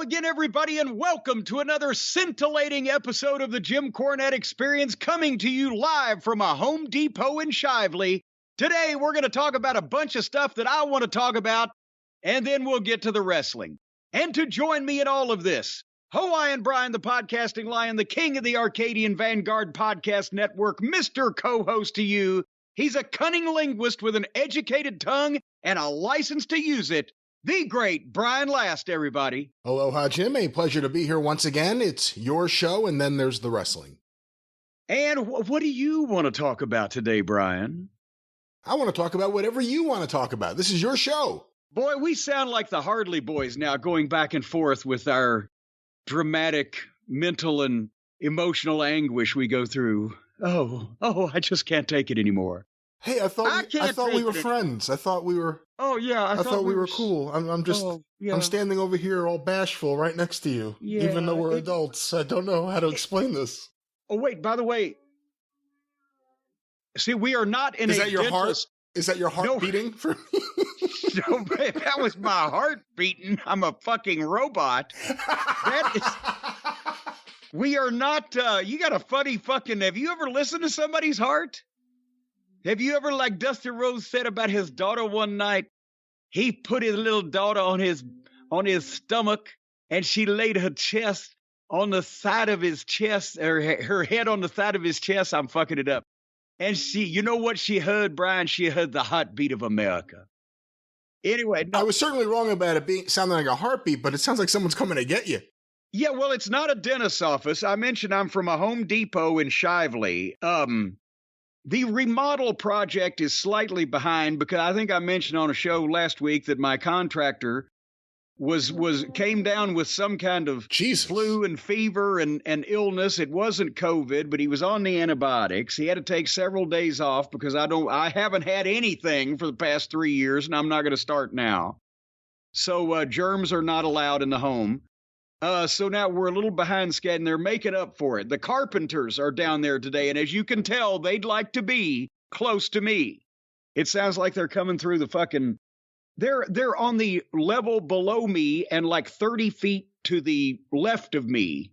Hello again, everybody, and welcome to another scintillating episode of the Jim Cornette Experience, coming to you live from a Home Depot in Shively. Today, we're going to talk about a bunch of stuff that I want to talk about, and then we'll get to the wrestling. And to join me in all of this, Hawaiian Brian, the podcasting lion, the king of the Arcadian Vanguard Podcast Network, Mr. Co-host to you. He's a cunning linguist with an educated tongue and a license to use it. The great Brian Last, everybody. Aloha, Jim. A pleasure to be here once again. It's your show, and then there's the wrestling. And what do you want to talk about today, Brian? I want to talk about whatever you want to talk about. This is your show. Boy, we sound like the Hardley Boys now, going back and forth with our dramatic mental and emotional anguish we go through. Oh, I just can't take it anymore. Hey, I thought we were friends. I thought we were. Oh yeah, I thought we were cool. I'm standing over here all bashful right next to you, even though we're adults. I don't know how to explain this. Oh wait, by the way, see, we are not in Is a that your heart? Is that your heart beating for me? No, man, that was my heart beating. I'm a fucking robot. That is. We are not. You got a funny fucking. Have you ever listened to somebody's heart? Have you ever, like Dusty Rhodes said about his daughter one night, he put his little daughter on his stomach, and she laid her chest on the side of his chest, or her head on the side of his chest. I'm fucking it up. And you know what she heard, Brian? She heard the heartbeat of America. Anyway. No. I was certainly wrong about it sounding like a heartbeat, but it sounds like someone's coming to get you. Yeah, well, it's not a dentist's office. I mentioned I'm from a Home Depot in Shively. The remodel project is slightly behind because I think I mentioned on a show last week that my contractor came down with some kind of flu and fever and illness. It wasn't COVID, but he was on the antibiotics. He had to take several days off because I haven't had anything for the past 3 years, and I'm not going to start now. So germs are not allowed in the home. So now we're a little behind schedule, and they're making up for it. The Carpenters are down there today, and as you can tell, they'd like to be close to me. It sounds like they're coming through the fucking... They're on the level below me and like 30 feet to the left of me.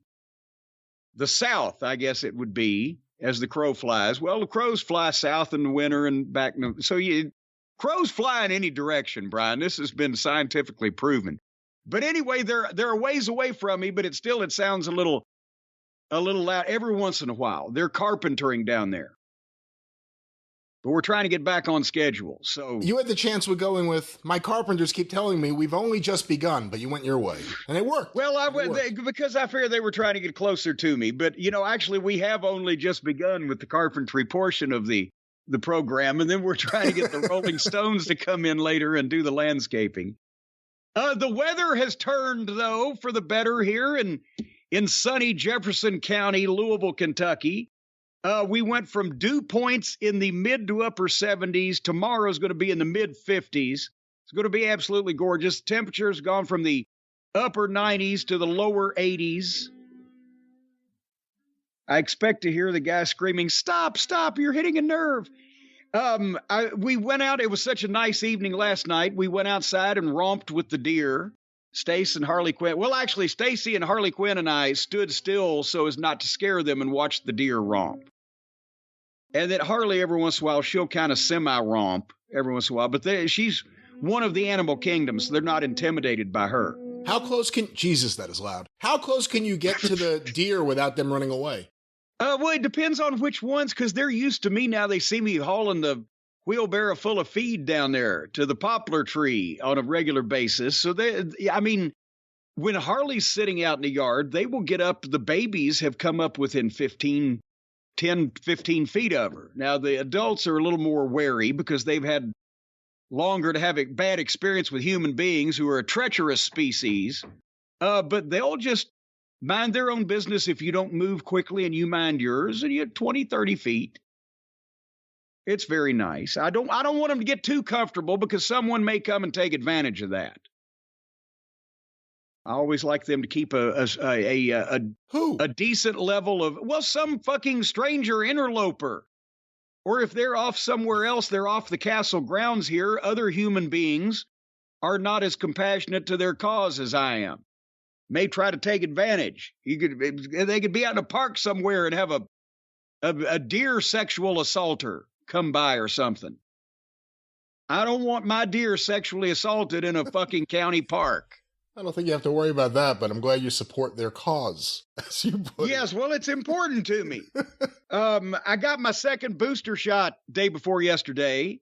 The south, I guess it would be, as the crow flies. Well, the crows fly south in the winter and back... So crows fly in any direction, Brian. This has been scientifically proven. But anyway, they're a ways away from me, but it sounds a little loud every once in a while. They're carpentering down there. But we're trying to get back on schedule. So you had the chance with going with, my carpenters keep telling me we've only just begun, but you went your way. And it worked. Well, because I figured they were trying to get closer to me. But, actually, we have only just begun with the carpentry portion of the program. And then we're trying to get the Rolling Stones to come in later and do the landscaping. The weather has turned, though, for the better here in sunny Jefferson County, Louisville, Kentucky. We went from dew points in the mid to upper 70s. Tomorrow's going to be in the mid 50s. It's going to be absolutely gorgeous. Temperature's gone from the upper 90s to the lower 80s. I expect to hear the guy screaming, "Stop, you're hitting a nerve." We went out. It was such a nice evening last night. We went outside and romped with the deer. Stacy and Harley Quinn. Well, actually, Stacy and Harley Quinn and I stood still so as not to scare them and watched the deer romp. And then Harley, every once in a while, she'll kind of semi-romp every once in a while. But she's one of the animal kingdoms, so they're not intimidated by her. How close Jesus, that is loud. How close can you get to the deer without them running away? Well, it depends on which ones, because they're used to me now. They see me hauling the wheelbarrow full of feed down there to the poplar tree on a regular basis. So when Harley's sitting out in the yard, they will get up. The babies have come up within 10, 15 feet of her. Now, the adults are a little more wary because they've had longer to have a bad experience with human beings who are a treacherous species. But they'll just mind their own business if you don't move quickly and you mind yours, and you have 20, 30 feet. It's very nice. I don't want them to get too comfortable because someone may come and take advantage of that. I always like them to keep a decent level of, some fucking stranger interloper. Or if they're off somewhere else, they're off the castle grounds here, other human beings are not as compassionate to their cause as I am. may try to take advantage. They could be out in a park somewhere and have a deer sexual assaulter come by or something. I don't want my deer sexually assaulted in a fucking county park. I don't think you have to worry about that, but I'm glad you support their cause, as you put Yes, it. well, it's important to me. I got my second booster shot day before yesterday.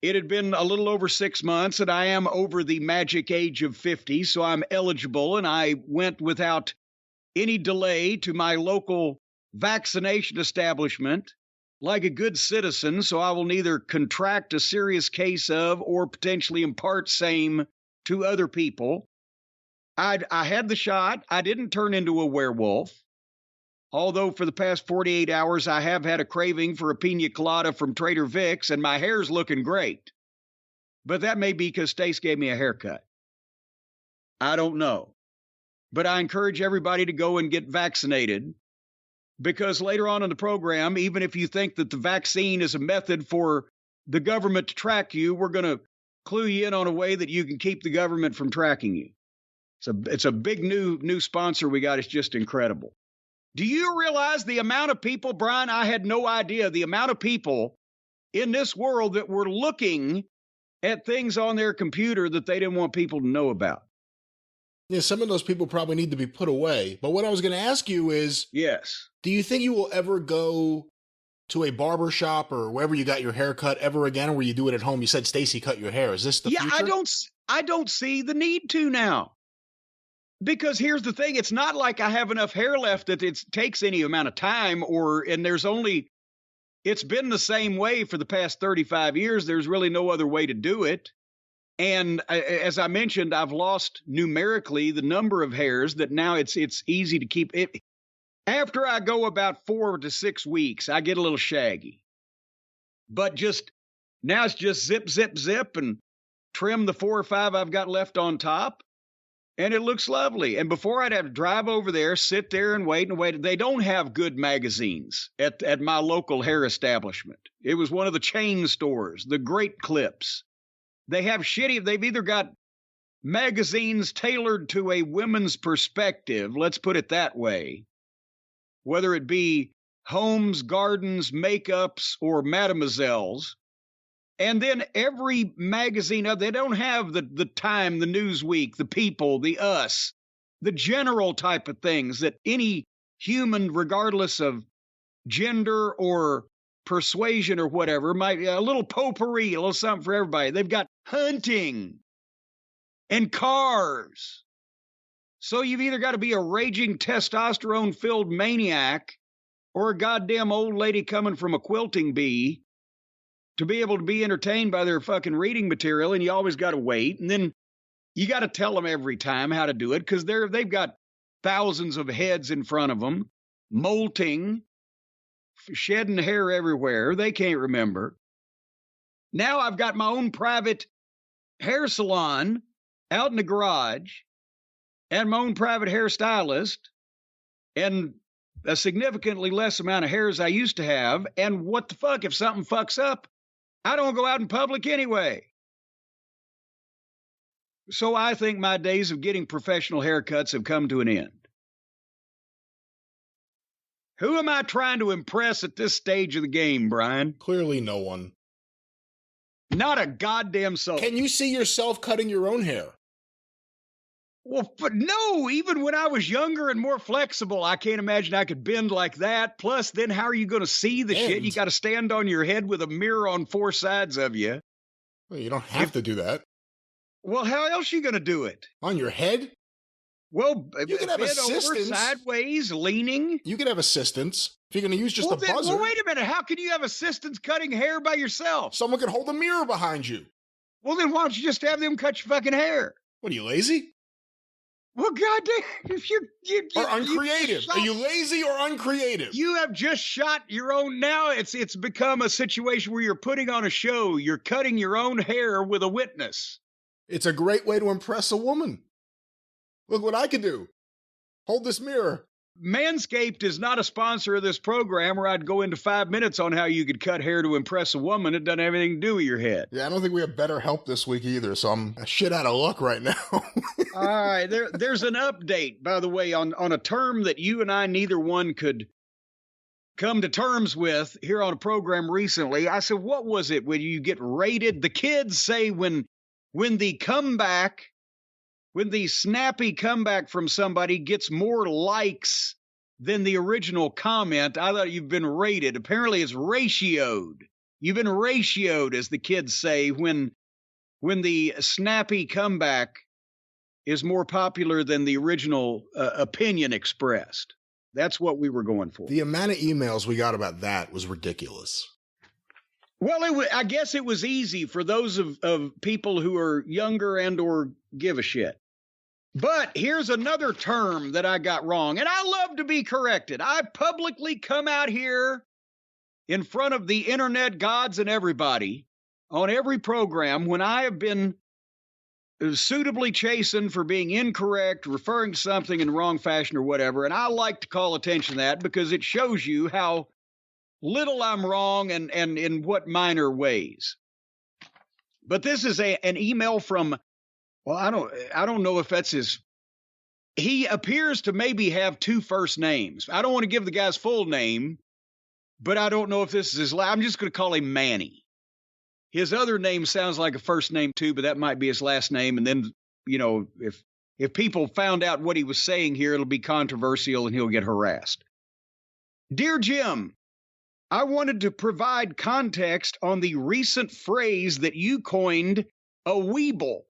It had been a little over 6 months, and I am over the magic age of 50, so I'm eligible, and I went without any delay to my local vaccination establishment like a good citizen, so I will neither contract a serious case of or potentially impart same to other people. I had the shot. I didn't turn into a werewolf, although for the past 48 hours I have had a craving for a pina colada from Trader Vic's, and my hair's looking great. But that may be because Stace gave me a haircut. I don't know. But I encourage everybody to go and get vaccinated, because later on in the program, even if you think that the vaccine is a method for the government to track you, we're going to clue you in on a way that you can keep the government from tracking you. It's a big new sponsor we got. It's just incredible. Do you realize the amount of people, Brian? I had no idea the amount of people in this world that were looking at things on their computer that they didn't want people to know about. Yeah, some of those people probably need to be put away. But what I was going to ask you is, yes, do you think you will ever go to a barber shop or wherever you got your hair cut ever again, or will you do it at home? You said Stacy cut your hair. Is this the future? I don't see the need to now. Because here's the thing, it's not like I have enough hair left that it takes any amount of time, it's been the same way for the past 35 years. There's really no other way to do it. And as I mentioned, I've lost numerically the number of hairs that now it's easy to keep it. After I go about 4 to 6 weeks, I get a little shaggy. But now it's just zip, zip, zip and trim the 4 or 5 I've got left on top. And it looks lovely. And before I'd have to drive over there, sit there and wait. They don't have good magazines at my local hair establishment. It was one of the chain stores, the Great Clips. They've either got magazines tailored to a women's perspective, let's put it that way, whether it be homes, gardens, makeups, or mademoiselles. And then every magazine, they don't have the Time, the Newsweek, the People, the Us, the general type of things that any human, regardless of gender or persuasion or whatever, might a little potpourri, a little something for everybody. They've got hunting and cars. So you've either got to be a raging testosterone-filled maniac or a goddamn old lady coming from a quilting bee to be able to be entertained by their fucking reading material, and you always got to wait. And then you got to tell them every time how to do it, because they've got thousands of heads in front of them, molting, shedding hair everywhere. They can't remember. Now I've got my own private hair salon out in the garage and my own private hairstylist and a significantly less amount of hair as I used to have. And what the fuck, if something fucks up, I don't go out in public anyway. So I think my days of getting professional haircuts have come to an end. Who am I trying to impress at this stage of the game, Brian? Clearly no one. Not a goddamn soul. Can you see yourself cutting your own hair? Well, no, even when I was younger and more flexible, I can't imagine I could bend like that. Plus, then how are you going to see the shit? You got to stand on your head with a mirror on 4 sides of you. Well, you don't have to do that. Well, how else are you going to do it? On your head? Well, you can have assistance. Over, sideways, leaning. You can have assistance. If you're going to use just a buzzer. Well, wait a minute. How can you have assistance cutting hair by yourself? Someone can hold a mirror behind you. Well, then why don't you just have them cut your fucking hair? What, are you lazy? Well, goddamn, if you're or uncreative. Are you lazy or uncreative? You have just shot your own. Now it's become a situation where you're putting on a show. You're cutting your own hair with a witness. It's a great way to impress a woman. Look what I can do. Hold this mirror. Manscaped is not a sponsor of this program, or I'd go into 5 minutes on how you could cut hair to impress a woman. It doesn't have anything to do with your head. Yeah, I don't think we have better help this week either, so I'm shit out of luck right now. All right, there's an update, by the way, on a term that you and I, neither one could come to terms with here on a program recently. I said, what was it when you get rated? The kids say when the snappy comeback from somebody gets more likes than the original comment, I thought you've been rated. Apparently it's ratioed. You've been ratioed, as the kids say, when the snappy comeback is more popular than the original opinion expressed. That's what we were going for. The amount of emails we got about that was ridiculous. Well, I guess it was easy for those of people who are younger and or give a shit. But here's another term that I got wrong, and I love to be corrected. I publicly come out here in front of the internet gods and everybody on every program when I have been suitably chastened for being incorrect, referring to something in the wrong fashion or whatever, and I like to call attention to that because it shows you how little I'm wrong and in what minor ways. But this is an email from, well, I don't know if that's his. He appears to maybe have two first names. I don't want to give the guy's full name, but I don't know if this is his last. I'm just going to call him Manny. His other name sounds like a first name too, but that might be his last name. And then, you know, if people found out what he was saying here, it'll be controversial and he'll get harassed. Dear Jim, I wanted to provide context on the recent phrase that you coined, a weeble.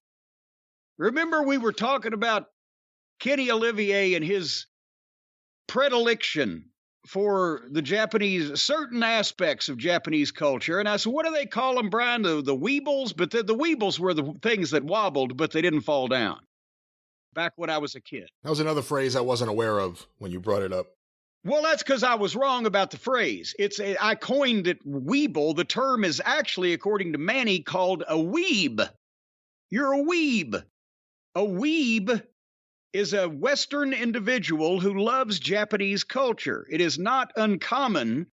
Remember, we were talking about Kenny Olivier and his predilection for the Japanese, certain aspects of Japanese culture. And I said, what do they call them, Brian? The weebles? But the weebles were the things that wobbled, but they didn't fall down. Back when I was a kid. That was another phrase I wasn't aware of when you brought it up. Well, that's because I was wrong about the phrase. I coined it weeble. The term is actually, according to Manny, called a weeb. You're a weeb. A weeb is a Western individual who loves Japanese culture. It is not uncommon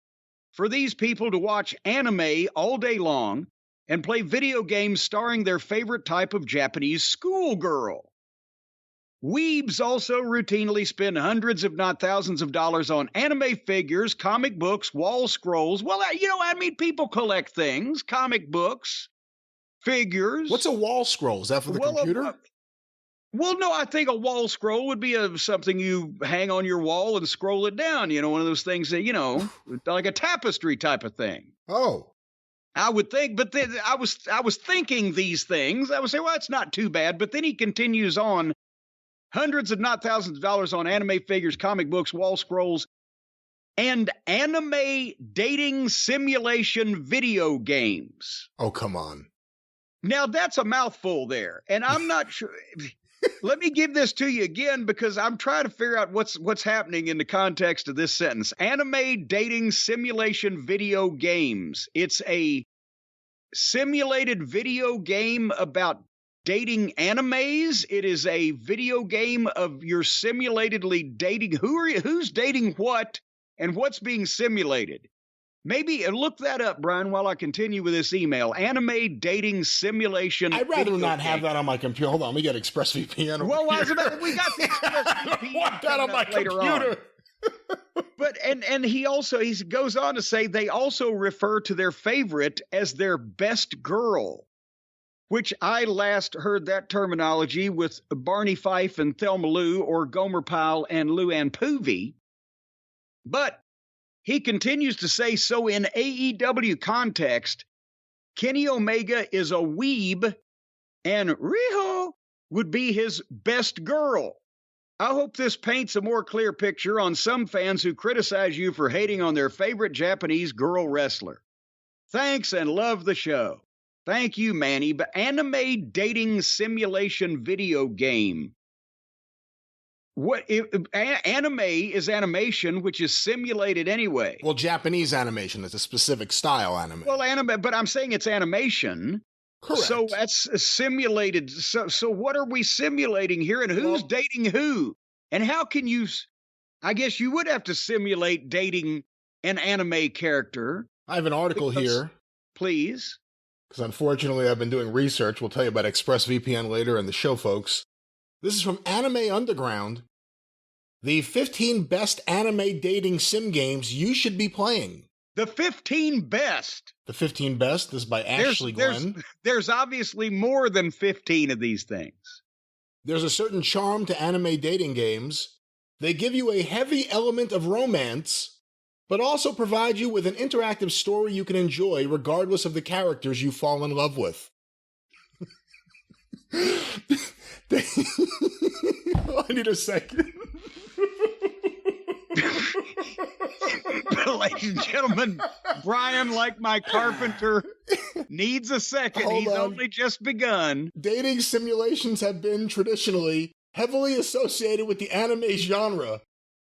for these people to watch anime all day long and play video games starring their favorite type of Japanese schoolgirl. Weebs also routinely spend hundreds, if not thousands of dollars on anime figures, comic books, wall scrolls. Well, people collect things, comic books, figures. What's a wall scroll? Is that for the computer? Well, no, I think a wall scroll would be something you hang on your wall and scroll it down. You know, one of those things that, like a tapestry type of thing. Oh. I would think, but then I was thinking these things. I would say, well, it's not too bad. But then he continues on, hundreds, if not thousands of dollars on anime figures, comic books, wall scrolls, and anime dating simulation video games. Oh, come on. Now, that's a mouthful there. And I'm not sure. Let me give this to you again because I'm trying to figure out what's happening in the context of this sentence. Anime dating simulation video games. It's a simulated video game about dating animes. It is a video game of your simulatedly dating. Who's dating what and what's being simulated? Maybe look that up, Brian, while I continue with this email. Anime dating simulation. I'd rather not have that on my computer. Hold on, we got ExpressVPN. Well, we got the ExpressVPN. I want that on my computer. But and he goes on to say they also refer to their favorite as their best girl, which I last heard that terminology with Barney Fife and Thelma Lou, or Gomer Pyle and Luann Poovey. But he continues to say, so in AEW context, Kenny Omega is a weeb and Riho would be his best girl. I hope this paints a more clear picture on some fans who criticize you for hating on their favorite Japanese girl wrestler. Thanks and love the show. Thank you, Manny. But anime dating simulation video game. Anime is animation, which is simulated anyway. Well, Japanese animation is a specific style anime. Well, but I'm saying it's animation. Correct. So that's simulated. So what are we simulating here, and who's dating who? And how can you I guess you would have to simulate dating an anime character. I have an article here. Please. Because unfortunately I've been doing research. We'll tell you about ExpressVPN later in the show, folks. This is from Anime Underground. The 15 best anime dating sim games you should be playing. The 15 best? The 15 best. This is by Ashley Glenn. There's obviously more than 15 of these things. There's a certain charm to anime dating games. They give you a heavy element of romance, but also provide you with an interactive story you can enjoy regardless of the characters you fall in love with. I need a second. Ladies and gentlemen, Brian, like my carpenter, needs a second. He's only just begun. Dating simulations have been traditionally heavily associated with the anime genre,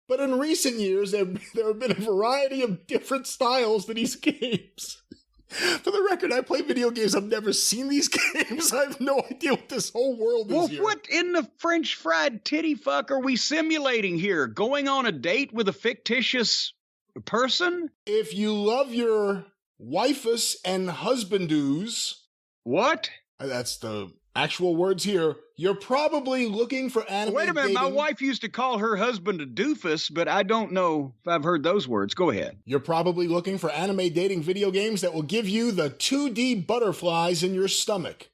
but in recent years, there have been a variety of different styles to these games. For the record, I play video games. I've never seen these games. I have no idea what this whole world is here. What in the French fried titty fuck are we simulating here? Going on a date with a fictitious person? If you love your wifus and husbandus... What? That's the actual words here. You're probably looking for anime Wait a minute, dating. my wife used to call her husband a doofus, but I don't know if I've heard those words. Go ahead. You're probably looking for anime dating video games that will give you the 2D butterflies in your stomach.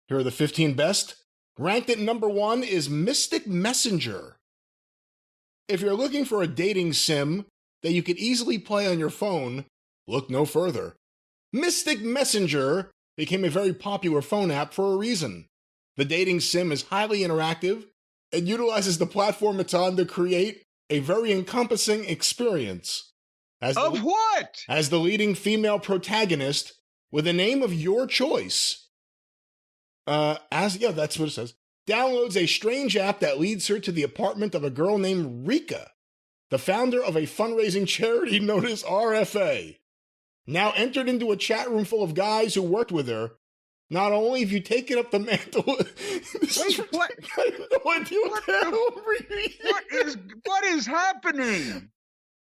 Here are the 15 best. Ranked at number 1 is Mystic Messenger. If you're looking for a dating sim that you could easily play on your phone, look no further. Mystic Messenger became a very popular phone app for a reason. The dating sim is highly interactive and utilizes the platform it's on to create a very encompassing experience. What? As the leading female protagonist with a name of your choice. That's what it says. Downloads a strange app that leads her to the apartment of a girl named Rika, the founder of a fundraising charity known as RFA. Now entered into a chat room full of guys who worked with her. Not only have you taken up the mantle... Wait, what? I have no idea what the hell I'm reading. What is happening?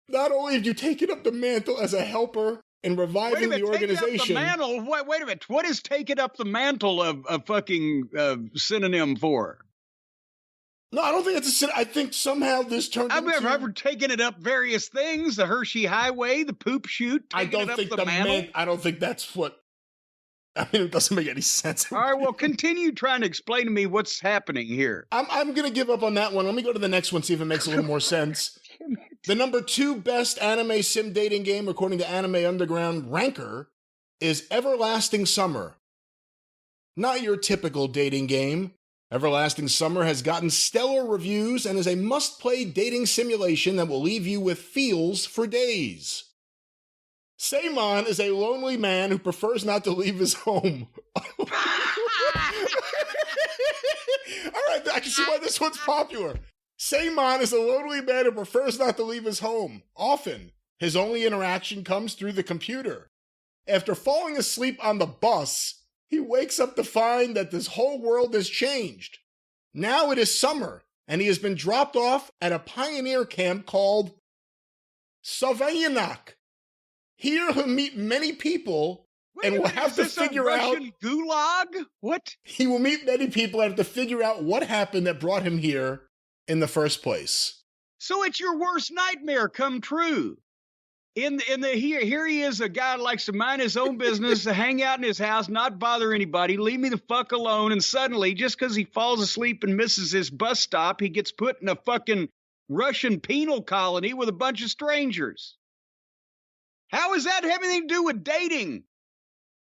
Not only have you taken up the mantle as a helper in reviving the organization... Wait a minute. What is taken up the mantle a fucking synonym for? No, I don't think it's a synonym. I think somehow this turned into... I've taken it up various things. The Hershey Highway, the poop chute. I don't think I don't think that's what... I mean, it doesn't make any sense. All right, well, continue trying to explain to me what's happening here. I'm going to give up on that one. Let me go to the next one, see if it makes a little more sense. The number 2 best anime sim dating game, according to Anime Underground Ranker, is Everlasting Summer. Not your typical dating game. Everlasting Summer has gotten stellar reviews and is a must-play dating simulation that will leave you with feels for days. Seimon is a lonely man who prefers not to leave his home. All right, I can see why this one's popular. Seimon is a lonely man who prefers not to leave his home. Often, his only interaction comes through the computer. After falling asleep on the bus, he wakes up to find that this whole world has changed. Now it is summer, and he has been dropped off at a pioneer camp called Savayanak. Here he'll meet many people and will have to figure out... Russian gulag? What? He will meet many people and have to figure out what happened that brought him here in the first place. So it's your worst nightmare come true. Here he is, a guy who likes to mind his own business, to hang out in his house, not bother anybody, leave me the fuck alone, and suddenly, just because he falls asleep and misses his bus stop, he gets put in a fucking Russian penal colony with a bunch of strangers. How does that have anything to do with dating?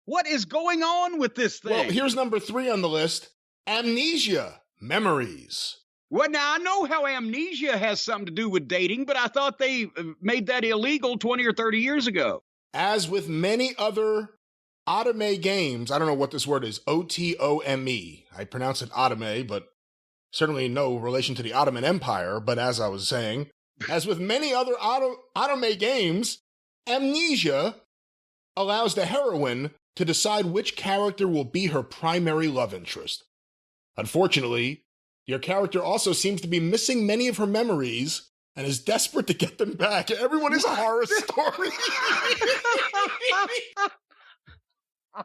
What is going on with this thing? Well, here's number 3 on the list. Amnesia Memories. Well, now, I know how amnesia has something to do with dating, but I thought they made that illegal 20 or 30 years ago. As with many other otome games, I don't know what this word is, O-T-O-M-E. I pronounce it otome, but certainly no relation to the Ottoman Empire. But as I was saying, as with many other otome games, Amnesia allows the heroine to decide which character will be her primary love interest. Unfortunately, your character also seems to be missing many of her memories and is desperate to get them back. Everyone is a horror story.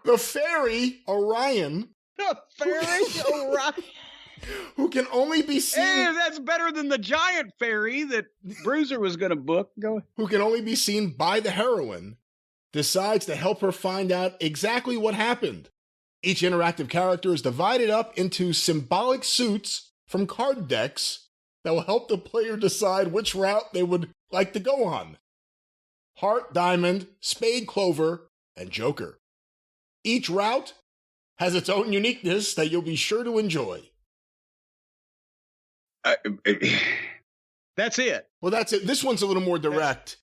The fairy, Orion. The fairy, Orion. Who can only be seen... Hey, that's better than the giant fairy that Bruiser was going to book. Who can only be seen by the heroine, decides to help her find out exactly what happened. Each interactive character is divided up into symbolic suits from card decks that will help the player decide which route they would like to go on. Heart, Diamond, Spade, Clover, and Joker. Each route has its own uniqueness that you'll be sure to enjoy. That's it. Well, that's it. This one's a little more direct.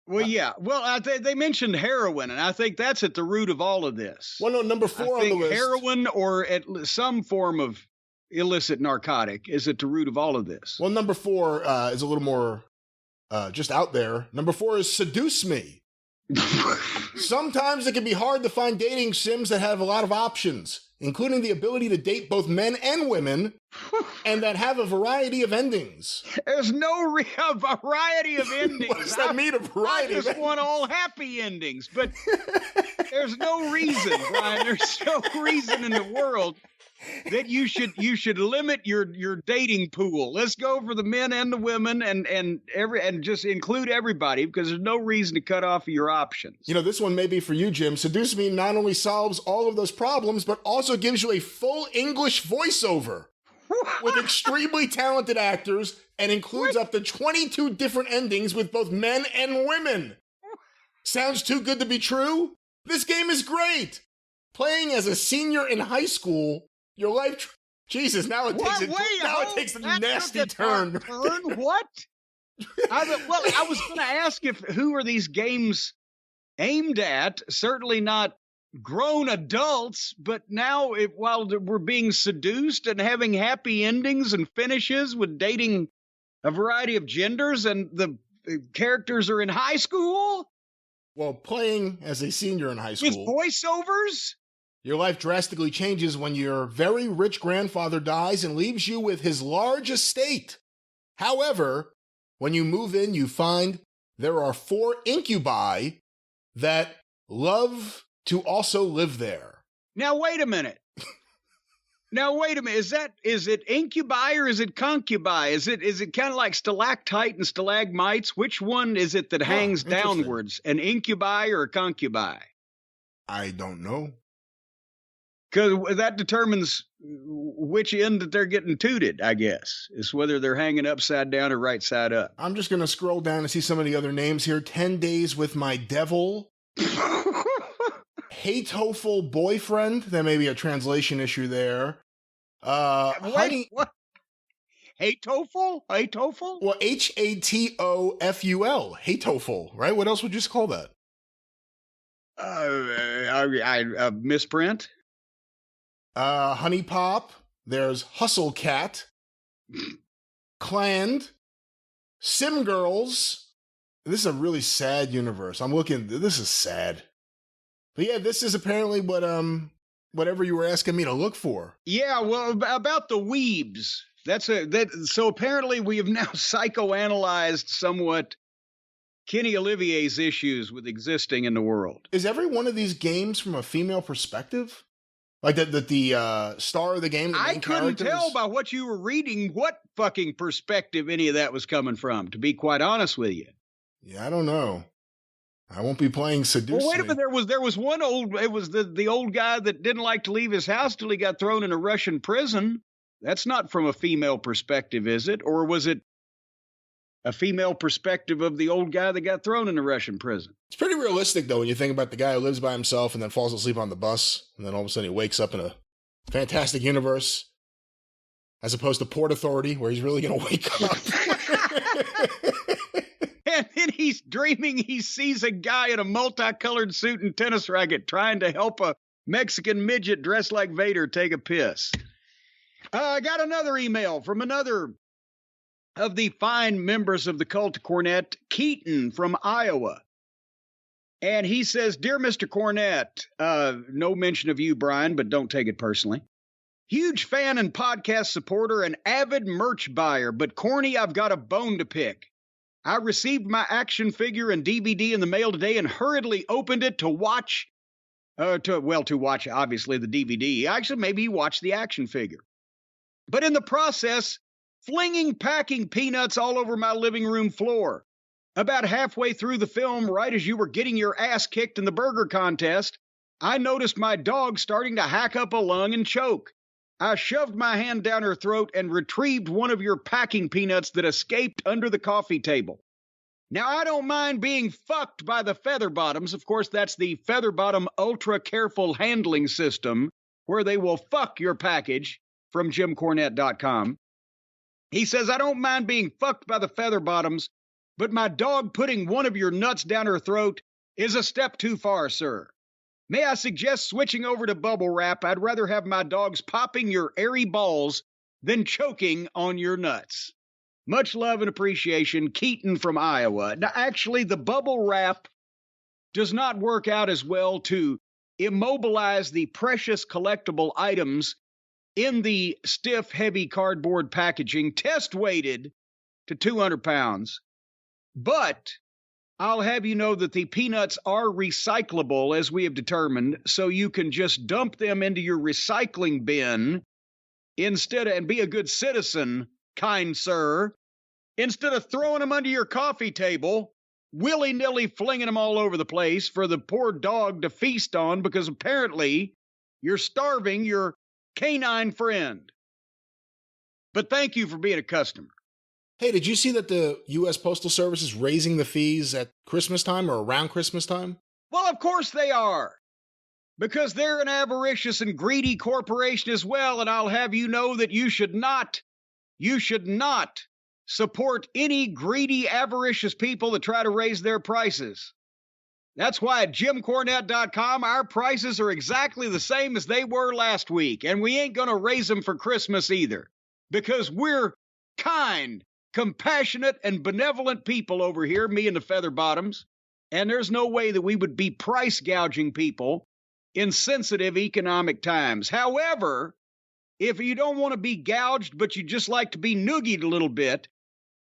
Well, yeah. Well, they mentioned heroin, and I think that's at the root of all of this. Well, no, number 4 on the list. Heroin or some form of illicit narcotic is at the root of all of this. Well, number 4 is a little more just out there. Number 4 is Seduce Me. Sometimes it can be hard to find dating sims that have a lot of options, including the ability to date both men and women, and that have a variety of endings. There's no variety of endings. What does that mean, a variety? I just want all happy endings, but there's no reason, Brian. There's no reason in the world that you should limit your dating pool. Let's go for the men and the women and just include everybody, because there's no reason to cut off your options. You know, this one may be for you, Jim. Seduce Me not only solves all of those problems, but also gives you a full English voiceover with extremely talented actors and includes up to 22 different endings with both men and women. Sounds too good to be true? This game is great. Playing as a senior in high school, your life... Jesus, now it takes a nasty turn. What? I was going to ask who are these games aimed at? Certainly not grown adults, but now while we're being seduced and having happy endings and finishes with dating a variety of genders, and the characters are in high school? Well, playing as a senior in high school... With voiceovers? Your life drastically changes when your very rich grandfather dies and leaves you with his large estate. However, when you move in, you find there are 4 incubi that love to also live there. Now, wait a minute. Is it incubi or is it concubi? Is it kind of like stalactite and stalagmites? Which one is it that hangs downwards? An incubi or a concubi? I don't know. Because that determines which end that they're getting tooted, I guess, is whether they're hanging upside down or right side up. I'm just going to scroll down and see some of the other names here. 10 Days with My Devil. Hatoful Boyfriend. There may be a translation issue there. Wait, what? Hatoful? Hatoful? Well, Hatoful. Hatoful, right? What else would you just call that? I misprint. Honey Pop. There's Hustle Cat. Cland. Sim Girls. This is a really sad universe. This is sad. But yeah, this is apparently what whatever you were asking me to look for. Yeah, well, about the weebs. So apparently we have now psychoanalyzed somewhat Kenny Olivier's issues with existing in the world. Is every one of these games from a female perspective? Like that the star of the game, the main couldn't tell by what you were reading what fucking perspective any of that was coming from, to be quite honest with you. Yeah, I don't know. I won't be playing Seduce Me. Well, wait a minute. There was one it was the old guy that didn't like to leave his house till he got thrown in a Russian prison. That's not from a female perspective, is it? Or was it a female perspective of the old guy that got thrown in a Russian prison? It's pretty realistic, though, when you think about the guy who lives by himself and then falls asleep on the bus, and then all of a sudden he wakes up in a fantastic universe, as opposed to Port Authority, where he's really going to wake up. And then he's dreaming he sees a guy in a multicolored suit and tennis racket trying to help a Mexican midget dressed like Vader take a piss. I got another email from another of the fine members of the cult of Cornette, Keaton from Iowa. And he says, Dear Mr. Cornette, no mention of you, Brian, but don't take it personally. Huge fan and podcast supporter and avid merch buyer, but corny, I've got a bone to pick. I received my action figure and DVD in the mail today and hurriedly opened it to watch, to watch, obviously, the DVD. Actually, maybe watch the action figure. But in the process, flinging packing peanuts all over my living room floor. About halfway through the film, right as you were getting your ass kicked in the burger contest, I noticed my dog starting to hack up a lung and choke. I shoved my hand down her throat and retrieved one of your packing peanuts that escaped under the coffee table. Now, I don't mind being fucked by the feather bottoms. Of course, that's the feather bottom ultra careful handling system where they will fuck your package from JimCornette.com. He says, I don't mind being fucked by the feather bottoms, but my dog putting one of your nuts down her throat is a step too far, sir. May I suggest switching over to bubble wrap? I'd rather have my dogs popping your airy balls than choking on your nuts. Much love and appreciation, Keaton from Iowa. Now, actually, the bubble wrap does not work out as well to immobilize the precious collectible items in the stiff, heavy cardboard packaging, test weighted to 200 pounds. But I'll have you know that the peanuts are recyclable, as we have determined, so you can just dump them into your recycling bin instead of, and be a good citizen, kind sir, instead of throwing them under your coffee table, willy-nilly flinging them all over the place for the poor dog to feast on because apparently you're starving your canine friend. But thank you for being a customer. Hey, did you see that the U.S. Postal Service is raising the fees at Christmas time or around Christmas time? Well, of course they are. Because they're an avaricious and greedy corporation as well, and I'll have you know that you should not support any greedy, avaricious people that try to raise their prices. That's why at JimCornette.com, our prices are exactly the same as they were last week, and we ain't going to raise them for Christmas either, because we're kind, compassionate, and benevolent people over here, me and the feather bottoms, and there's no way that we would be price gouging people in sensitive economic times. However, if you don't want to be gouged, but you just like to be noogied a little bit,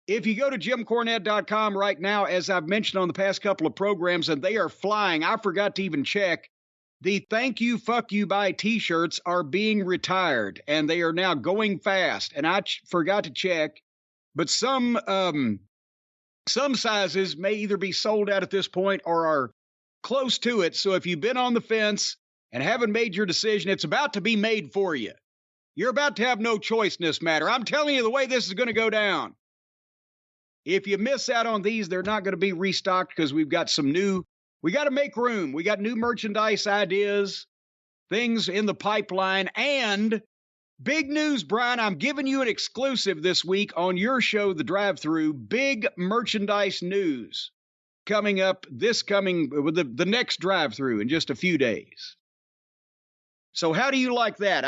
if you go to JimCornette.com right now, as I've mentioned on the past couple of programs, and they are flying, I forgot to even check, the thank you, fuck you, bye t-shirts are being retired, and they are now going fast. And I forgot to check, but some sizes may either be sold out at this point or are close to it. So if you've been on the fence and haven't made your decision, it's about to be made for you. You're about to have no choice in this matter. I'm telling you the way this is going to go down. If you miss out on these, they're not going to be restocked because we've got we got to make room. We got new merchandise ideas, things in the pipeline, and big news, Brian. I'm giving you an exclusive this week on your show, The Drive-Thru. Big merchandise news coming up with the next Drive-Thru in just a few days. So how do you like that?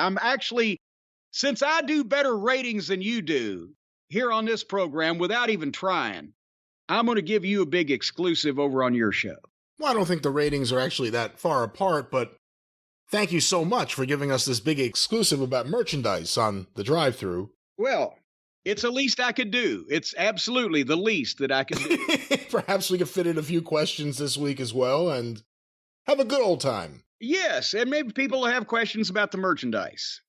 Since I do better ratings than you do here on this program without even trying, I'm going to give you a big exclusive over on your show. Well, I don't think the ratings are actually that far apart, but thank you so much for giving us this big exclusive about merchandise on the Drive-Thru. Well, it's the least I could do. It's absolutely the least that I can do. Perhaps we could fit in a few questions this week as well and have a good old time. Yes, and maybe people will have questions about the merchandise.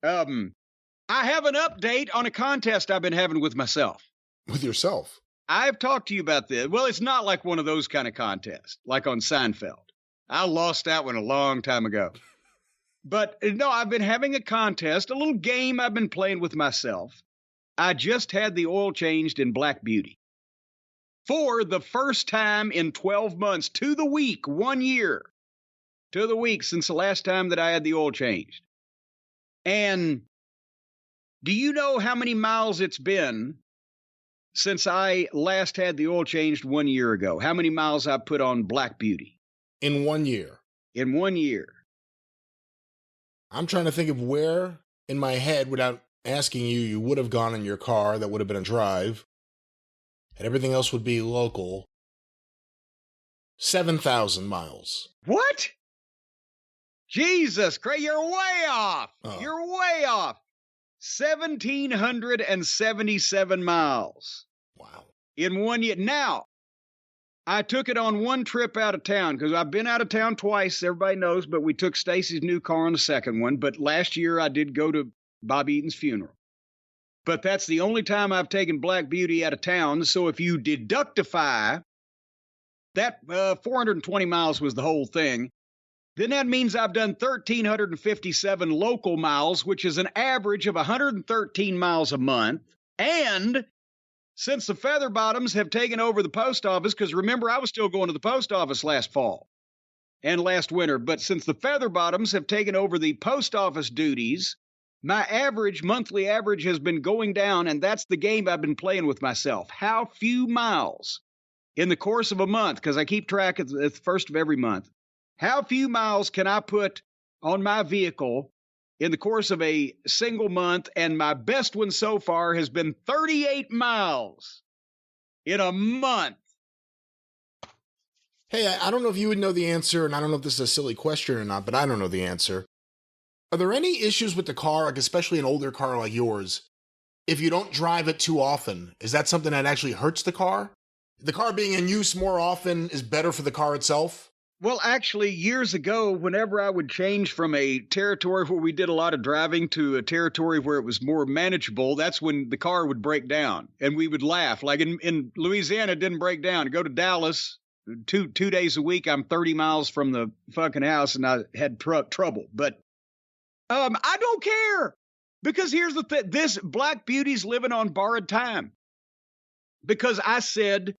I have an update on a contest I've been having with myself. With yourself? I've talked to you about this. Well, it's not like one of those kind of contests, like on Seinfeld. I lost that one a long time ago. But no, I've been having a contest, a little game I've been playing with myself. I just had the oil changed in Black Beauty. For the first time in 12 months, to the week, 1 year. To the week since the last time that I had the oil changed. And do you know how many miles it's been since I last had the oil changed 1 year ago? How many miles I put on Black Beauty? In 1 year. In 1 year. I'm trying to think of where in my head, without asking you would have gone in your car. That would have been a drive. And everything else would be local. 7,000 miles. What? Jesus Christ, you're way off. Oh. You're way off. 1,777 miles. Wow. In 1 year. Now, I took it on one trip out of town because I've been out of town twice. Everybody knows, but we took Stacy's new car on the second one. But last year I did go to Bob Eaton's funeral. But that's the only time I've taken Black Beauty out of town. So if you deductify that 420 miles was the whole thing, then that means I've done 1,357 local miles, which is an average of 113 miles a month. And since the Feather Bottoms have taken over the post office, because remember, I was still going to the post office last fall and last winter, but since the Feather Bottoms have taken over the post office duties, my monthly average has been going down, and that's the game I've been playing with myself. How few miles in the course of a month, because I keep track at the first of every month, how few miles can I put on my vehicle in the course of a single month? And my best one so far has been 38 miles in a month. Hey, I don't know if you would know the answer, and I don't know if this is a silly question or not, but I don't know the answer. Are there any issues with the car, like especially an older car like yours, if you don't drive it too often? Is that something that actually hurts the car? The car being in use more often is better for the car itself? Well, actually, years ago, whenever I would change from a territory where we did a lot of driving to a territory where it was more manageable, that's when the car would break down. And we would laugh. Like in Louisiana, it didn't break down. Go to Dallas, two days a week, I'm 30 miles from the fucking house, and I had trouble. But I don't care. Because here's the thing. This Black Beauty's living on borrowed time. Because I said,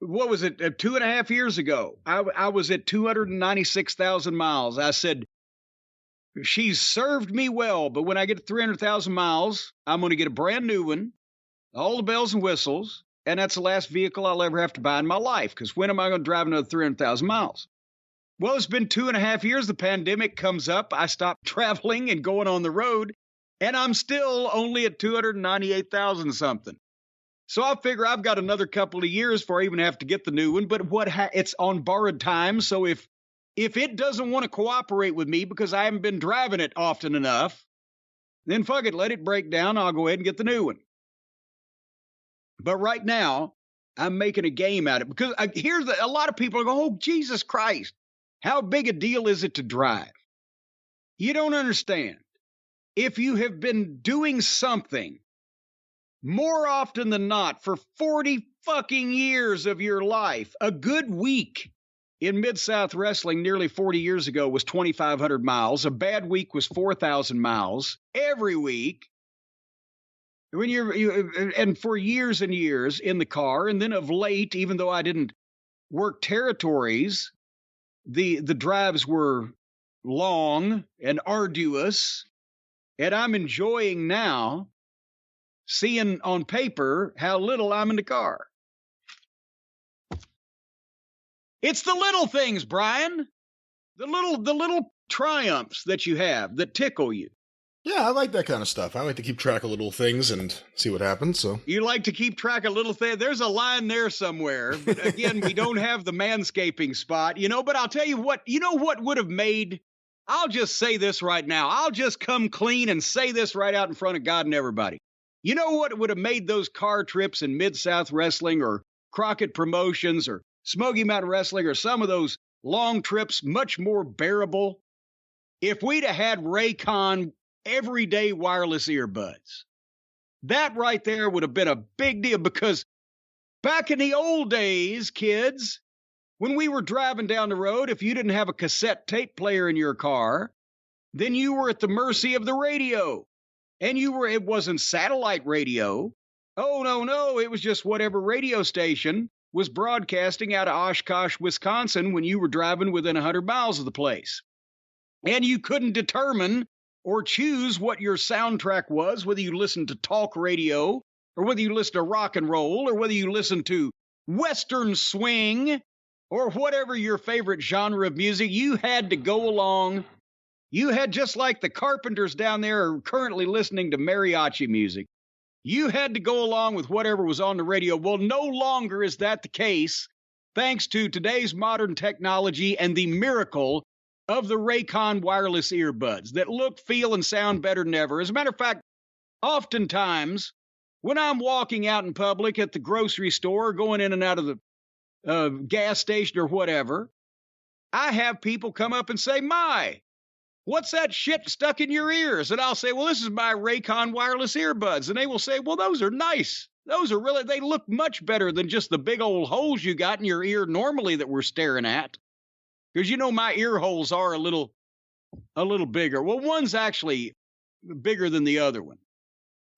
what was it, 2.5 years ago, I was at 296,000 miles. I said, she's served me well, but when I get to 300,000 miles, I'm going to get a brand new one, all the bells and whistles, and that's the last vehicle I'll ever have to buy in my life, because when am I going to drive another 300,000 miles? Well, it's been 2.5 years. The pandemic comes up. I stopped traveling and going on the road, and I'm still only at 298,000 something. So I figure I've got another couple of years before I even have to get the new one. But it's on borrowed time. So if it doesn't want to cooperate with me because I haven't been driving it often enough, then fuck it, let it break down. I'll go ahead and get the new one. But right now, I'm making a game out of it because a lot of people are going, oh, Jesus Christ, how big a deal is it to drive? You don't understand. If you have been doing something more often than not for 40 fucking years of your life, a good week in Mid-South Wrestling nearly 40 years ago was 2,500 miles. A bad week was 4,000 miles every week. When and for years and years in the car, and then of late, even though I didn't work territories, the drives were long and arduous, and I'm enjoying now seeing on paper how little I'm in the car. It's the little things, Brian. The little triumphs that you have that tickle you. Yeah, I like that kind of stuff. I like to keep track of little things and see what happens. So you like to keep track of little things. There's a line there somewhere. But again, we don't have the manscaping spot, but I'll tell you what, what would have made, I'll just say this right now. I'll just come clean and say this right out in front of God and everybody. You know what would have made those car trips in Mid-South Wrestling or Crockett Promotions or Smoky Mountain Wrestling or some of those long trips much more bearable? If we'd have had Raycon everyday wireless earbuds. That right there would have been a big deal, because back in the old days, kids, when we were driving down the road, if you didn't have a cassette tape player in your car, then you were at the mercy of the radio. And it wasn't satellite radio. Oh, no, it was just whatever radio station was broadcasting out of Oshkosh, Wisconsin when you were driving within 100 miles of the place. And you couldn't determine or choose what your soundtrack was, whether you listened to talk radio or whether you listened to rock and roll or whether you listened to Western swing or whatever your favorite genre of music. You had to go along. You had, just like the Carpenters down there are currently listening to mariachi music, you had to go along with whatever was on the radio. Well, no longer is that the case, thanks to today's modern technology and the miracle of the Raycon wireless earbuds that look, feel, and sound better than ever. As a matter of fact, oftentimes, when I'm walking out in public at the grocery store, going in and out of the gas station or whatever, I have people come up and say, what's that shit stuck in your ears? And I'll say, well, this is my Raycon wireless earbuds. And they will say, well, those are nice. Those are really, they look much better than just the big old holes you got in your ear normally that we're staring at. Because my ear holes are a little bigger. Well, one's actually bigger than the other one.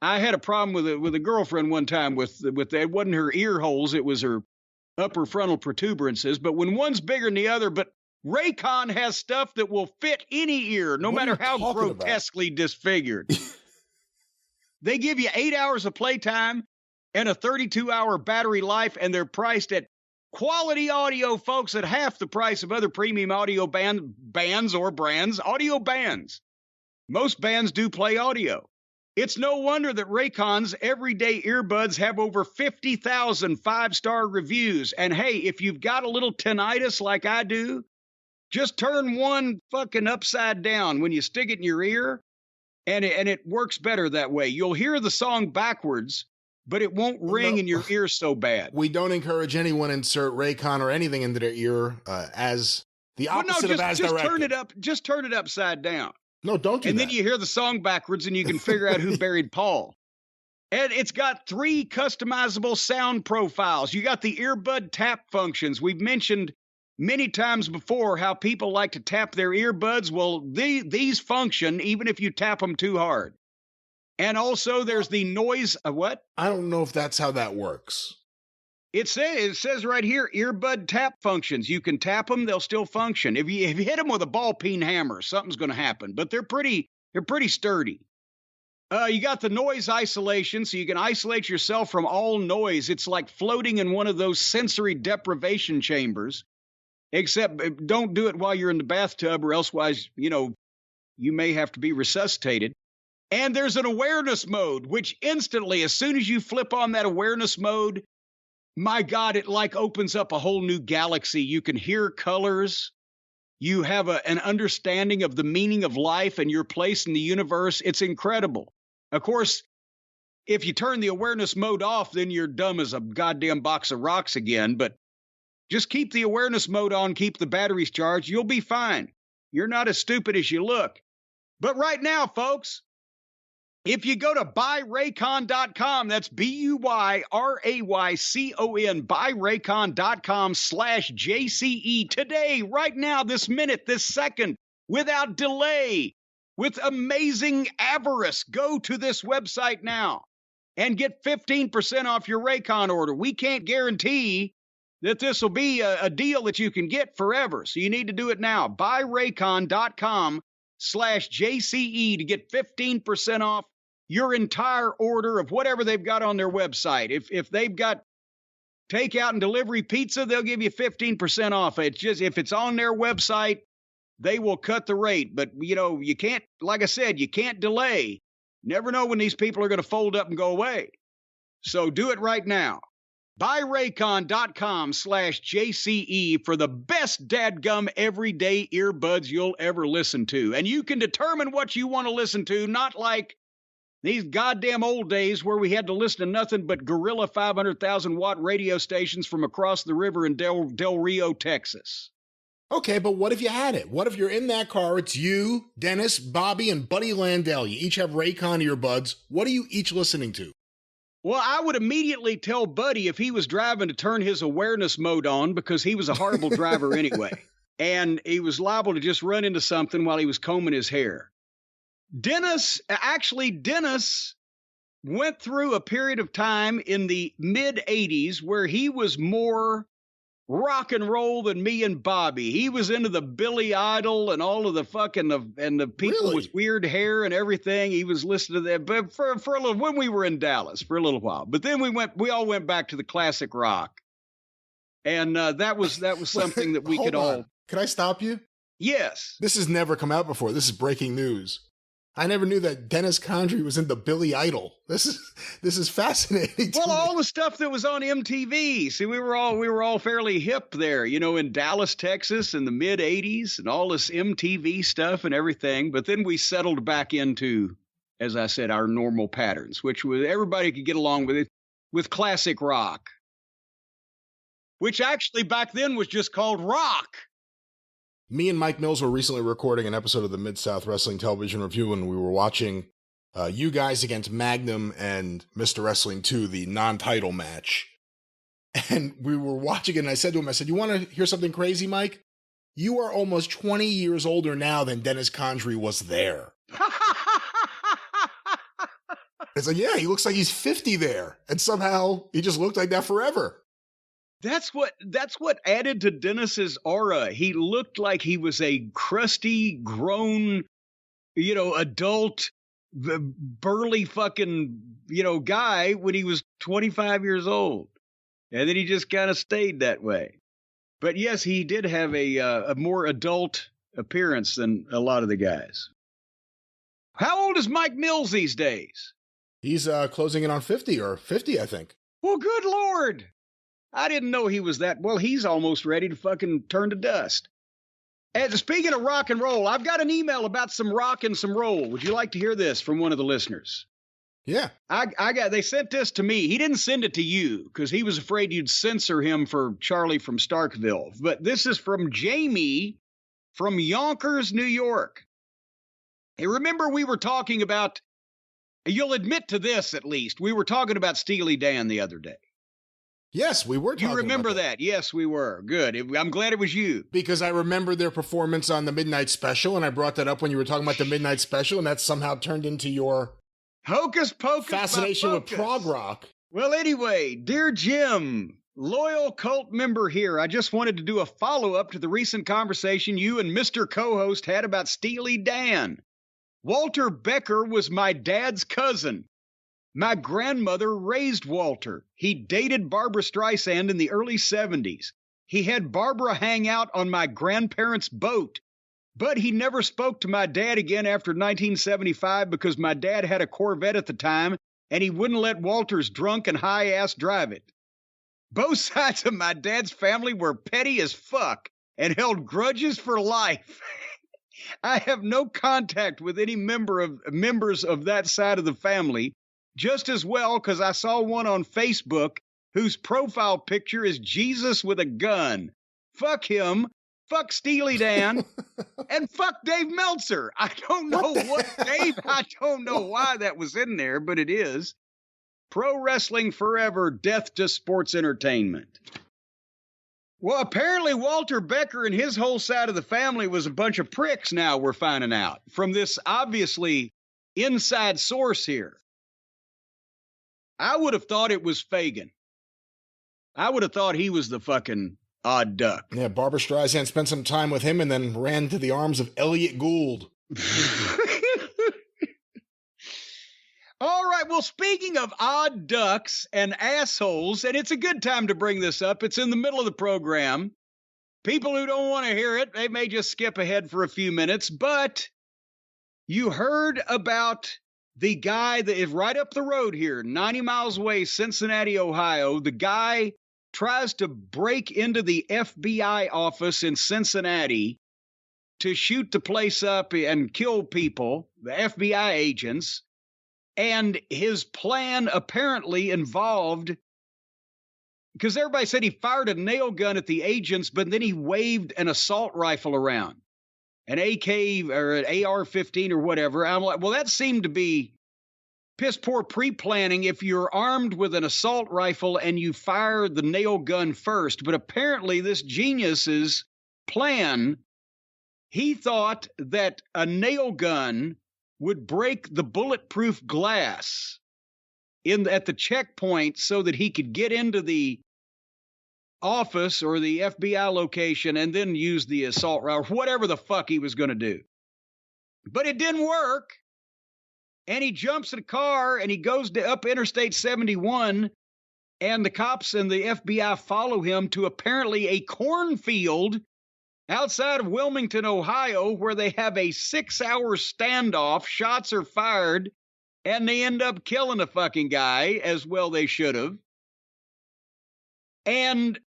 I had a problem with a girlfriend one time with that. It wasn't her ear holes, it was her upper frontal protuberances. But when one's bigger than the other, but Raycon has stuff that will fit any ear, no matter how grotesquely disfigured. They give you 8 hours of playtime and a 32-hour battery life, and they're priced at quality audio, folks, at half the price of other premium audio bands or brands. Audio bands. Most bands do play audio. It's no wonder that Raycon's everyday earbuds have over 50,000 five-star reviews. And hey, if you've got a little tinnitus like I do, just turn one fucking upside down when you stick it in your ear, and it works better that way. You'll hear the song backwards, but it won't ring in your ear so bad. We don't encourage anyone to insert Raycon or anything into their ear as the opposite of as directed. Just turn it upside down. No, don't do that. And then you hear the song backwards, and you can figure out who buried Paul. And it's got 3 customizable sound profiles. You got the earbud tap functions. We've mentioned many times before how people like to tap their earbuds. Well, these function even if you tap them too hard. And also there's the noise of what? I don't know if that's how that works. It says right here, earbud tap functions. You can tap them, they'll still function. If you hit them with a ball peen hammer, something's going to happen. But they're pretty sturdy. You got the noise isolation, so you can isolate yourself from all noise. It's like floating in one of those sensory deprivation chambers. Except don't do it while you're in the bathtub, or elsewise, you may have to be resuscitated. And there's an awareness mode, which instantly, as soon as you flip on that awareness mode, my God, it like opens up a whole new galaxy. You can hear colors. You have an understanding of the meaning of life and your place in the universe. It's incredible. Of course, if you turn the awareness mode off, then you're dumb as a goddamn box of rocks again. But just keep the awareness mode on, keep the batteries charged. You'll be fine. You're not as stupid as you look. But right now, folks, if you go to buyraycon.com, that's BUYRAYCON, buyraycon.com/JCE today, right now, this minute, this second, without delay, with amazing avarice. Go to this website now and get 15% off your Raycon order. We can't guarantee that this will be a deal that you can get forever. So you need to do it now. Buyraycon.com/JCE to get 15% off your entire order of whatever they've got on their website. If they've got takeout and delivery pizza, they'll give you 15% off. It's just, if it's on their website, they will cut the rate. But, you can't, like I said, you can't delay. Never know when these people are going to fold up and go away. So do it right now. Buyraycon.com/JCE for the best dadgum everyday earbuds you'll ever listen to. And you can determine what you want to listen to, not like these goddamn old days where we had to listen to nothing but guerrilla 500,000 watt radio stations from across the river in Del Rio, Texas. Okay, but what if you had it? What if you're in that car, it's you, Dennis, Bobby, and Buddy Landell. You each have Raycon earbuds. What are you each listening to? Well, I would immediately tell Buddy if he was driving to turn his awareness mode on, because he was a horrible driver anyway. And he was liable to just run into something while he was combing his hair. Dennis went through a period of time in the mid-'80s where he was more rock and roll than me and Bobby. He was into the Billy Idol and all of the fucking and the people with weird hair and everything. He was listening to that, but for a little, when we were in Dallas for a little while. But then we all went back to the classic rock, and that was something that we could all. Can I stop you? Yes. This has never come out before. This is breaking news. I never knew that Dennis Condrey was into Billy Idol. This is fascinating. Well, all the stuff that was on MTV. See, we were all fairly hip there, in Dallas, Texas in the mid '80s, and all this MTV stuff and everything. But then we settled back into, as I said, our normal patterns, which was everybody could get along with it, with classic rock, which actually back then was just called Rock. Me and Mike Mills were recently recording an episode of the Mid-South Wrestling Television Review, and we were watching you guys against Magnum and Mr. Wrestling 2, the non-title match. And we were watching it, and I said to him, you want to hear something crazy, Mike? You are almost 20 years older now than Dennis Condrey was there. It's like, yeah, he looks like he's 50 there. And somehow he just looked like that forever. That's what added to Dennis's aura. He looked like he was a crusty, grown, adult, burly fucking, guy when he was 25 years old. And then he just kind of stayed that way. But yes, he did have a more adult appearance than a lot of the guys. How old is Mike Mills these days? He's closing in on 50, I think. Well, good Lord. I didn't know he was that. Well, he's almost ready to fucking turn to dust. And speaking of rock and roll, I've got an email about some rock and some roll. Would you like to hear this from one of the listeners? Yeah. They sent this to me. He didn't send it to you because he was afraid you'd censor him for Charlie from Starkville. But this is from Jamie from Yonkers, New York. Hey, remember we were talking about, you'll admit to this at least, we were talking about Steely Dan the other day. Yes, we were talking You remember about that? Yes, we were. Good. I'm glad it was you. Because I remember their performance on the Midnight Special, and I brought that up when you were talking about the Midnight Special, and that somehow turned into your hocus pocus fascination with prog rock. Well, anyway, dear Jim, loyal cult member here, I just wanted to do a follow-up to the recent conversation you and Mr. Co-host had about Steely Dan. Walter Becker was my dad's cousin. My grandmother raised Walter. He dated Barbra Streisand in the early 70s. He had Barbara hang out on my grandparents' boat. But he never spoke to my dad again after 1975 because my dad had a Corvette at the time and he wouldn't let Walter's drunk and high ass drive it. Both sides of my dad's family were petty as fuck and held grudges for life. I have no contact with any members of that side of the family. Just as well, because I saw one on Facebook whose profile picture is Jesus with a gun. Fuck him, fuck Steely Dan, and fuck Dave Meltzer. I don't know what Dave, I don't know why that was in there, but it is. Pro wrestling forever, death to sports entertainment. Well, apparently Walter Becker and his whole side of the family was a bunch of pricks now, we're finding out, from this obviously inside source here. I would have thought it was Fagan. I would have thought he was the fucking odd duck. Yeah, Barbra Streisand spent some time with him and then ran to the arms of Elliot Gould. All right, well, speaking of odd ducks and assholes, and it's a good time to bring this up. It's in the middle of the program. People who don't want to hear it, they may just skip ahead for a few minutes, but you heard about the guy that is right up the road here, 90 miles away, Cincinnati, Ohio. The guy tries to break into the FBI office in Cincinnati to shoot the place up and kill people, the FBI agents. And his plan apparently involved, because everybody said he fired a nail gun at the agents, but then he waved an assault rifle around. An AK or an AR-15 or whatever. I'm like, well, that seemed to be piss poor pre-planning if you're armed with an assault rifle and you fire the nail gun first. But apparently this genius's plan, he thought that a nail gun would break the bulletproof glass at the checkpoint so that he could get into the office or the FBI location and then use the assault rifle, whatever the fuck he was going to do. But it didn't work. And he jumps in a car and he goes up Interstate 71 and the cops and the FBI follow him to apparently a cornfield outside of Wilmington, Ohio, where they have a 6-hour standoff. Shots are fired and they end up killing the fucking guy, as well they should have. And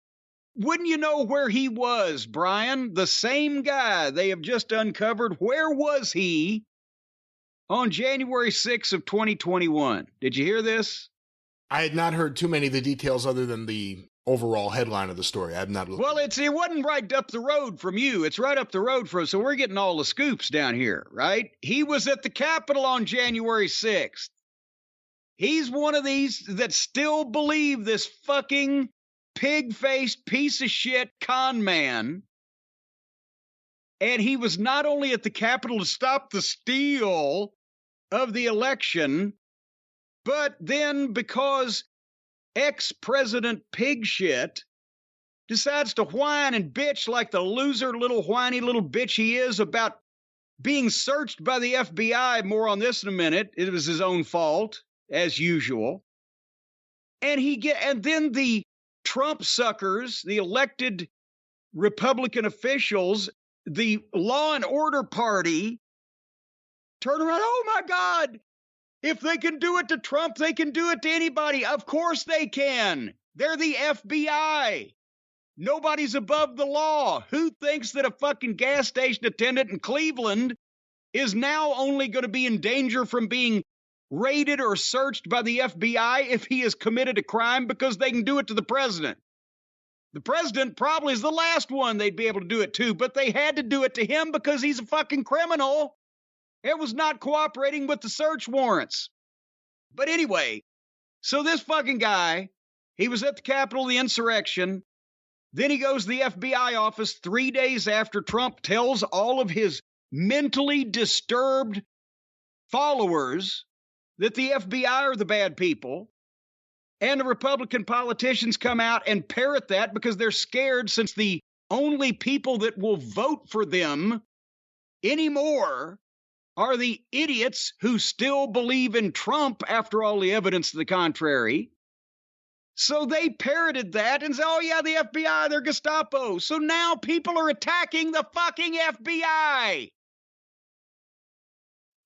wouldn't you know where he was, Brian? The same guy they have just uncovered. Where was he on January 6th of 2021? Did you hear this? I had not heard too many of the details other than the overall headline of the story. I have not looked. Well, it wasn't right up the road from you. It's right up the road from us, so we're getting all the scoops down here, right? He was at the Capitol on January 6th. He's one of these that still believe this fucking pig-faced piece of shit con man. And he was not only at the Capitol to stop the steal of the election, but then because ex-President Pigshit decides to whine and bitch like the loser little whiny little bitch he is about being searched by the FBI. More on this in a minute. It was his own fault, as usual. And then the Trump suckers, the elected Republican officials, the law and order party, turn around. Oh my God, if they can do it to Trump, they can do it to anybody. Of course they can. They're the FBI. Nobody's above the law. Who thinks that a fucking gas station attendant in Cleveland is now only going to be in danger from being raided or searched by the FBI if he has committed a crime because they can do it to the president? The president probably is the last one they'd be able to do it to, but they had to do it to him because he's a fucking criminal. It was not cooperating with the search warrants. But anyway, so this fucking guy, he was at the Capitol, the insurrection. Then he goes to the FBI office 3 days after Trump tells all of his mentally disturbed followers that the FBI are the bad people. And the Republican politicians come out and parrot that because they're scared, since the only people that will vote for them anymore are the idiots who still believe in Trump after all the evidence to the contrary. So they parroted that and said, oh yeah, the FBI, they're Gestapo. So now people are attacking the fucking FBI.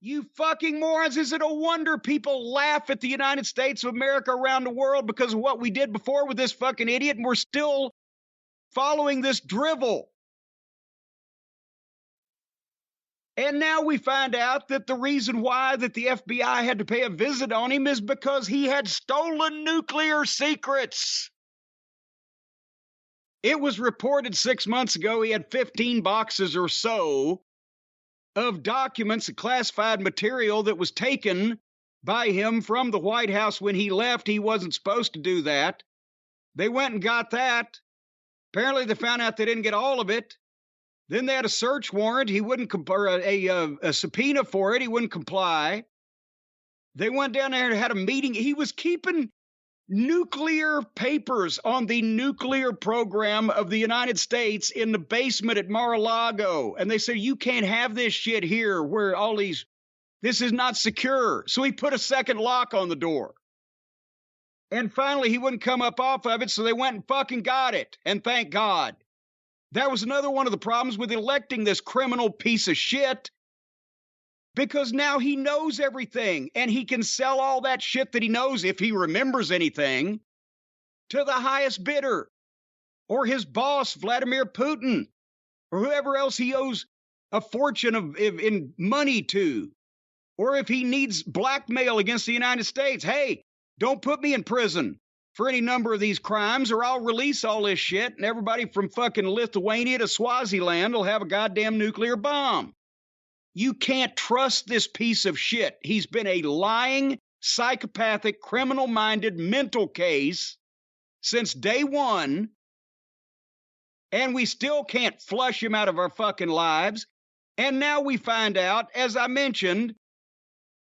You fucking morons. Is it a wonder people laugh at the United States of America around the world because of what we did before with this fucking idiot, and we're still following this drivel? And now we find out that the reason why that the FBI had to pay a visit on him is because he had stolen nuclear secrets. It was reported 6 months ago he had 15 boxes or so of documents and classified material that was taken by him from the White House when he left. He wasn't supposed to do that. They went and got that. Apparently they found out they didn't get all of it. Then they had a search warrant. He wouldn't a subpoena for it. He wouldn't comply. They went down there and had a meeting. He was keeping nuclear papers on the nuclear program of the United States in the basement at Mar-a-Lago. And they said, you can't have this shit here where this is not secure. So he put a second lock on the door. And finally, he wouldn't come up off of it, so they went and fucking got it. And thank God. That was another one of the problems with electing this criminal piece of shit. Because now he knows everything, and he can sell all that shit that he knows, if he remembers anything, to the highest bidder, or his boss, Vladimir Putin, or whoever else he owes a fortune in money to. Or if he needs blackmail against the United States, hey, don't put me in prison for any number of these crimes, or I'll release all this shit, and everybody from fucking Lithuania to Swaziland will have a goddamn nuclear bomb. You can't trust this piece of shit. He's been a lying, psychopathic, criminal-minded mental case since day one, and we still can't flush him out of our fucking lives. And now we find out, as I mentioned,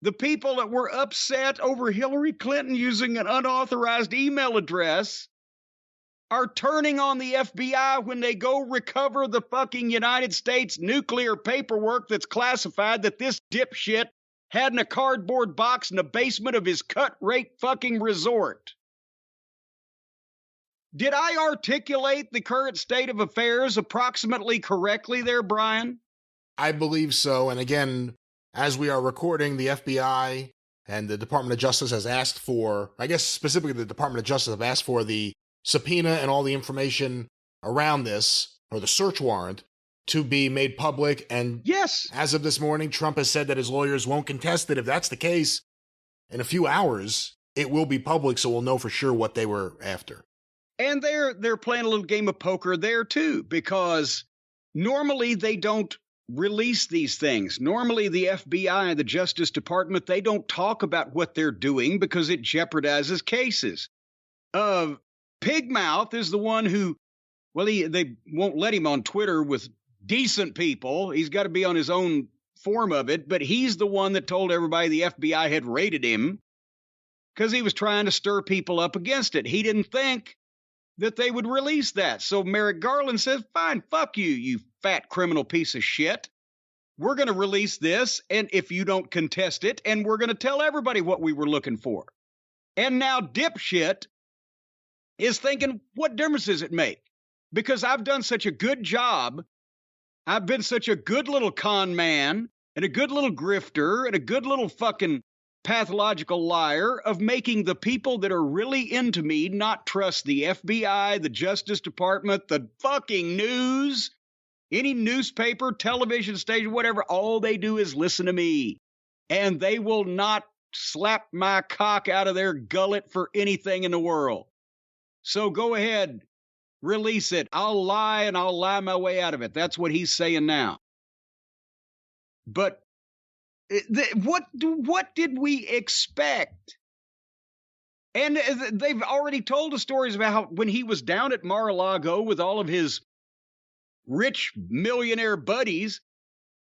the people that were upset over Hillary Clinton using an unauthorized email address are turning on the FBI when they go recover the fucking United States nuclear paperwork that's classified that this dipshit had in a cardboard box in the basement of his cut-rate fucking resort. Did I articulate the current state of affairs approximately correctly there, Brian? I believe so. And again, as we are recording, the FBI and the Department of Justice has asked for, I guess specifically the Department of Justice have asked for the subpoena and all the information around this, or the search warrant, to be made public. And yes, as of this morning, Trump has said that his lawyers won't contest it if that's the case. In a few hours, it will be public, so we'll know for sure what they were after. And they're playing a little game of poker there too, because normally they don't release these things. Normally the FBI, the Justice Department, they don't talk about what they're doing because it jeopardizes cases. Pigmouth is the one who, well, they won't let him on Twitter with decent people. He's got to be on his own form of it, but he's the one that told everybody the FBI had raided him because he was trying to stir people up against it. He didn't think that they would release that. So Merrick Garland says, fine, fuck you, you fat criminal piece of shit. We're going to release this, and if you don't contest it, and we're going to tell everybody what we were looking for. And now dipshit is thinking, what difference does it make? Because I've done such a good job. I've been such a good little con man and a good little grifter and a good little fucking pathological liar of making the people that are really into me not trust the FBI, the Justice Department, the fucking news, any newspaper, television station, whatever. All they do is listen to me. And they will not slap my cock out of their gullet for anything in the world. So go ahead, release it. I'll lie and I'll lie my way out of it. That's what he's saying now. But what did we expect? And they've already told us stories about how when he was down at Mar-a-Lago with all of his rich millionaire buddies,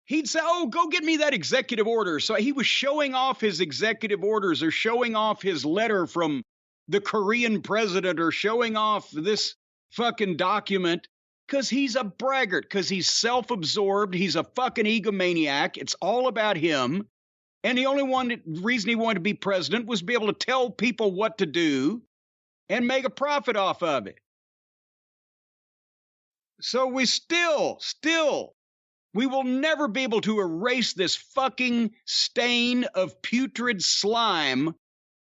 he'd say, oh, go get me that executive order. So he was showing off his executive orders or showing off his letter from the Korean president or showing off this fucking document because he's a braggart, because he's self-absorbed. He's a fucking egomaniac. It's all about him. And the only reason he wanted to be president was to be able to tell people what to do and make a profit off of it. So we we will never be able to erase this fucking stain of putrid slime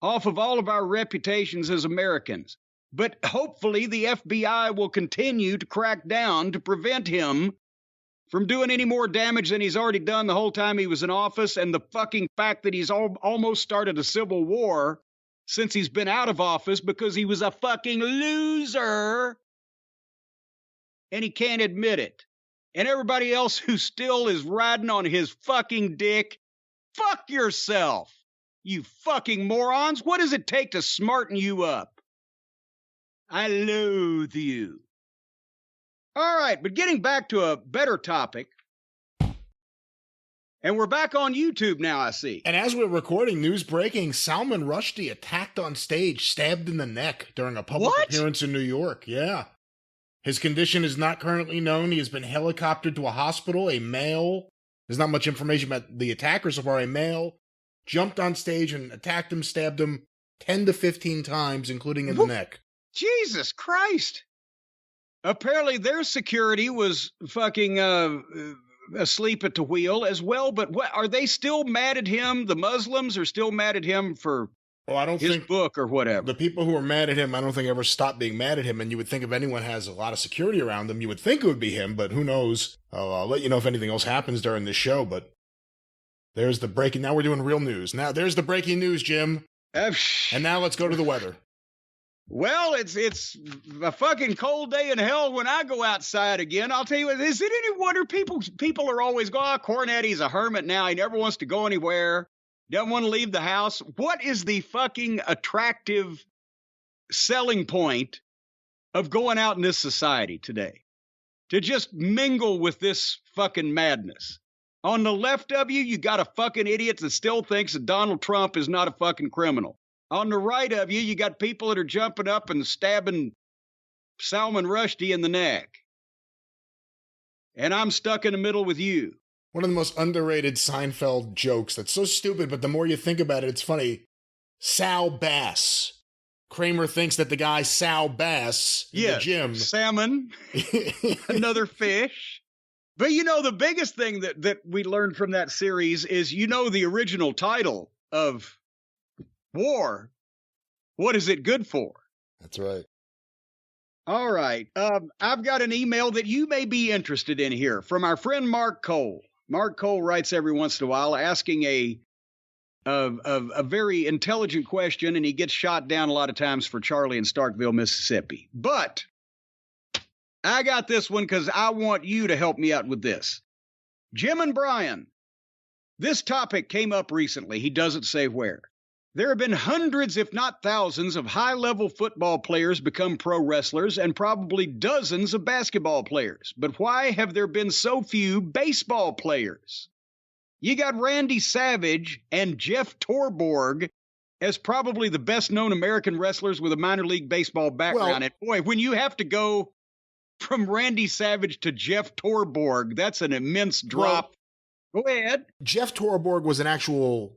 off of all of our reputations as Americans. But hopefully the FBI will continue to crack down to prevent him from doing any more damage than he's already done the whole time he was in office, and the fucking fact that he's almost started a civil war since he's been out of office because he was a fucking loser and he can't admit it. And everybody else who still is riding on his fucking dick, fuck yourself, you fucking morons. What does it take to smarten you up? I loathe you. All right, but getting back to a better topic, and we're back on YouTube now, I see. And as we're recording, news breaking, Salman Rushdie attacked on stage, stabbed in the neck during a public appearance in New York. Yeah. His condition is not currently known. He has been helicoptered to a hospital. A male, there's not much information about the attacker so far, a male jumped on stage and attacked him, stabbed him 10 to 15 times, including in the neck. Jesus Christ. Apparently their security was fucking asleep at the wheel as well, but what, are they still mad at him? The Muslims are still mad at him for his book or whatever. The people who are mad at him, I don't think ever stopped being mad at him, and you would think if anyone has a lot of security around them, you would think it would be him, but who knows? I'll let you know if anything else happens during this show, but there's the breaking. Now we're doing real news. Now there's the breaking news, Jim. And now let's go to the weather. Well, it's a fucking cold day in hell when I go outside again. I'll tell you what, is it any wonder people are always going, Cornette, he's a hermit now. He never wants to go anywhere. Doesn't want to leave the house. What is the fucking attractive selling point of going out in this society today? To just mingle with this fucking madness. On the left of you, you got a fucking idiot that still thinks that Donald Trump is not a fucking criminal. On the right of you, you got people that are jumping up and stabbing Salman Rushdie in the neck. And I'm stuck in the middle with you. One of the most underrated Seinfeld jokes that's so stupid, but the more you think about it, it's funny. Sal Bass. Kramer thinks that the guy Sal Bass in the gym. Salmon. Another fish. But the biggest thing that we learned from that series is, the original title of War, what is it good for? That's right. All right. I've got an email that you may be interested in here from our friend Mark Cole. Mark Cole writes every once in a while asking a a very intelligent question, and he gets shot down a lot of times for Charlie in Starkville, Mississippi. But I got this one because I want you to help me out with this. Jim and Brian, this topic came up recently. He doesn't say where. There have been hundreds, if not thousands, of high-level football players become pro wrestlers and probably dozens of basketball players. But why have there been so few baseball players? You got Randy Savage and Jeff Torborg as probably the best-known American wrestlers with a minor league baseball background. And boy, when you have to go from Randy Savage to Jeff Torborg, that's an immense drop. Go ahead. Jeff Torborg was an actual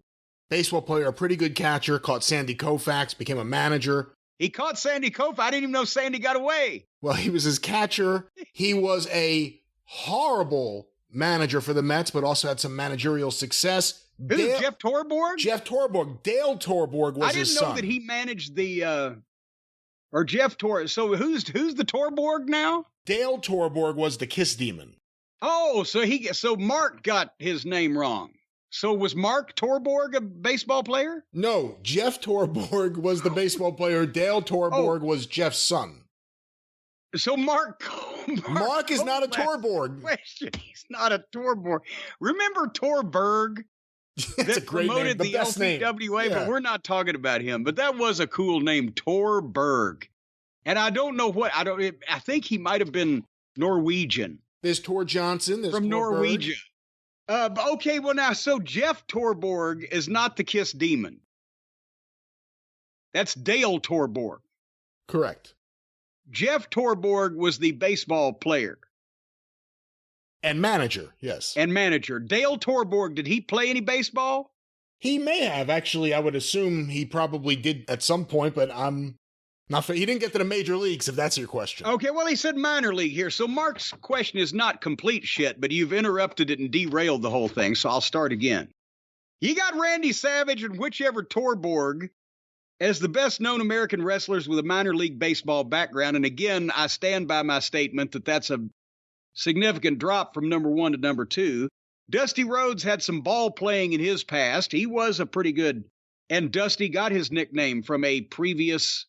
baseball player, a pretty good catcher, caught Sandy Koufax, became a manager. He caught Sandy Koufax. I didn't even know Sandy got away. Well, he was his catcher. He was a horrible manager for the Mets, but also had some managerial success. Jeff Torborg? Jeff Torborg. Dale Torborg was his son. I didn't know that he managed the, or Jeff Torborg. So who's the Torborg now? Dale Torborg was the Kiss Demon. Oh, so Mark got his name wrong. So was Mark Torborg a baseball player? No, Jeff Torborg was the baseball player. Dale Torborg was Jeff's son. So Mark is not a Torborg. Question. He's not a Torborg. Remember Torberg? That's a great name. The best LPWA, name. But we're not talking about him. But that was a cool name, Torberg. And I don't know what, I think he might have been Norwegian. There's Tor Johnson. There's from Norwegian. Okay, well now, so Jeff Torborg is not the Kiss Demon. That's Dale Torborg. Correct. Jeff Torborg was the baseball player. And manager, yes. And manager. Dale Torborg, did he play any baseball? He may have. Actually, I would assume he probably did at some point, but I'm not. He didn't get to the major leagues, if that's your question. Okay, well, he said minor league here. So Mark's question is not complete shit, but you've interrupted it and derailed the whole thing, so I'll start again. You got Randy Savage and whichever Torborg as the best-known American wrestlers with a minor league baseball background. And again, I stand by my statement that that's a significant drop from number 1 to number 2. Dusty Rhodes had some ball playing in his past. He was a pretty good, and Dusty got his nickname from a previous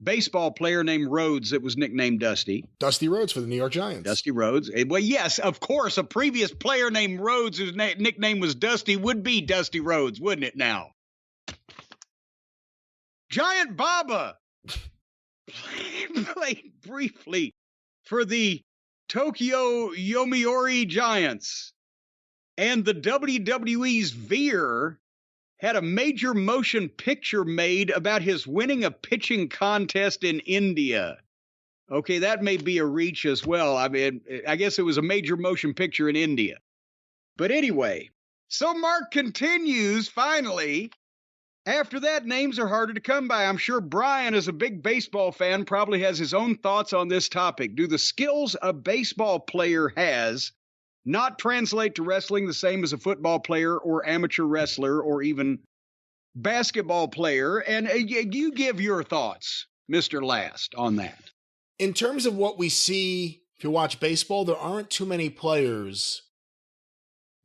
baseball player named Rhodes that was nicknamed Dusty. Dusty Rhodes for the New York Giants. Dusty Rhodes. Well, yes, of course, a previous player named Rhodes whose nickname was Dusty would be Dusty Rhodes, wouldn't it now? Giant Baba played briefly for the Tokyo Yomiuri Giants. And the WWE's Veer had a major motion picture made about his winning a pitching contest in India. Okay, that may be a reach as well. I mean, I guess it was a major motion picture in India. But anyway, so Mark continues, finally. After that, names are harder to come by. I'm sure Brian, as a big baseball fan, probably has his own thoughts on this topic. Do the skills a baseball player has not translate to wrestling the same as a football player or amateur wrestler or even basketball player? And you give your thoughts, Mr. Last, on that. In terms of what we see, if you watch baseball, there aren't too many players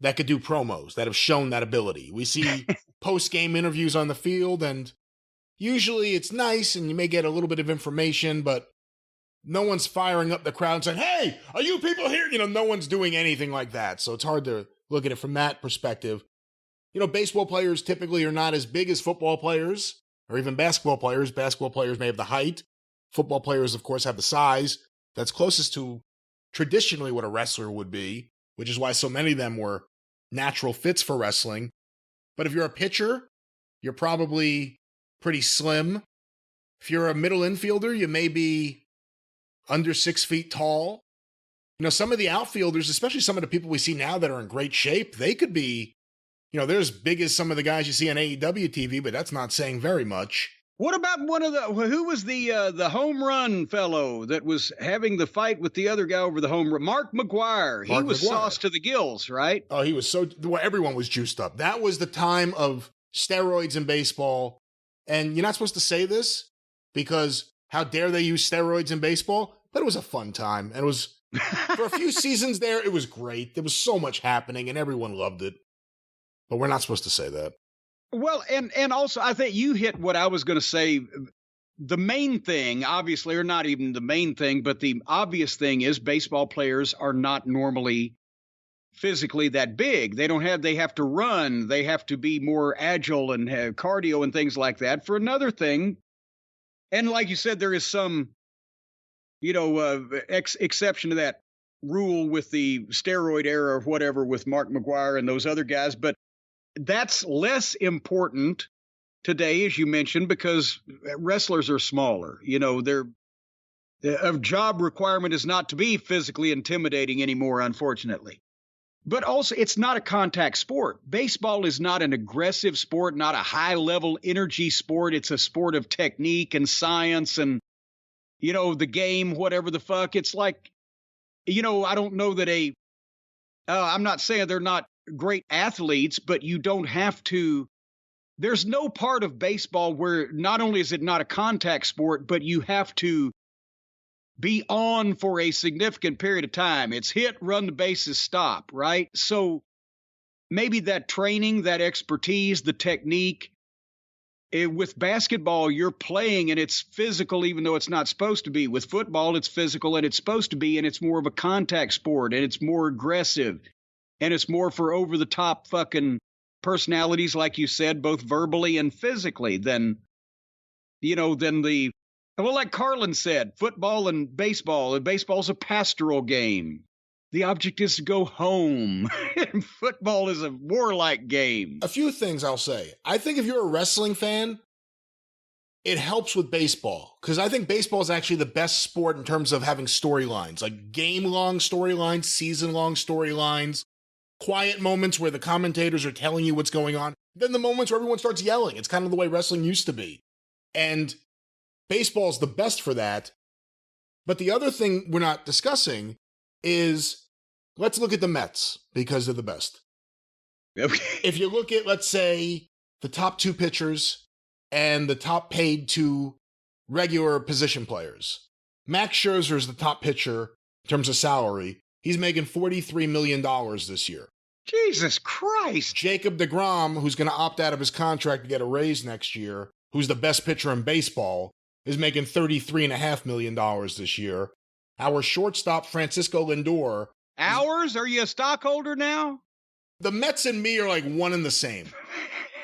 that could do promos, that have shown that ability. We see post-game interviews on the field, and usually it's nice, and you may get a little bit of information, but no one's firing up the crowd and saying, hey, are you people here? No one's doing anything like that, so it's hard to look at it from that perspective. Baseball players typically are not as big as football players, or even basketball players. Basketball players may have the height. Football players, of course, have the size that's closest to traditionally what a wrestler would be, which is why so many of them were natural fits for wrestling. But if you're a pitcher, you're probably pretty slim. If you're a middle infielder, you may be under 6 feet tall. Some of the outfielders, especially some of the people we see now that are in great shape, they could be, they're as big as some of the guys you see on AEW TV, but that's not saying very much. What about who was the home run fellow that was having the fight with the other guy over the home run? Mark McGuire. He was sauced to the gills, right? Oh, he was everyone was juiced up. That was the time of steroids in baseball. And you're not supposed to say this because how dare they use steroids in baseball? But it was a fun time. And it was, for a few seasons there, it was great. There was so much happening and everyone loved it. But we're not supposed to say that. Well, and also I think you hit what I was going to say. The main thing, obviously, or not even the main thing, but the obvious thing is baseball players are not normally physically that big. They have to run. They have to be more agile and have cardio and things like that. For another thing, and like you said, there is some, exception to that rule with the steroid era or whatever with Mark McGuire and those other guys. But that's less important today, as you mentioned, because wrestlers are smaller. A job requirement is not to be physically intimidating anymore, unfortunately. But also, it's not a contact sport. Baseball is not an aggressive sport, not a high-level energy sport. It's a sport of technique and science and, the game, whatever the fuck. It's like, I don't know that I'm not saying they're not great athletes, but you don't have to. There's no part of baseball where not only is it not a contact sport, but you have to be on for a significant period of time. It's hit, run the bases, stop, right? So maybe that training, that expertise, the technique. With basketball, you're playing and it's physical, even though it's not supposed to be. With football, it's physical and it's supposed to be, and it's more of a contact sport and it's more aggressive and it's more for over-the-top fucking personalities, like you said, both verbally and physically than like Carlin said, football and baseball's a pastoral game. The object is to go home. And football is a warlike game. A few things I'll say. I think if you're a wrestling fan, it helps with baseball, because I think baseball is actually the best sport in terms of having storylines, like game-long storylines, season-long storylines, quiet moments where the commentators are telling you what's going on, then the moments where everyone starts yelling. It's kind of the way wrestling used to be. And baseball is the best for that. But the other thing we're not discussing is, let's look at the Mets, because they're the best. Okay. If you look at, let's say, the top two pitchers and the top paid two regular position players, Max Scherzer is the top pitcher in terms of salary. He's making $43 million this year. Jesus Christ. Jacob deGrom, who's going to opt out of his contract to get a raise next year, who's the best pitcher in baseball, is making $33.5 million this year. Our shortstop, Francisco Lindor. Ours? Are you a stockholder now? The Mets and me are like one and the same.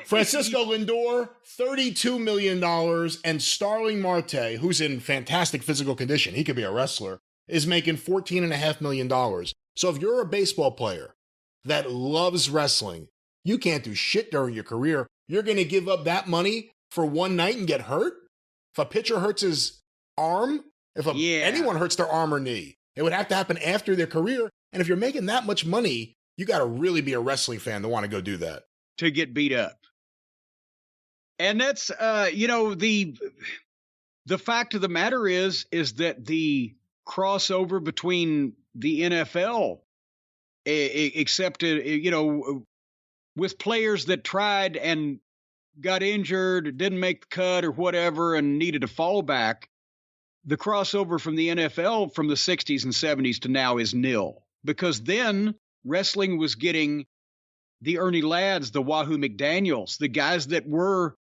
Francisco Lindor, $32 million, and Starling Marte, who's in fantastic physical condition, he could be a wrestler, is making $14.5 million. So if you're a baseball player that loves wrestling, you can't do shit during your career. You're going to give up that money for one night and get hurt? If a pitcher hurts his arm, anyone hurts their arm or knee, it would have to happen after their career. And if you're making that much money, you got to really be a wrestling fan to want to go do that. To get beat up. And that's, the fact of the matter is that the crossover between the NFL, with players that tried and got injured, didn't make the cut or whatever, and needed a fallback, the crossover from the NFL from the 60s and 70s to now is nil. Because then wrestling was getting the Ernie Ladds, the Wahoo McDaniels, the guys that were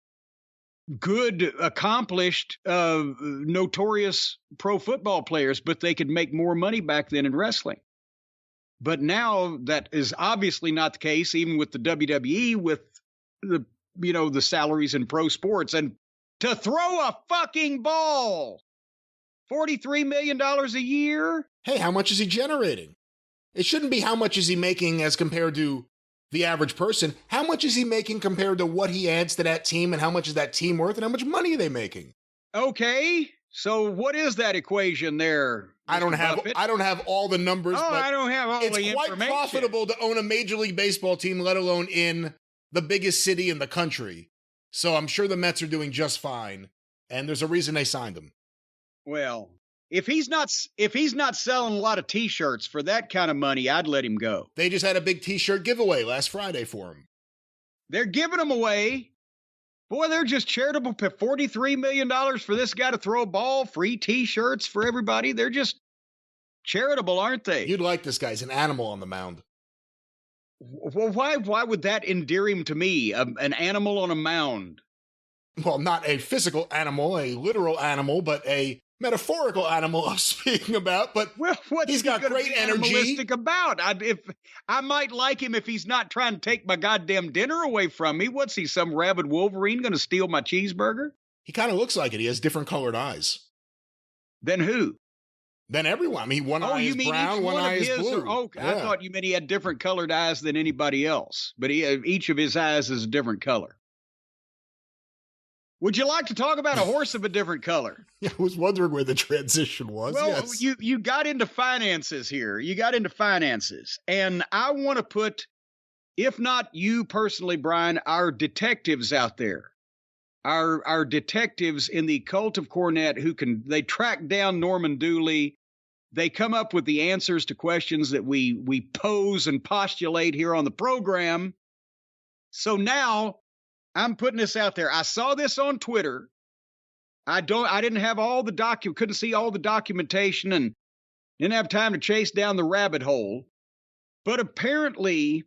good, accomplished, notorious pro football players, but they could make more money back then in wrestling. But now that is obviously not the case, even with the WWE, with the salaries in pro sports. And to throw a fucking ball, $43 million a year. Hey, how much is he generating? It shouldn't be how much is he making as compared to the average person. How much is he making compared to what he adds to that team, and how much is that team worth, and how much money are they making? Okay, so what is that equation there? I don't have all the numbers. Oh, but I don't have all the information. It's quite profitable to own a Major League Baseball team, let alone in the biggest city in the country. So I'm sure the Mets are doing just fine, and there's a reason they signed him. Well, if he's not selling a lot of T-shirts for that kind of money, I'd let him go. They just had a big T-shirt giveaway last Friday for him. They're giving them away. Boy, they're just charitable. $43 million for this guy to throw a ball, free T-shirts for everybody. They're just charitable, aren't they? You'd like this guy. He's an animal on the mound. Well, why would that endear him to me? An animal on a mound. Well, not a physical animal, a literal animal, but a metaphorical animal I'm speaking about. But well, what's he's got great energy. Animalistic about? I might like him if he's not trying to take my goddamn dinner away from me. What's he, some rabid Wolverine going to steal my cheeseburger? He kind of looks like it. He has different colored eyes. Then who? Than everyone. I mean, one eye is brown, one eye is blue. I thought you meant he had different colored eyes than anybody else, but each of his eyes is a different color. Would you like to talk about a horse of a different color? Yeah, I was wondering where the transition was. Well, yes. you got into finances here. You got into finances. And I want to put, if not you personally, Brian, our detectives out there. Our detectives in the cult of Cornette they track down Norman Dooley. They come up with the answers to questions that we pose and postulate here on the program. So now I'm putting this out there. I saw this on Twitter. I didn't have all the couldn't see all the documentation and didn't have time to chase down the rabbit hole. But apparently,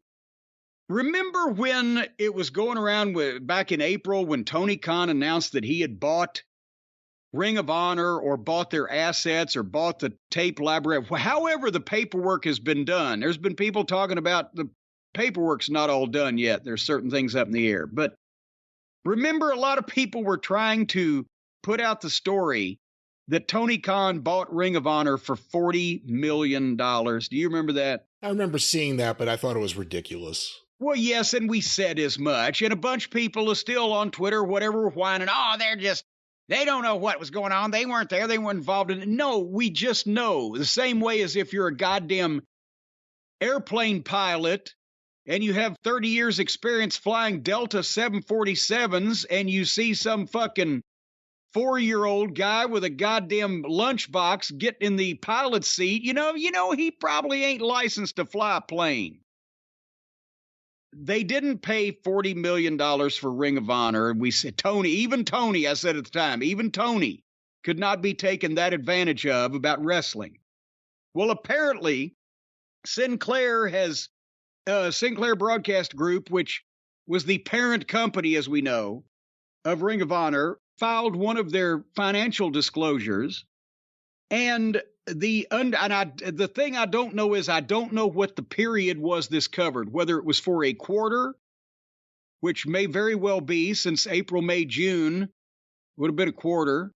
remember when it was going around back in April when Tony Khan announced that he had bought Ring of Honor or bought their assets or bought the tape library? However the paperwork has been done. There's been people talking about the paperwork's not all done yet. There's certain things up in the air. But remember, a lot of people were trying to put out the story that Tony Khan bought Ring of Honor for $40 million. Do you remember that? I remember seeing that, but I thought it was ridiculous. Well, yes, and we said as much. And a bunch of people are still on Twitter, whatever, whining, they don't know what was going on. They weren't there. They weren't involved in it. No, we just know. The same way as if you're a goddamn airplane pilot and you have 30 years experience flying Delta 747s and you see some fucking 4-year-old guy with a goddamn lunchbox get in the pilot's seat, you know, he probably ain't licensed to fly a plane. They didn't pay $40 million for Ring of Honor. We said, even Tony, I said at the time, even Tony could not be taken that advantage of about wrestling. Well, apparently, Sinclair Broadcast Group, which was the parent company, as we know, of Ring of Honor, filed one of their financial disclosures. And the thing I don't know is I don't know what the period was this covered, whether it was for a quarter, which may very well be, since April, May, June would have been a quarter,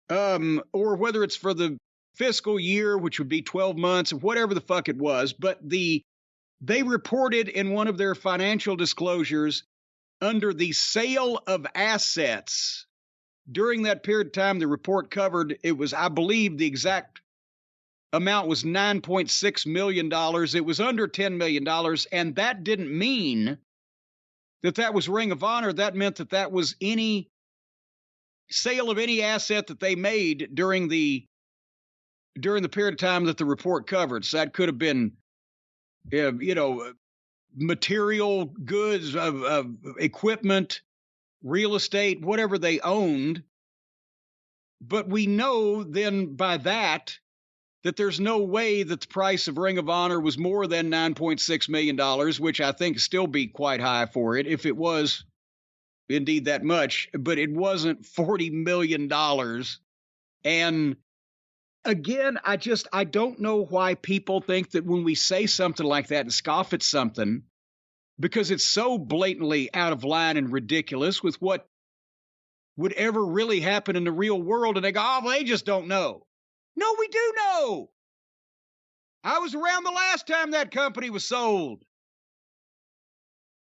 or whether it's for the fiscal year, which would be 12 months, or whatever the fuck it was. But they reported in one of their financial disclosures under the sale of assets. During that period of time, the report covered, it was, I believe, the exact amount was $9.6 million. It was under $10 million. And that didn't mean that was Ring of Honor. That meant that was any sale of any asset that they made during the period of time that the report covered. So that could have been, material goods, of equipment, real estate, whatever they owned. But we know then by that there's no way that the price of Ring of Honor was more than $9.6 million, which I think still be quite high for it if it was indeed that much, but it wasn't $40 million. And again, I don't know why people think that when we say something like that and scoff at something, because it's so blatantly out of line and ridiculous with what would ever really happen in the real world, and they go, well, they just don't know. No, we do know. I was around the last time that company was sold.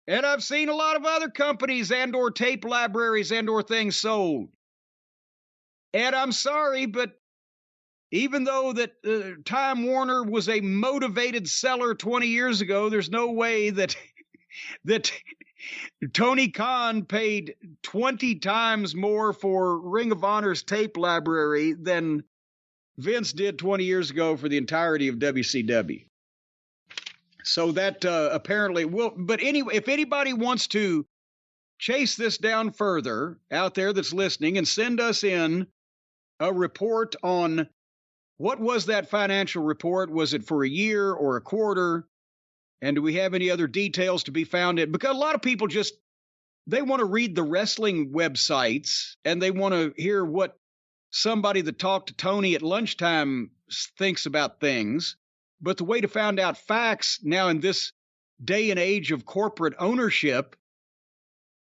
And I've seen a lot of other companies and or tape libraries and or things sold. And I'm sorry, but even though that Time Warner was a motivated seller 20 years ago, there's no way that Tony Khan paid 20 times more for Ring of Honor's tape library than Vince did 20 years ago for the entirety of WCW. So that apparently will. But anyway, if anybody wants to chase this down further out there that's listening and send us in a report on what was that financial report? Was it for a year or a quarter? And do we have any other details to be found in? Because a lot of people they want to read the wrestling websites and they want to hear what somebody that talked to Tony at lunchtime thinks about things. But the way to find out facts now in this day and age of corporate ownership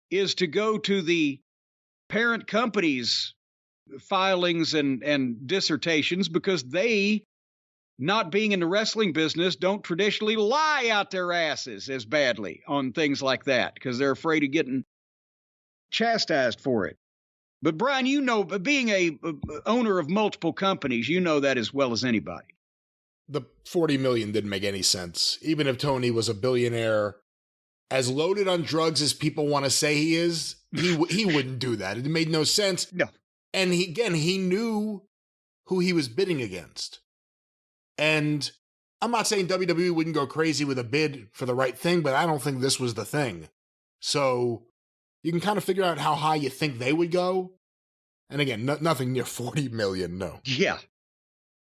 is to go to the parent company's filings and dissertations, because they, not being in the wrestling business, don't traditionally lie out their asses as badly on things like that because they're afraid of getting chastised for it. But Brian, you know, being a owner of multiple companies, you know that as well as anybody. The $40 million didn't make any sense. Even if Tony was a billionaire, as loaded on drugs as people want to say he is, he wouldn't do that. It made no sense. No. And he knew who he was bidding against. And I'm not saying WWE wouldn't go crazy with a bid for the right thing, but I don't think this was the thing. So you can kind of figure out how high you think they would go. And again, nothing near 40 million, no. Yeah.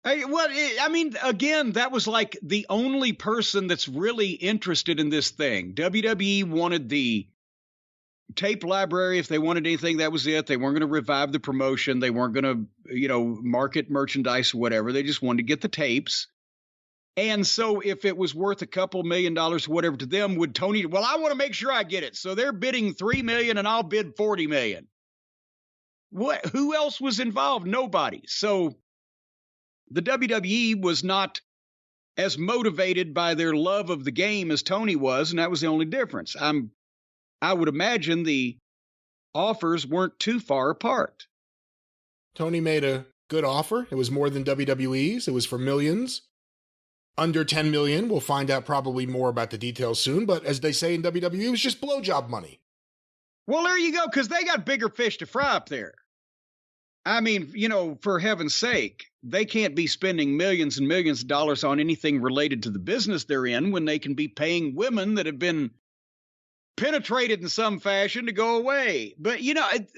Again, that was like the only person that's really interested in this thing. WWE wanted the tape library. If they wanted anything, that was it. They weren't going to revive the promotion. They weren't going to, market merchandise or whatever. They just wanted to get the tapes. And so if it was worth a couple $1 million or whatever to them, would Tony, well, I want to make sure I get it. So they're bidding $3 million and I'll bid $40 million. Who else was involved? Nobody. So the WWE was not as motivated by their love of the game as Tony was, and that was the only difference. I would imagine the offers weren't too far apart. Tony made a good offer. It was more than WWE's. It was for millions. Under 10 million. We'll find out probably more about the details soon, but as they say in WWE, it was just blowjob money. Well, there you go, because they got bigger fish to fry up there. I mean, for heaven's sake, they can't be spending millions and millions of dollars on anything related to the business they're in when they can be paying women that have been penetrated in some fashion to go away. But,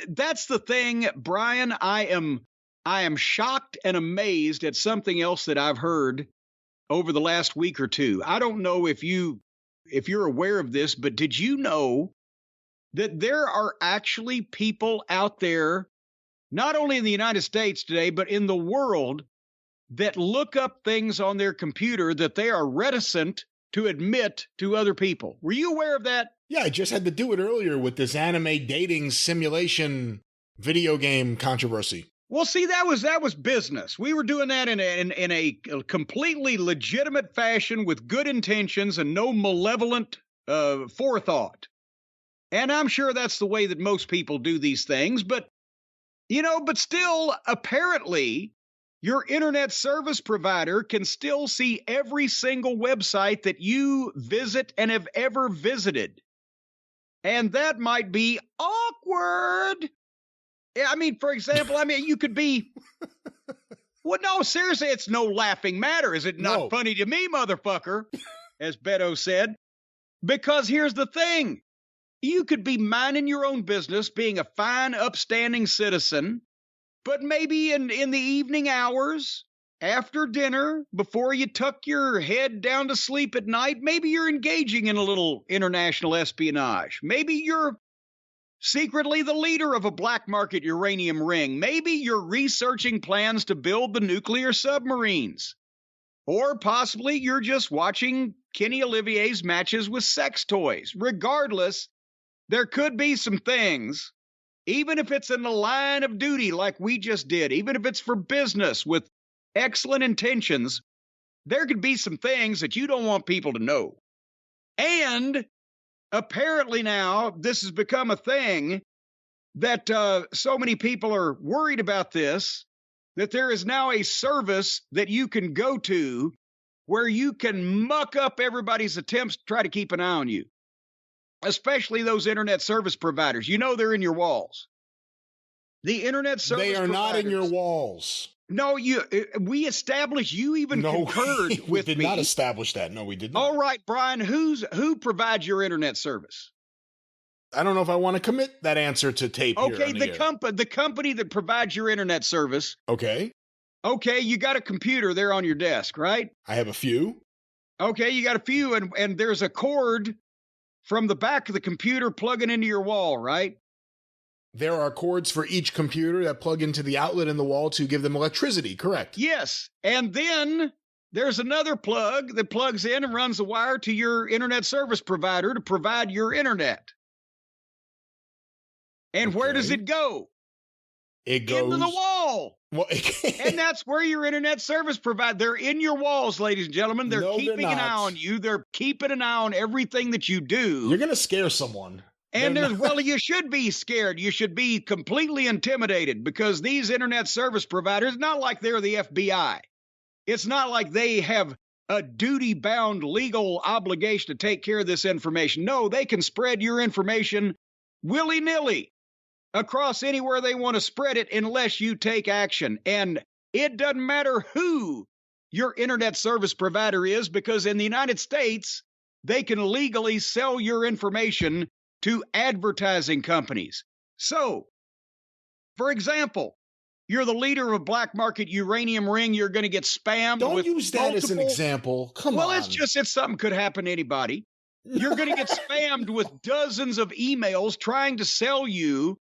that's the thing, Brian. I am shocked and amazed at something else that I've heard over the last week or two. I don't know if you're aware of this, but did you know that there are actually people out there, not only in the United States today, but in the world, that look up things on their computer that they are reticent to admit to other people? Were you aware of that? Yeah, I just had to do it earlier with this anime dating simulation video game controversy. Well, see, that was business. We were doing that in a completely legitimate fashion with good intentions and no malevolent forethought. And I'm sure that's the way that most people do these things. But, but still, apparently, your internet service provider can still see every single website that you visit and have ever visited. And that might be awkward. I mean, for example, you could be, well, no, seriously, it's no laughing matter. Is it not funny to me, motherfucker, as Beto said? Because here's the thing. You could be minding your own business, being a fine, upstanding citizen, but maybe in the evening hours, after dinner, before you tuck your head down to sleep at night, maybe you're engaging in a little international espionage. Maybe you're secretly the leader of a black market uranium ring. Maybe you're researching plans to build the nuclear submarines. Or possibly you're just watching Kenny Olivier's matches with sex toys. Regardless, there could be some things, even if it's in the line of duty like we just did, even if it's for business with excellent intentions, there could be some things that you don't want people to know. And apparently now this has become a thing that so many people are worried about this, that there is now a service that you can go to where you can muck up everybody's attempts to try to keep an eye on you, especially those internet service providers. They're in your walls. The internet service providers. They are not in your walls. No, we established, you even concurred with me. We did not establish that. No, we did not. All right, Brian, who provides your internet service? I don't know if I want to commit that answer to tape here. Okay, the company that provides your internet service. Okay. Okay, you got a computer there on your desk, right? I have a few. Okay, you got a few, and there's a cord from the back of the computer plugging into your wall, right? There are cords for each computer that plug into the outlet in the wall to give them electricity, correct? Yes. And then there's another plug that plugs in and runs the wire to your internet service provider to provide your internet. And where does it go? It goes into the wall. Well, and that's where your internet service provider, they're in your walls, ladies and gentlemen. They're keeping an eye on you. They're keeping an eye on everything that you do. You're going to scare someone. And well, you should be scared. You should be completely intimidated because these internet service providers, not like they're the FBI. It's not like they have a duty-bound legal obligation to take care of this information. No, they can spread your information willy-nilly across anywhere they want to spread it unless you take action. And it doesn't matter who your internet service provider is, because in the United States, they can legally sell your information to advertising companies. So, for example, you're the leader of a black market uranium ring, you're going to get spammed. Don't use that as an example. Come on. Well, it's something could happen to anybody. You're going to get spammed with dozens of emails trying to sell you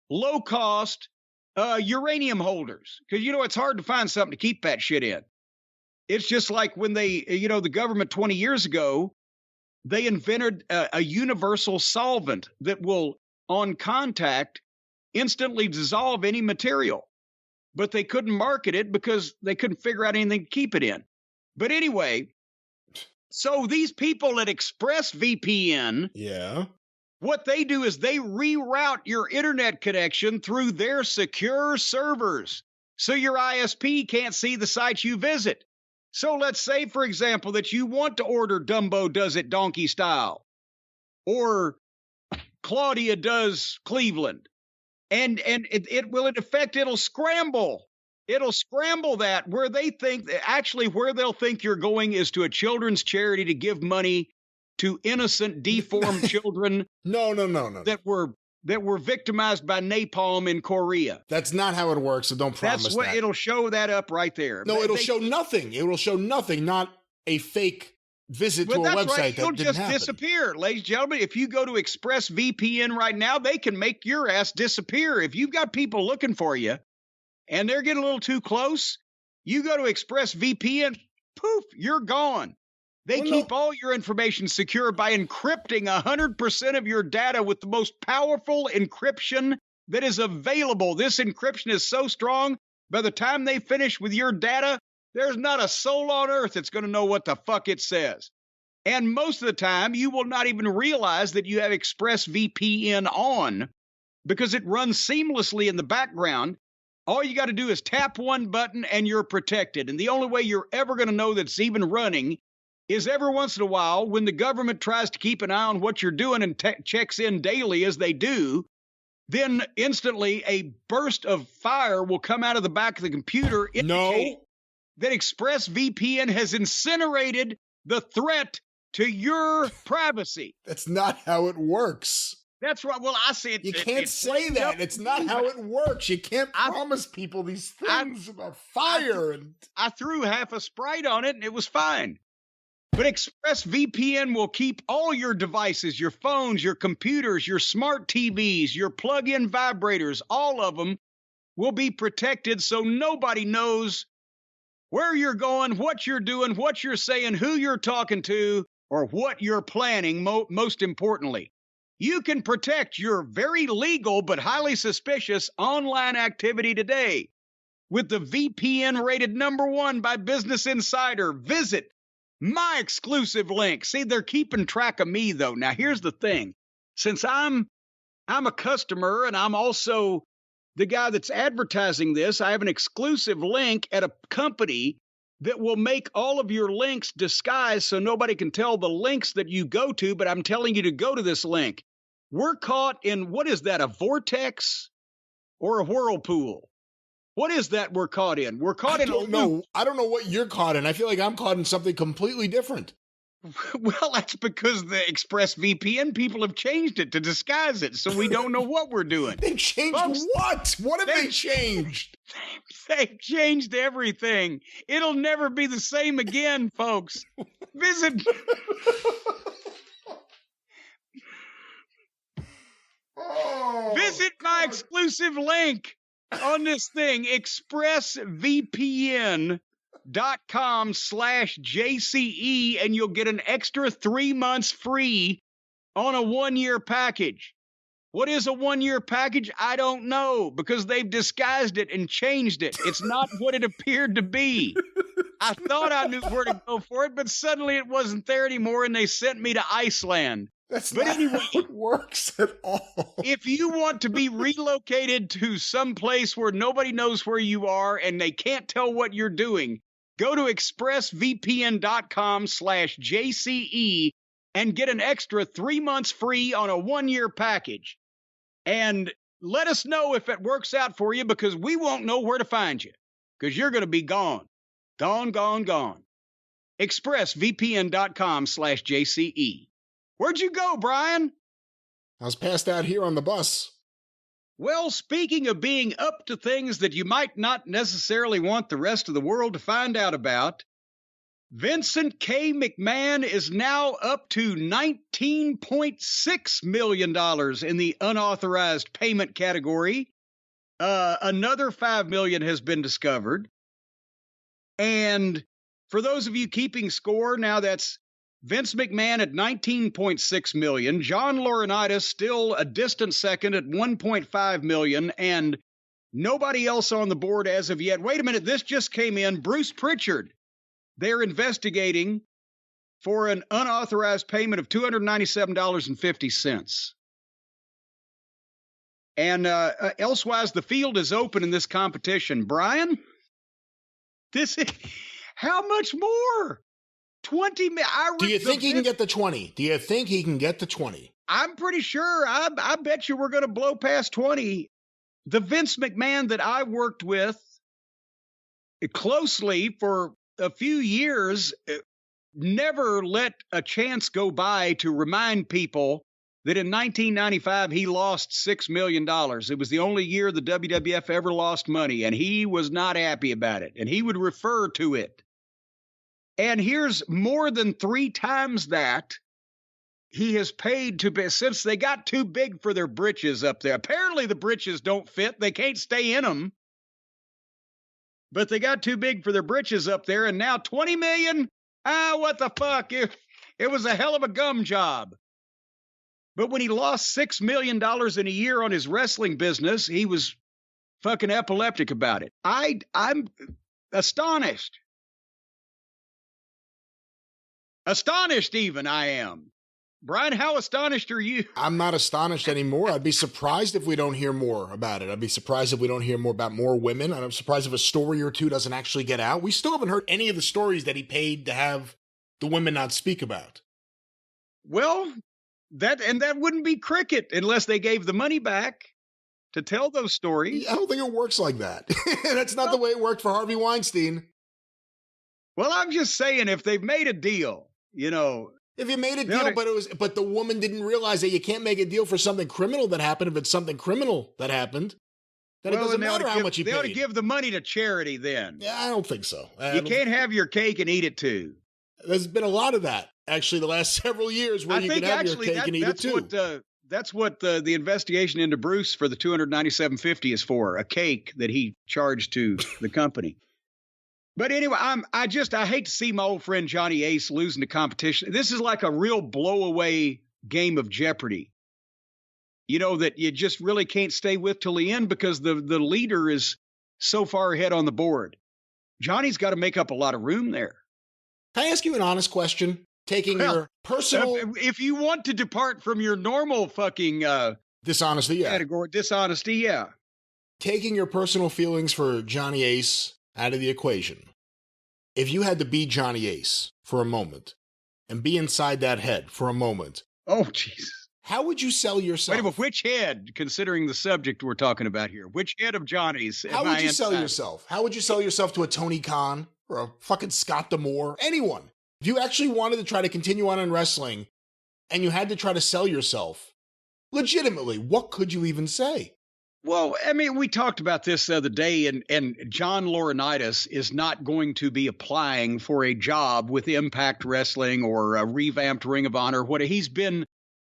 low-cost uranium holders. Because, it's hard to find something to keep that shit in. It's just like when the government 20 years ago, they invented a universal solvent that will, on contact, instantly dissolve any material. But they couldn't market it because they couldn't figure out anything to keep it in. But anyway, so these people at ExpressVPN, what they do is they reroute your internet connection through their secure servers, so your ISP can't see the sites you visit. So let's say, for example, that you want to order Dumbo Does It Donkey Style, or Claudia Does Cleveland, and it'll scramble. It'll scramble that where they'll think you're going is to a children's charity to give money to innocent, deformed children. No. That were victimized by napalm in Korea. That's not how it works, so don't promise that. That's what it'll show that up right there. No, it'll show nothing. It will show nothing, not a fake visit to a website that didn't happen. It'll just disappear. Ladies and gentlemen, if you go to ExpressVPN right now, they can make your ass disappear. If you've got people looking for you and they're getting a little too close, you go to ExpressVPN, poof, you're gone. They keep all your information secure by encrypting 100% of your data with the most powerful encryption that is available. This encryption is so strong, by the time they finish with your data, there's not a soul on earth that's going to know what the fuck it says. And most of the time, you will not even realize that you have ExpressVPN on because it runs seamlessly in the background. All you got to do is tap one button and you're protected. And the only way you're ever going to know that it's even running is every once in a while when the government tries to keep an eye on what you're doing and checks in daily as they do, then instantly a burst of fire will come out of the back of the computer indicating that ExpressVPN has incinerated the threat to your privacy. That's not how it works. That's right. Well, I see it. You can't say that. It's not how it works. You can't promise people these things about fire. I threw half a Sprite on it and it was fine. But ExpressVPN will keep all your devices, your phones, your computers, your smart TVs, your plug-in vibrators, all of them will be protected so nobody knows where you're going, what you're doing, what you're saying, who you're talking to, or what you're planning, most importantly. You can protect your very legal but highly suspicious online activity today with the VPN rated #1 by Business Insider. Visit my exclusive link. See, they're keeping track of me, though. Now, here's the thing. Since I'm a customer and I'm also the guy that's advertising this, I have an exclusive link at a company that will make all of your links disguised so nobody can tell the links that you go to, but I'm telling you to go to this link. We're caught in, what is that, a vortex or a whirlpool? What is that we're caught in? We're caught in a loop. I don't know what you're caught in. I feel like I'm caught in something completely different. Well, that's because the ExpressVPN people have changed it to disguise it, so we don't know what we're doing. They changed Folks, what? What have they changed? They've changed everything. It'll never be the same again, folks. Visit my exclusive link on this thing, expressvpn.com/JCE, and you'll get an extra 3 months free on a 1-year package. What is a 1-year package? I don't know, because they've disguised it and changed it. It's not what it appeared to be. I thought I knew where to go for it, but suddenly it wasn't there anymore, and they sent me to Iceland. But anyway, how it works at all. If you want to be relocated to some place where nobody knows where you are and they can't tell what you're doing, go to expressvpn.com/JCE and get an extra 3 months free on a 1-year package. And let us know if it works out for you, because we won't know where to find you, because you're going to be gone. Gone, gone, gone. expressvpn.com/JCE. Where'd you go, Brian? I was passed out here on the bus. Well, speaking of being up to things that you might not necessarily want the rest of the world to find out about, Vincent K. McMahon is now up to $19.6 million in the unauthorized payment category. Another $5 million has been discovered. And for those of you keeping score, now that's Vince McMahon at $19.6 million, John Laurinaitis still a distant second at $1.5 million, and nobody else on the board as of yet. Wait a minute, this just came in. Bruce Pritchard, they're investigating for an unauthorized payment of $297.50. And elsewise, the field is open in this competition. Brian, this is how much more? 20. Do you think he can get the 20? Do you think he can get the 20? I'm pretty sure. I bet you we're going to blow past 20. The Vince McMahon that I worked with closely for a few years never let a chance go by to remind people that in 1995 he lost $6 million. It was the only year the WWF ever lost money, and he was not happy about it, and he would refer to it. And here's more than 3 times that he has paid to, since they got too big for their britches up there. Apparently the britches don't fit. They can't stay in them. But they got too big for their britches up there, and now 20 million? What the fuck? It was a hell of a gum job. But when he lost $6 million in a year on his wrestling business, he was fucking epileptic about it. I'm astonished. Astonished even, I am. Brian, how astonished are you? I'm not astonished anymore. I'd be surprised if we don't hear more about it. I'd be surprised if we don't hear more about more women. I'm surprised if a story or two doesn't actually get out. We still haven't heard any of the stories that he paid to have the women not speak about. Well, that wouldn't be cricket unless they gave the money back to tell those stories. I don't think it works like that. That's not the way it worked for Harvey Weinstein. Well, I'm just saying, if they've made a deal, if you made a deal, but the woman didn't realize that you can't make a deal for something criminal that happened. If it's something criminal that happened, then it doesn't matter how much you paid. They ought to give the money to charity then. Yeah, I don't think so. You can't have your cake and eat it too. There's been a lot of that, actually, the last several years where you can have your cake and eat it too. That's what the investigation into Bruce for the $297.50 is for, a cake that he charged to the company. But anyway, I hate to see my old friend Johnny Ace losing the competition. This is like a real blow-away game of Jeopardy. That you just really can't stay with till the end because the leader is so far ahead on the board. Johnny's got to make up a lot of room there. Can I ask you an honest question? Taking your personal... If you want to depart from your normal fucking... dishonesty, yeah. Category, dishonesty, yeah. Taking your personal feelings for Johnny Ace out of the equation. If you had to be Johnny Ace for a moment and be inside that head for a moment. Oh, Jesus. How would you sell yourself? Wait, but which head, considering the subject we're talking about here? Which head of Johnny's? How would you sell yourself? How would you sell yourself to a Tony Khan or a fucking Scott D'Amore? Anyone. If you actually wanted to try to continue on in wrestling and you had to try to sell yourself, legitimately, what could you even say? Well, I mean, we talked about this the other day, and John Laurinaitis is not going to be applying for a job with Impact Wrestling or a revamped Ring of Honor. What he's been,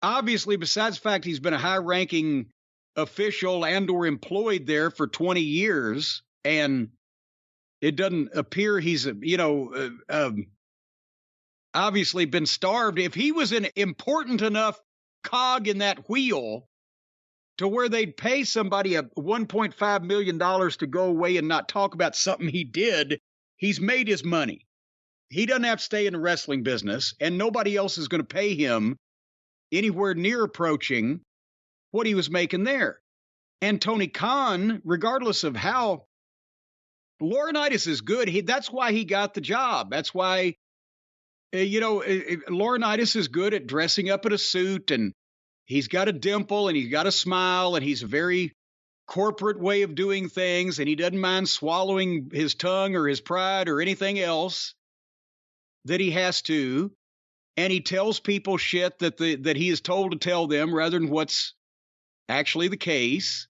obviously, besides the fact he's been a high-ranking official and or employed there for 20 years, and it doesn't appear he's, obviously been starved. If he was an important enough cog in that wheel to where they'd pay somebody a $1.5 million to go away and not talk about something he did, he's made his money. He doesn't have to stay in the wrestling business, and nobody else is going to pay him anywhere near approaching what he was making there. And Tony Khan, regardless of how Laurinaitis is good, that's why he got the job. That's why, Laurinaitis is good at dressing up in a suit, and he's got a dimple and he's got a smile, and he's a very corporate way of doing things, and he doesn't mind swallowing his tongue or his pride or anything else that he has to. And he tells people shit that he is told to tell them rather than what's actually the case.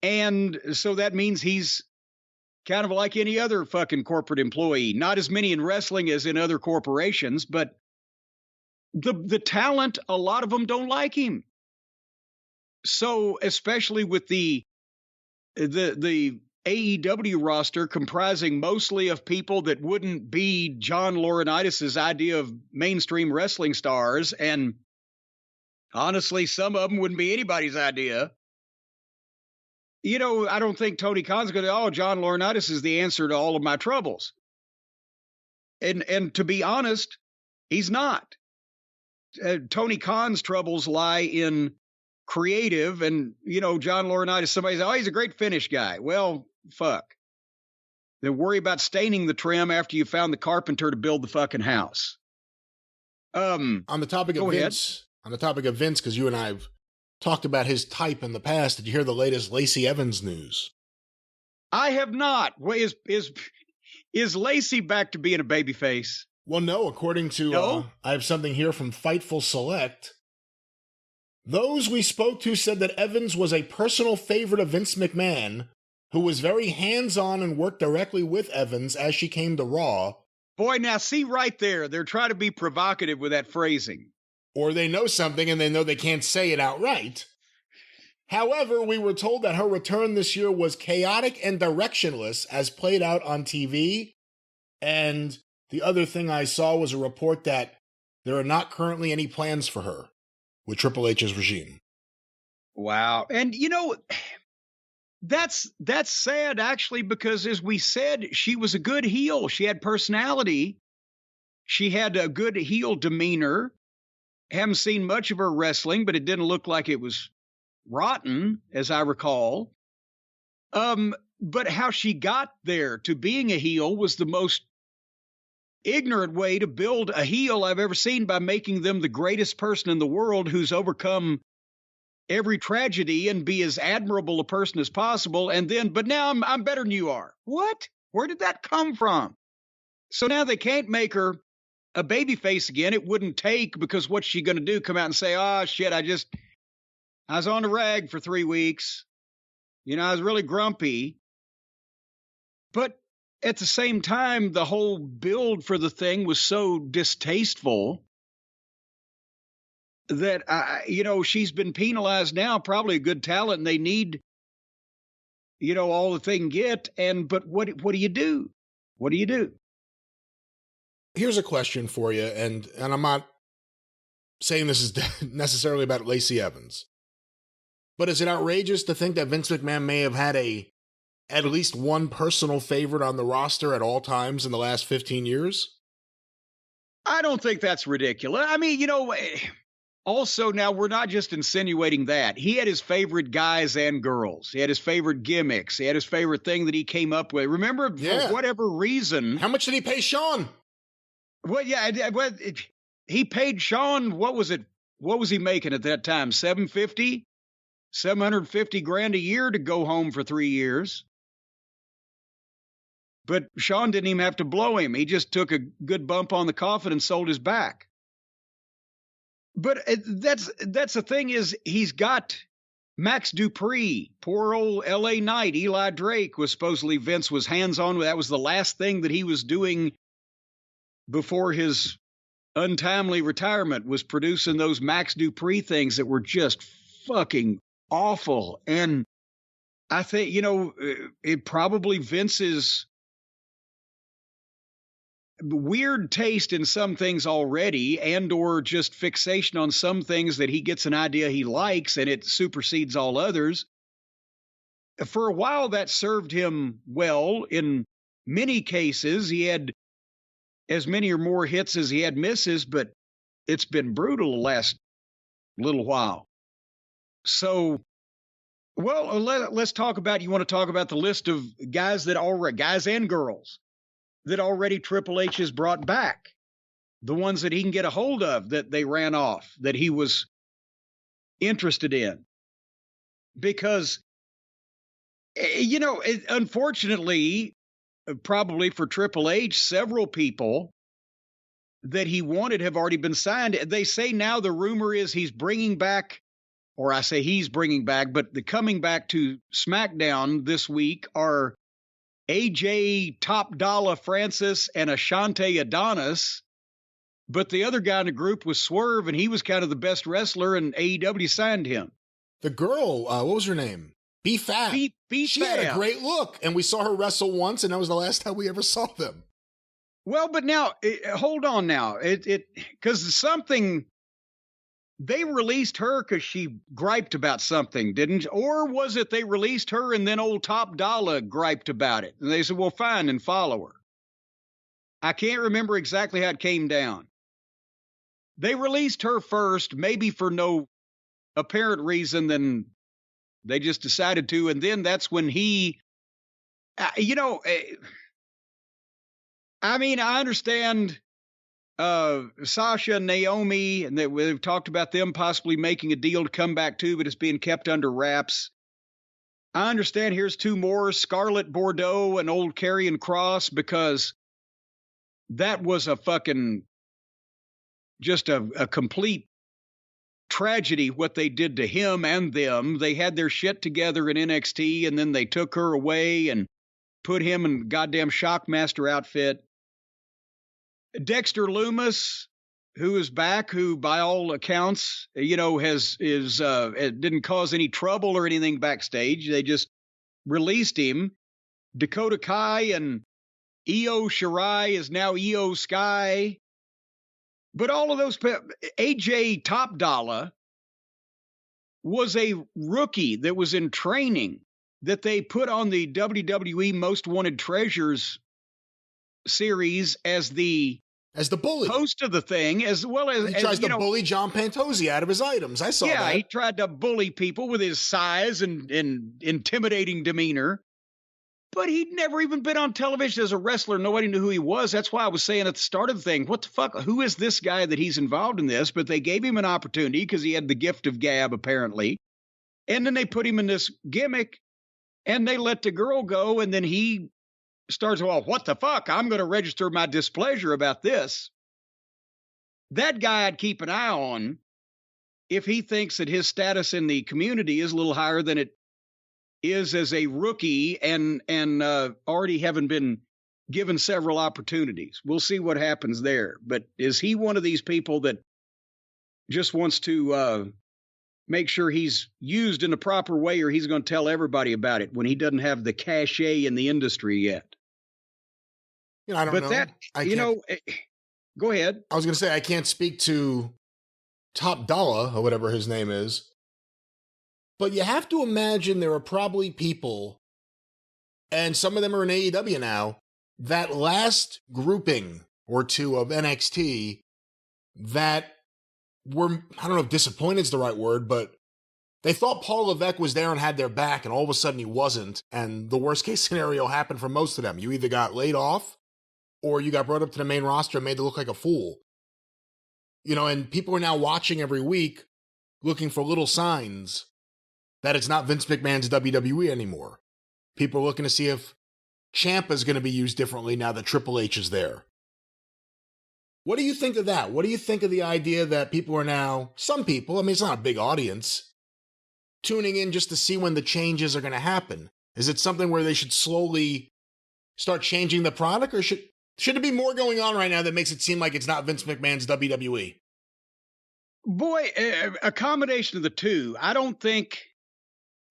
And so that means he's kind of like any other fucking corporate employee. Not as many in wrestling as in other corporations, but the talent, a lot of them don't like him. So especially with the AEW roster comprising mostly of people that wouldn't be John Laurinaitis' idea of mainstream wrestling stars, and honestly, some of them wouldn't be anybody's idea. I don't think Tony Khan's going to, John Laurinaitis is the answer to all of my troubles. And to be honest, he's not. Tony Khan's troubles lie in creative, and, John Laurinaitis, somebody says, he's a great finish guy. Well, fuck. Then worry about staining the trim after you found the carpenter to build the fucking house. On the topic of Vince, because you and I have talked about his type in the past, did you hear the latest Lacey Evans news? I have not. Is Lacey back to being a babyface? Well, no, according to, I have something here from Fightful Select. Those we spoke to said that Evans was a personal favorite of Vince McMahon, who was very hands-on and worked directly with Evans as she came to Raw. Boy, now see right there, they're trying to be provocative with that phrasing. Or they know something and they know they can't say it outright. However, we were told that her return this year was chaotic and directionless as played out on TV. And the other thing I saw was a report that there are not currently any plans for her with Triple H's regime. Wow. And, that's sad, actually, because as we said, she was a good heel. She had personality. She had a good heel demeanor. Haven't seen much of her wrestling, but it didn't look like it was rotten, as I recall. But how she got there to being a heel was the most ignorant way to build a heel I've ever seen, by making them the greatest person in the world who's overcome every tragedy and be as admirable a person as possible. And then, but now I'm better than you are. What? Where did that come from? So now they can't make her a baby face again. It wouldn't take, because what's she going to do? Come out and say, shit, I was on the rag for 3 weeks. I was really grumpy. But at the same time, the whole build for the thing was so distasteful that, she's been penalized now, probably a good talent, and they need, all that they can get. But what do you do? What do you do? Here's a question for you, and I'm not saying this is necessarily about Lacey Evans, but is it outrageous to think that Vince McMahon may have had at least one personal favorite on the roster at all times in the last 15 years? I don't think that's ridiculous. I mean, also now we're not just insinuating that. He had his favorite guys and girls. He had his favorite gimmicks. He had his favorite thing that he came up with. Remember, for whatever reason. How much did he pay Shawn? Well, yeah, he paid Shawn, what was it? What was he making at that time? $750 grand a year to go home for 3 years. But Shawn didn't even have to blow him. He just took a good bump on the coffin and sold his back. But that's the thing is he's got Max Dupree, poor old L.A. Knight, Eli Drake was supposedly Vince was hands-on. That was the last thing that he was doing before his untimely retirement, was producing those Max Dupree things that were just fucking awful. And I think, it probably Vince's weird taste in some things already, and or just fixation on some things that he gets an idea he likes and it supersedes all others. For a while that served him well. In many cases he had as many or more hits as he had misses, but it's been brutal the last little while. So, well, let's talk about, you want to talk about the list of guys and girls that already Triple H has brought back, the ones that he can get a hold of that they ran off, that he was interested in. Because, unfortunately, probably for Triple H, several people that he wanted have already been signed. They say now the rumor is he's bringing back, or I say he's bringing back, but the coming back to SmackDown this week are AJ Top Dollar Francis and Ashante Adonis. But the other guy in the group was Swerve, and he was kind of the best wrestler, and AEW signed him. The girl, what was her name? B-Fab. She had a great look, and we saw her wrestle once, and that was the last time we ever saw them. Well, but now, hold on now. Because something, they released her because she griped about something, didn't? Or was it they released her and then old Top Dollar griped about it? And they said, well, fine, and follow her. I can't remember exactly how it came down. They released her first, maybe for no apparent reason, then they just decided to, and then that's when he, I understand Sasha and Naomi, and we've talked about them possibly making a deal to come back too, but it's being kept under wraps. I understand here's two more, Scarlett Bordeaux and old Karrion Kross, because that was a fucking, just a complete tragedy what they did to him and them. They had their shit together in NXT, and then they took her away and put him in goddamn Shockmaster outfit. Dexter Lumis, who is back, who by all accounts, didn't cause any trouble or anything backstage. They just released him. Dakota Kai and Io Shirai is now Io Sky. But all of those, AJ Top Dollar was a rookie that was in training that they put on the WWE Most Wanted Treasures series as the bully, host of the thing, as well as he tries to bully John Pantozzi out of his items. I saw that. Yeah, he tried to bully people with his size and intimidating demeanor. But he'd never even been on television as a wrestler. Nobody knew who he was. That's why I was saying at the start of the thing, what the fuck? Who is this guy that he's involved in this? But they gave him an opportunity because he had the gift of gab, apparently. And then they put him in this gimmick, and they let the girl go. And then he starts, well, what the fuck? I'm going to register my displeasure about this. That guy I'd keep an eye on if he thinks that his status in the community is a little higher than it is as a rookie and already having been given several opportunities. We'll see what happens there. But is he one of these people that just wants to make sure he's used in the proper way, or he's going to tell everybody about it when he doesn't have the cachet in the industry yet? I don't know. Go ahead. I was going to say, I can't speak to Top Dollar or whatever his name is. But you have to imagine there are probably people, and some of them are in AEW now, that last grouping or two of NXT that were, I don't know if disappointed is the right word, but they thought Paul Levesque was there and had their back, and all of a sudden he wasn't. And the worst case scenario happened for most of them. You either got laid off or you got brought up to the main roster and made to look like a fool. And people are now watching every week looking for little signs that it's not Vince McMahon's WWE anymore. People are looking to see if Ciampa is going to be used differently now that Triple H is there. What do you think of that? What do you think of the idea that people are now, some people, I mean, it's not a big audience, tuning in just to see when the changes are going to happen? Is it something where they should slowly start changing the product, or should there be more going on right now that makes it seem like it's not Vince McMahon's WWE? Boy, a combination of the two. I don't think,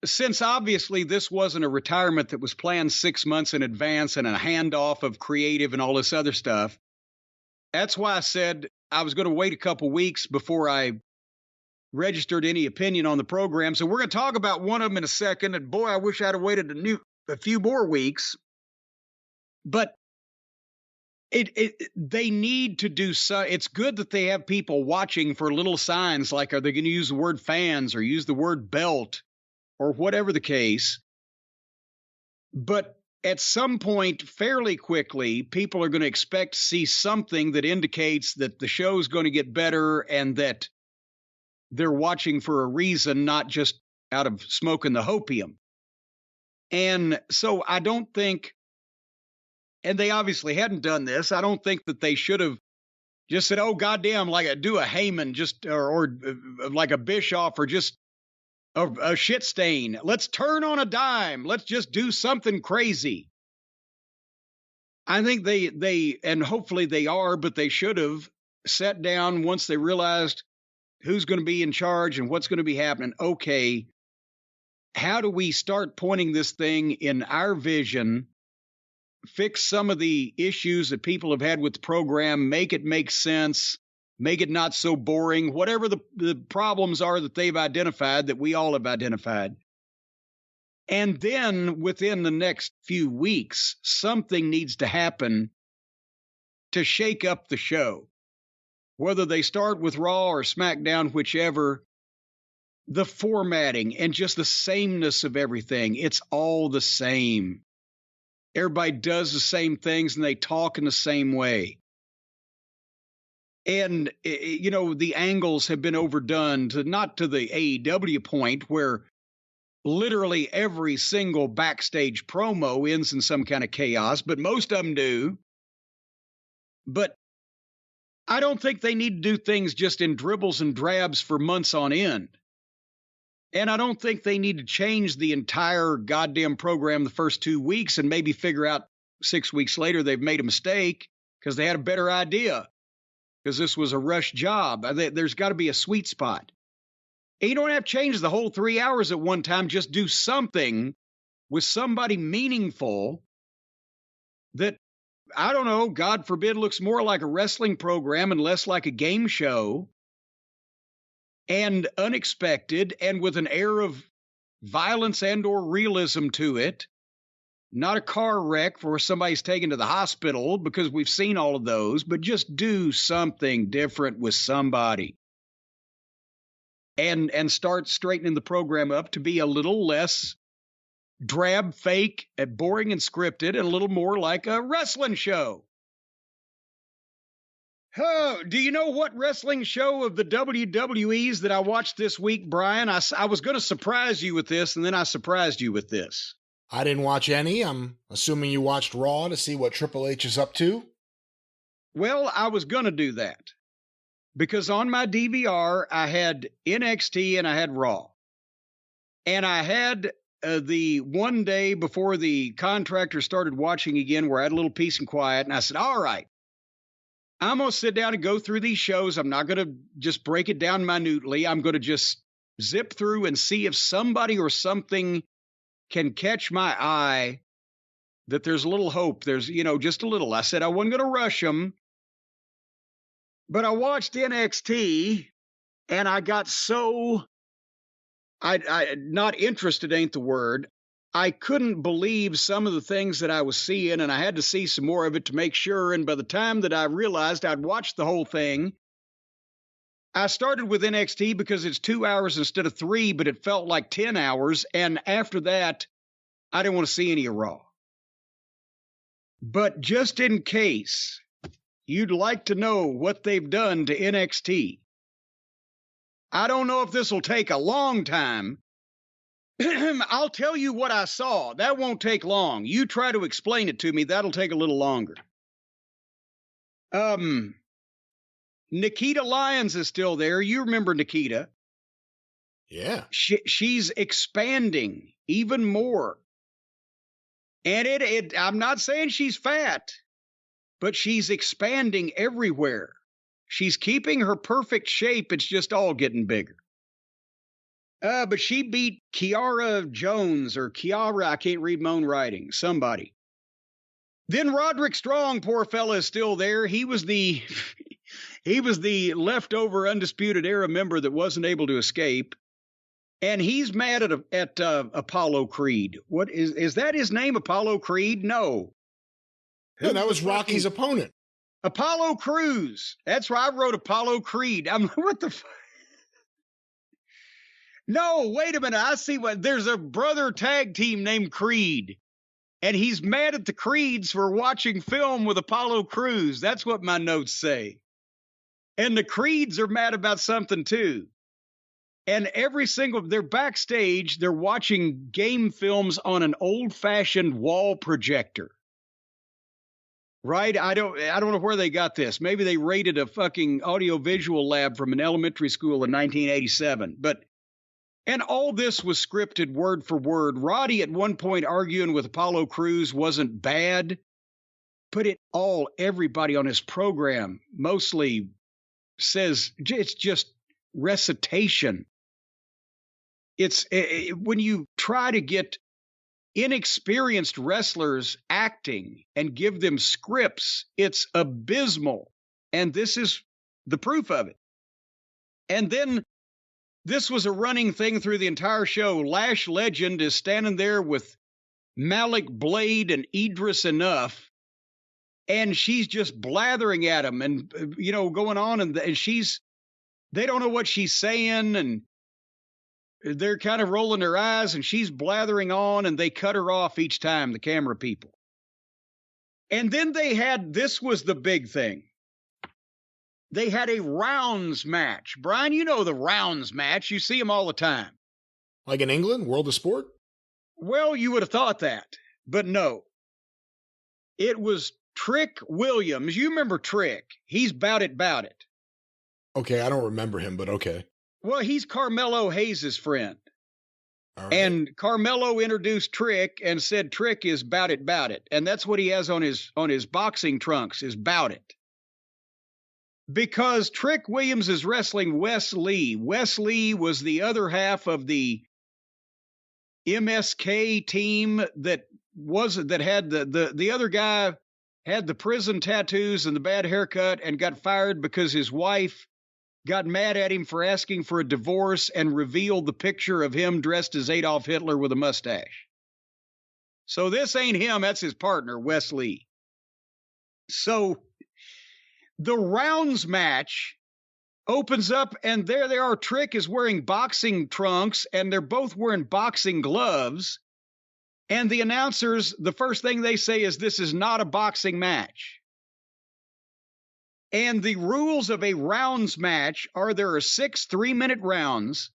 since obviously this wasn't a retirement that was planned 6 months in advance and a handoff of creative and all this other stuff, that's why I said I was going to wait a couple weeks before I registered any opinion on the program. So we're going to talk about one of them in a second. And boy, I wish I'd have waited a few more weeks. But they need to do so. It's good that they have people watching for little signs like, are they going to use the word fans or use the word belt or whatever the case? But at some point, fairly quickly, people are going to expect to see something that indicates that the show is going to get better and that they're watching for a reason, not just out of smoking the hopium. And so I don't think, and they obviously hadn't done this, I don't think that they should have just said, oh, goddamn, like do a Heyman just, or like a Bischoff, or just a shit stain. Let's turn on a dime. Let's just do something crazy. I think they, and hopefully they are, but they should have sat down once they realized who's going to be in charge and what's going to be happening. Okay, how do we start pointing this thing in our vision, fix some of the issues that people have had with the program, make it make sense, make it not so boring, whatever the problems are that they've identified, that we all have identified. And then within the next few weeks, something needs to happen to shake up the show. Whether they start with Raw or SmackDown, whichever, the formatting and just the sameness of everything, it's all the same. Everybody does the same things and they talk in the same way. And, you know, the angles have been overdone, not to the AEW point where literally every single backstage promo ends in some kind of chaos, but most of them do. But I don't think they need to do things just in dribbles and drabs for months on end. And I don't think they need to change the entire goddamn program the first 2 weeks and maybe figure out 6 weeks later they've made a mistake because they had a better idea, because this was a rush job. There's got to be a sweet spot. And you don't have to change the whole 3 hours at one time. Just do something with somebody meaningful that, I don't know, God forbid, looks more like a wrestling program and less like a game show, and unexpected and with an air of violence and or realism to it. Not a car wreck where somebody's taken to the hospital, because we've seen all of those, but just do something different with somebody. And start straightening the program up to be a little less drab, fake, and boring and scripted, and a little more like a wrestling show. Oh, do you know what wrestling show of the WWE's that I watched this week, Brian? I was going to surprise you with this, and then I surprised you with this. I didn't watch any. I'm assuming you watched Raw to see what Triple H is up to. Well, I was going to do that, because on my DVR, I had NXT and I had Raw. And I had the one day before the contractor started watching again where I had a little peace and quiet. And I said, all right, I'm going to sit down and go through these shows. I'm not going to just break it down minutely. I'm going to just zip through and see if somebody or something can catch my eye, that there's a little hope. There's, just a little. I said I wasn't going to rush them. But I watched NXT, and I got so, I not interested ain't the word. I couldn't believe some of the things that I was seeing, and I had to see some more of it to make sure. And by the time that I realized I'd watched the whole thing, I started with NXT because it's 2 hours instead of 3, but it felt like 10 hours. And after that, I didn't want to see any of Raw. But just in case you'd like to know what they've done to NXT, I don't know if this will take a long time, I'll tell you what I saw. That won't take long. You try to explain it to me. That'll take a little longer. Nikita Lyons is still there. You remember Nikita. Yeah. She's expanding even more. And I'm not saying she's fat, but she's expanding everywhere. She's keeping her perfect shape. It's just all getting bigger. But she beat Kiara Jones or Kiara. I can't read my own writing. Somebody. Then Roderick Strong, poor fella, is still there. He was the leftover Undisputed Era member that wasn't able to escape. And he's mad at Apollo Creed. What is that his name, Apollo Creed? No. Yeah, that was Rocky's opponent. Apollo Crews. That's why I wrote Apollo Creed. I'm what the No, wait a minute. I see there's a brother tag team named Creed. And he's mad at the Creeds for watching film with Apollo Crews. That's what my notes say. And the Creeds are mad about something too. And they're backstage, they're watching game films on an old-fashioned wall projector. Right? I don't know where they got this. Maybe they raided a fucking audiovisual lab from an elementary school in 1987. And all this was scripted word for word. Roddy at one point arguing with Apollo Crews wasn't bad, but everybody on his program mostly says it's just recitation. It's when you try to get inexperienced wrestlers acting and give them scripts, it's abysmal. And this is the proof of it. And then this was a running thing through the entire show. Lash Legend is standing there with Malik Blade and Idris Enough, and she's just blathering at him and, going on. And they don't know what she's saying, and they're kind of rolling their eyes, and she's blathering on, and they cut her off each time, the camera people. And then this was the big thing. They had a rounds match. Brian, you know the rounds match. You see them all the time. Like in England, World of Sport? Well, you would have thought that, but no. It was Trick Williams. You remember Trick. He's Bout It. Okay, I don't remember him, but okay. Well, he's Carmelo Hayes' friend. All right. And Carmelo introduced Trick and said Trick is Bout It. And that's what he has on his boxing trunks, is Bout It. Because Trick Williams is wrestling Wes Lee. Wes Lee was the other half of the MSK team that had the other guy had the prison tattoos and the bad haircut and got fired because his wife got mad at him for asking for a divorce and revealed the picture of him dressed as Adolf Hitler with a mustache. So this ain't him, that's his partner, Wes Lee. So the rounds match opens up, and there they are. Trick is wearing boxing trunks, and they're both wearing boxing gloves. And the announcers, the first thing they say is, this is not a boxing match. And the rules of a rounds match are there are 6 3-minute rounds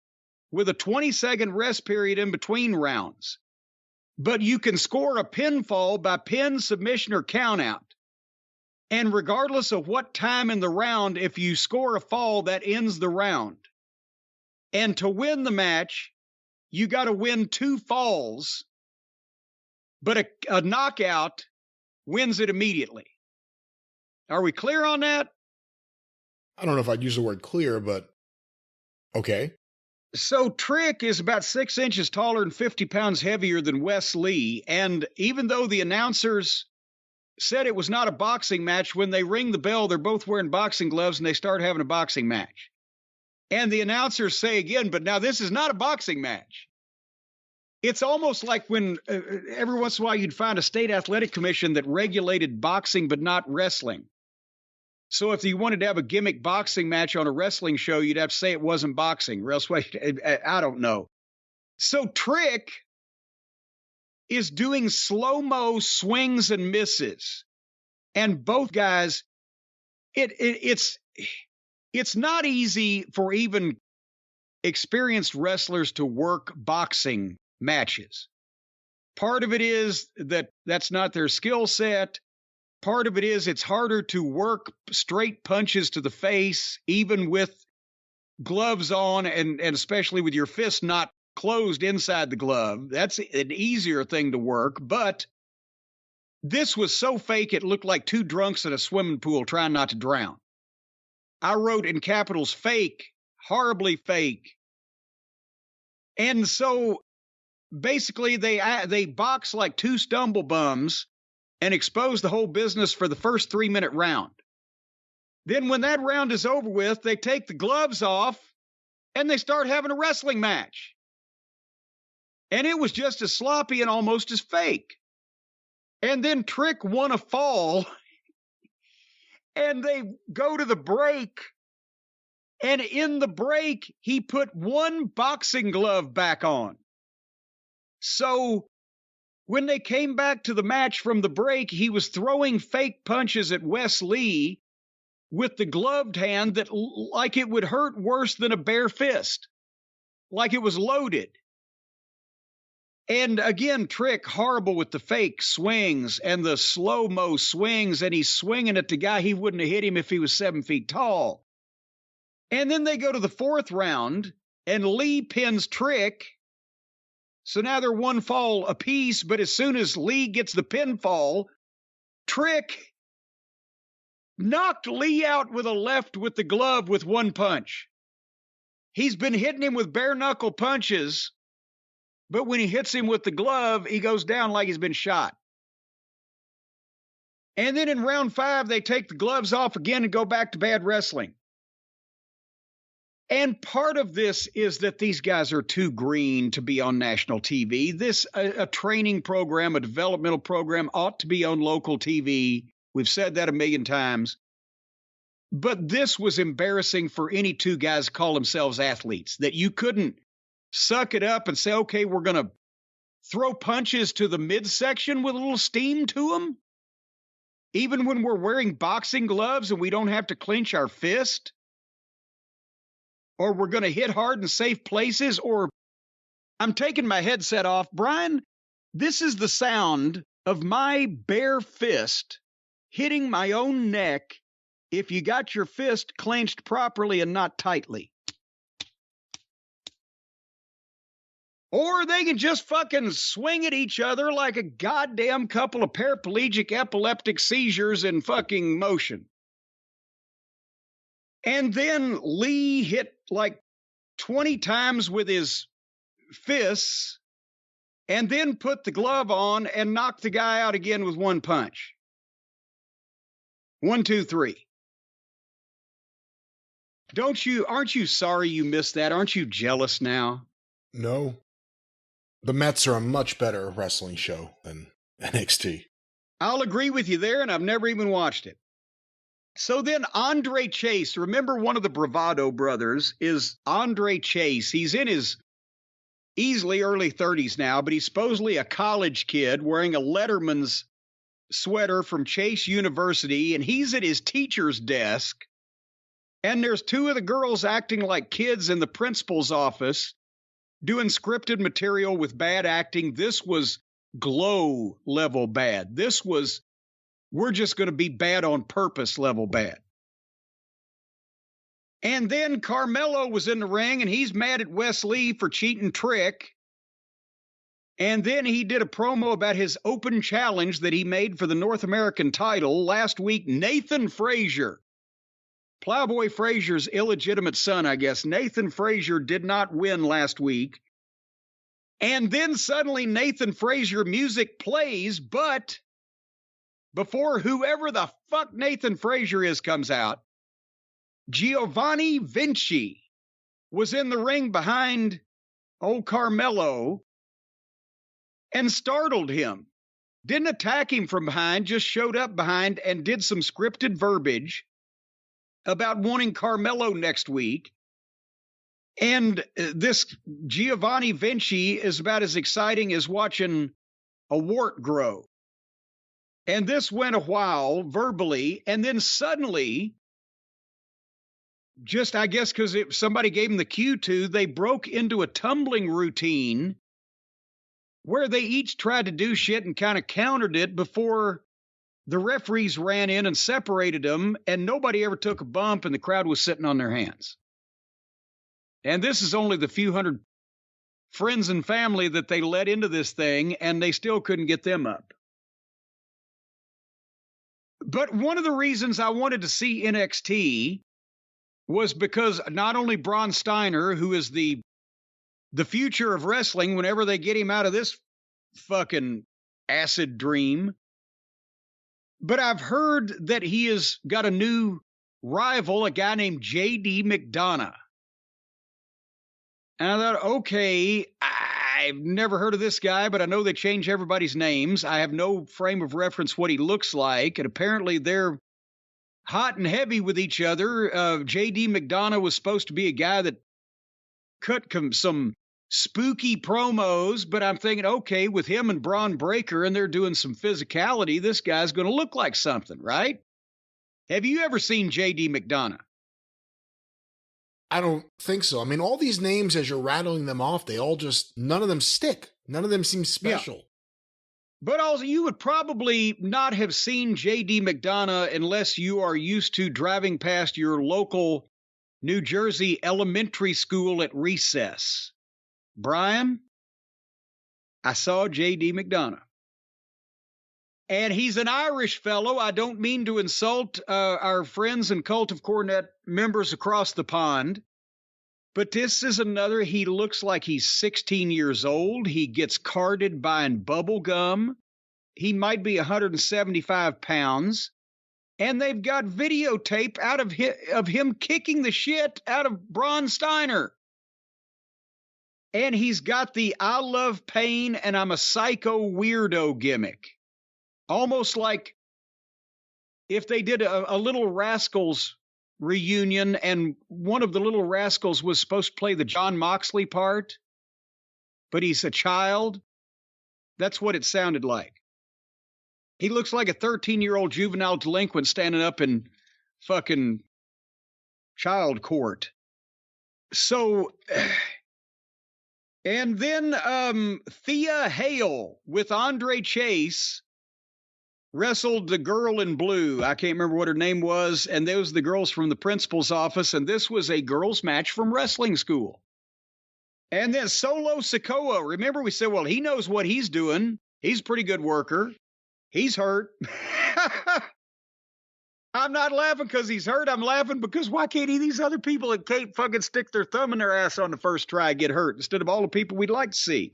with a 20-second rest period in between rounds. But you can score a pinfall by pin, submission, or countout. And regardless of what time in the round, if you score a fall, that ends the round. And to win the match, you got to win 2 falls, but a knockout wins it immediately. Are we clear on that? I don't know if I'd use the word clear, but okay. So Trick is about 6 inches taller and 50 pounds heavier than Wes Lee. And even though the announcers said it was not a boxing match, when they ring the bell, they're both wearing boxing gloves and they start having a boxing match. And the announcers say again, but now this is not a boxing match. It's almost like when every once in a while you'd find a state athletic commission that regulated boxing but not wrestling. So if you wanted to have a gimmick boxing match on a wrestling show, you'd have to say it wasn't boxing, or else I don't know. So Trick is doing slow-mo swings and misses. And both guys, it's not easy for even experienced wrestlers to work boxing matches. Part of it is that that's not their skill set. Part of it is it's harder to work straight punches to the face, even with gloves on, and especially with your fist not closed inside the glove. That's an easier thing to work, but this was so fake it looked like two drunks in a swimming pool trying not to drown. I wrote in capitals, fake, horribly fake. And so basically they box like two stumblebums and expose the whole business for the first 3-minute round. Then when that round is over with, they take the gloves off and they start having a wrestling match. And it was just as sloppy and almost as fake. And then Trick won a fall and they go to the break. And in the break, he put one boxing glove back on. So when they came back to the match from the break, he was throwing fake punches at Wes Lee with the gloved hand that like it would hurt worse than a bare fist, like it was loaded. And again, Trick, horrible with the fake swings and the slow-mo swings, and he's swinging at the guy. He wouldn't have hit him if he was 7 feet tall. And then they go to the 4th round, and Lee pins Trick. So now they're one fall apiece, but as soon as Lee gets the pinfall, Trick knocked Lee out with a left with the glove with one punch. He's been hitting him with bare-knuckle punches, but when he hits him with the glove, he goes down like he's been shot. And then in round 5, they take the gloves off again and go back to bad wrestling. And part of this is that these guys are too green to be on national TV. This, a training program, a developmental program, ought to be on local TV. We've said that a million times. But this was embarrassing for any two guys who call themselves athletes, that you couldn't suck it up and say, okay, we're going to throw punches to the midsection with a little steam to them, even when we're wearing boxing gloves and we don't have to clench our fist. Or we're going to hit hard in safe places, or I'm taking my headset off. Brian, this is the sound of my bare fist hitting my own neck if you got your fist clenched properly and not tightly. Or they can just fucking swing at each other like a goddamn couple of paraplegic epileptic seizures in fucking motion. And then Lee hit like 20 times with his fists and then put the glove on and knocked the guy out again with one punch. 1, 2, 3. Aren't you sorry you missed that? Aren't you jealous now? No. The Mets are a much better wrestling show than NXT. I'll agree with you there, and I've never even watched it. So then Andre Chase, remember one of the Bravado brothers is Andre Chase. He's in his easily early 30s now, but he's supposedly a college kid wearing a Letterman's sweater from Chase University, and he's at his teacher's desk, and there's two of the girls acting like kids in the principal's office doing scripted material with bad acting. This was Glow level bad. This was we're just going to be bad on purpose level bad. And then Carmelo was in the ring, and he's mad at Wes Lee for cheating Trick. And then he did a promo about his open challenge that he made for the North American title last week. Nathan Frazier, Plowboy Frazier's illegitimate son, I guess. Nathan Frazier did not win last week. And then suddenly Nathan Frazier music plays, but before whoever the fuck Nathan Frazier is comes out, Giovanni Vinci was in the ring behind old Carmelo and startled him. Didn't attack him from behind, just showed up behind and did some scripted verbiage about wanting Carmelo next week. And this Giovanni Vinci is about as exciting as watching a wart grow. And this went a while verbally, and then suddenly, just I guess because somebody gave him the cue to, they broke into a tumbling routine where they each tried to do shit and kind of countered it before the referees ran in and separated them, and nobody ever took a bump, and the crowd was sitting on their hands. And this is only the few hundred friends and family that they let into this thing, and they still couldn't get them up. But one of the reasons I wanted to see NXT was because not only Braun Steiner, who is the future of wrestling whenever they get him out of this fucking acid dream, but I've heard that he has got a new rival, a guy named J.D. McDonough. And I thought, okay, I've never heard of this guy, but I know they change everybody's names. I have no frame of reference what he looks like, and apparently they're hot and heavy with each other. J.D. McDonough was supposed to be a guy that cut some spooky promos, but I'm thinking, okay, with him and Braun Breaker and they're doing some physicality, this guy's going to look like something, right? Have you ever seen J.D. McDonough? I don't think so. I mean, all these names, as you're rattling them off, they all just, none of them stick. None of them seem special. Yeah. But also, you would probably not have seen J.D. McDonough unless you are used to driving past your local New Jersey elementary school at recess. Brian, I saw J.D. McDonough. And he's an Irish fellow. I don't mean to insult our friends and Cult of Cornette members across the pond, but this is another. He looks like he's 16 years old. He gets carded buying bubble gum. He might be 175 pounds. And they've got videotape out of him kicking the shit out of Braun Steiner. And he's got the I love pain and I'm a psycho weirdo gimmick. Almost like if they did a Little Rascals reunion and one of the Little Rascals was supposed to play the John Moxley part, but he's a child. That's what it sounded like. He looks like a 13-year-old juvenile delinquent standing up in fucking child court. So, and then Thea Hale with Andre Chase wrestled the girl in blue. I can't remember what her name was. And those were the girls from the principal's office. And this was a girls' match from wrestling school. And then Solo Sikoa. Remember, we said, well, he knows what he's doing. He's a pretty good worker. He's hurt. I'm not laughing because he's hurt. I'm laughing because why can't these other people that can't fucking stick their thumb in their ass on the first try get hurt instead of all the people we'd like to see?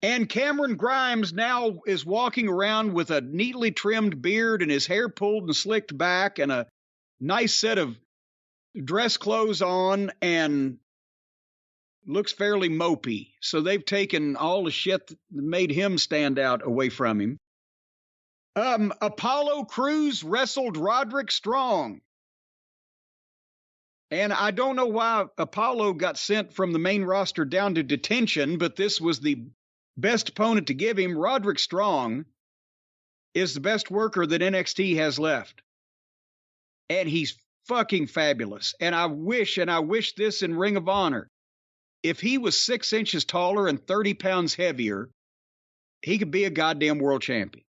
And Cameron Grimes now is walking around with a neatly trimmed beard and his hair pulled and slicked back and a nice set of dress clothes on and looks fairly mopey. So they've taken all the shit that made him stand out away from him. Apollo Crews wrestled Roderick Strong. And I don't know why Apollo got sent from the main roster down to detention, but this was the best opponent to give him. Roderick Strong is the best worker that NXT has left. And he's fucking fabulous. And I wish this in Ring of Honor. If he was 6 inches taller and 30 pounds heavier, he could be a goddamn world champion.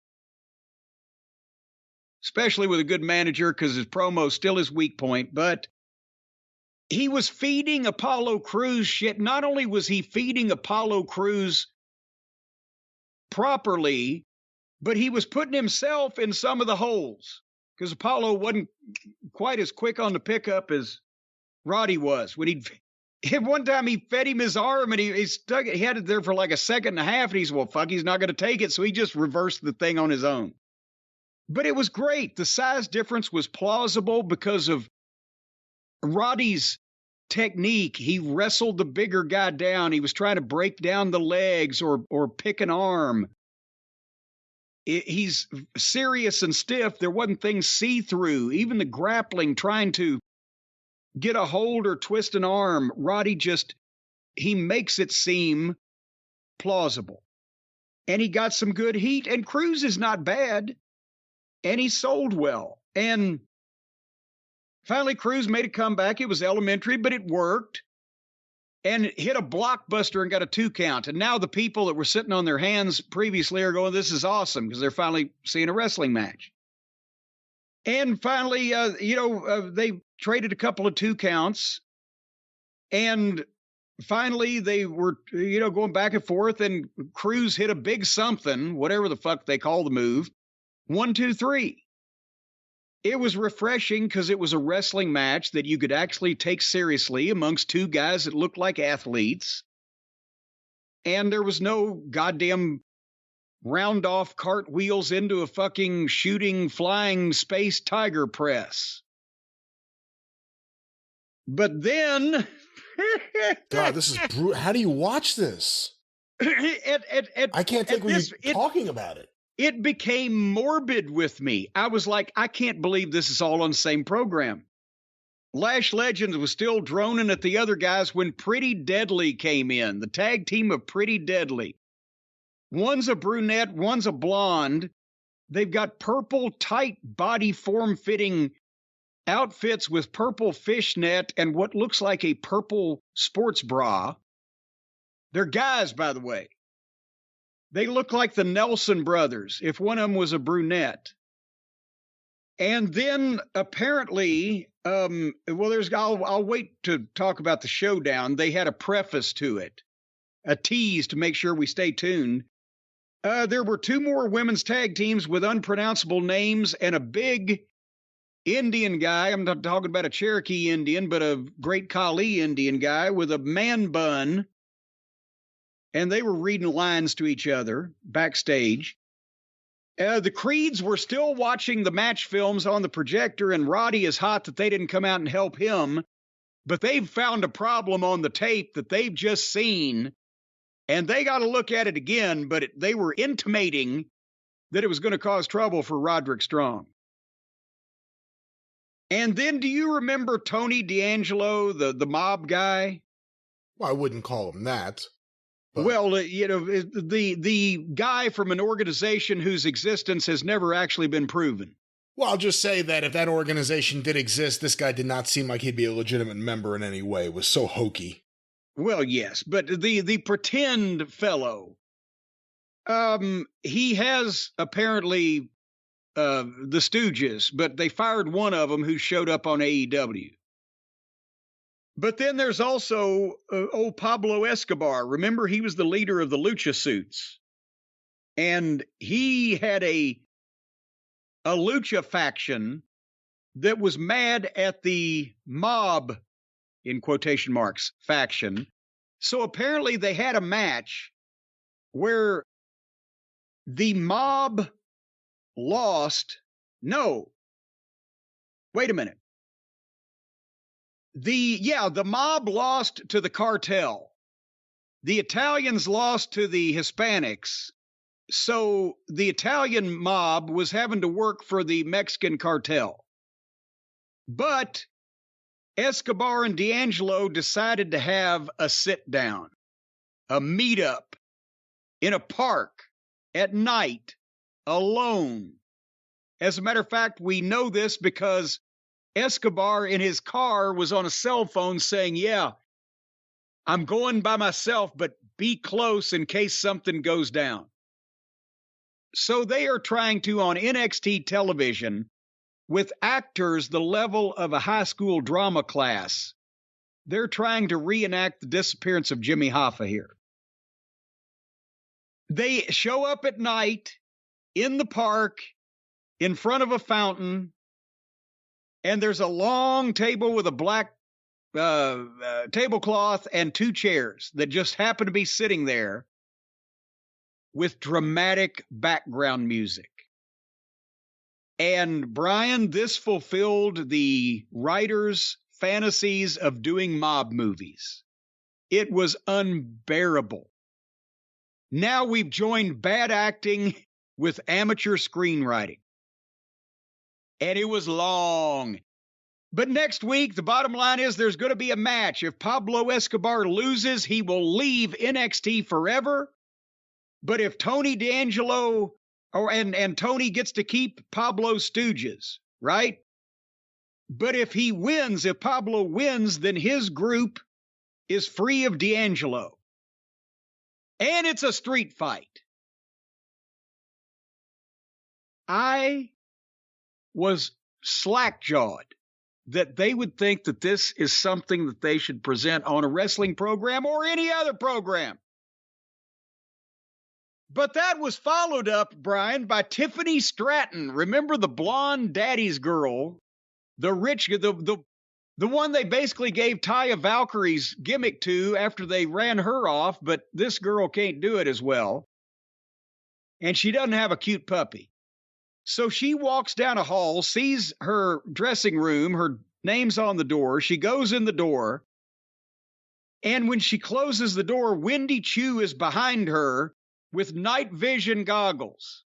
Especially with a good manager, because his promo is still his weak point. But he was feeding Apollo Crews shit. Not only was he feeding Apollo Crews properly, but he was putting himself in some of the holes because Apollo wasn't quite as quick on the pickup as Roddy was. When one time he fed him his arm and he stuck it, he had it there for like a second and a half, and he said, well, fuck, he's not going to take it. So he just reversed the thing on his own. But it was great. The size difference was plausible because of Roddy's technique. He wrestled the bigger guy down. He was trying to break down the legs or pick an arm. He's serious and stiff. There wasn't things see-through. Even the grappling, trying to get a hold or twist an arm, Roddy he makes it seem plausible. And he got some good heat. And Crews is not bad. And he sold well. And finally, Crews made a comeback. It was elementary, but it worked. and hit a blockbuster and got a 2 count. And now the people that were sitting on their hands previously are going, this is awesome, because they're finally seeing a wrestling match. And finally, they traded a couple of 2 counts. And finally, they were, going back and forth, and Cruz hit a big something, whatever the fuck they call the move. 1, 2, 3. It was refreshing because it was a wrestling match that you could actually take seriously amongst 2 guys that looked like athletes. And there was no goddamn round off cartwheels into a fucking shooting, flying space tiger press. But then... God, this is brutal. How do you watch this? I can't think when you're talking about it. It became morbid with me. I was like, I can't believe this is all on the same program. Lash Legends was still droning at the other guys when Pretty Deadly came in, the tag team of Pretty Deadly. One's a brunette, one's a blonde. They've got purple, tight body form-fitting outfits with purple fishnet and what looks like a purple sports bra. They're guys, by the way. They look like the Nelson brothers, if one of them was a brunette. And then apparently, I'll wait to talk about the showdown. They had a preface to it, a tease to make sure we stay tuned. There were 2 more women's tag teams with unpronounceable names and a big Indian guy. I'm not talking about a Cherokee Indian, but a Great Khali Indian guy with a man bun. And they were reading lines to each other backstage. The Creeds were still watching the match films on the projector, and Roddy is hot that they didn't come out and help him. But they've found a problem on the tape that they've just seen, and they got to look at it again, but they were intimating that it was going to cause trouble for Roderick Strong. And then do you remember Tony D'Angelo, the mob guy? Well, I wouldn't call him that. But... Well, the guy from an organization whose existence has never actually been proven. Well, I'll just say that if that organization did exist, this guy did not seem like he'd be a legitimate member in any way. It was so hokey. Well, yes, but the pretend fellow, he has apparently the Stooges, but they fired one of them who showed up on AEW. But then there's also old Pablo Escobar. Remember, he was the leader of the Lucha Suits. And he had a Lucha faction that was mad at the mob, in quotation marks, faction. So apparently they had a match where the mob lost. No. Wait a minute. The mob lost to the cartel. The Italians lost to the Hispanics. So the Italian mob was having to work for the Mexican cartel. But Escobar and D'Angelo decided to have a sit-down, a meet-up in a park at night, alone. As a matter of fact, we know this because Escobar in his car was on a cell phone saying, yeah, I'm going by myself, but be close in case something goes down. So they are trying to, on NXT television, with actors the level of a high school drama class, they're trying to reenact the disappearance of Jimmy Hoffa here. They show up at night in the park in front of a fountain, and there's a long table with a black tablecloth and 2 chairs that just happen to be sitting there with dramatic background music. And Brian, this fulfilled the writer's fantasies of doing mob movies. It was unbearable. Now we've joined bad acting with amateur screenwriting. And it was long. But next week, the bottom line is there's going to be a match. If Pablo Escobar loses, he will leave NXT forever. But if Tony D'Angelo and Tony gets to keep Pablo's Stooges, right? But if he wins, if Pablo wins, then his group is free of D'Angelo. And it's a street fight. I was slack-jawed that they would think that this is something that they should present on a wrestling program or any other program. But that was followed up, Brian, by Tiffany Stratton. Remember the blonde daddy's girl, the rich, the one they basically gave Taya Valkyrie's gimmick to after they ran her off, but this girl can't do it as well. And she doesn't have a cute puppy. So she walks down a hall, sees her dressing room, her name's on the door. She goes in the door. And when she closes the door, Wendy Chu is behind her with night vision goggles.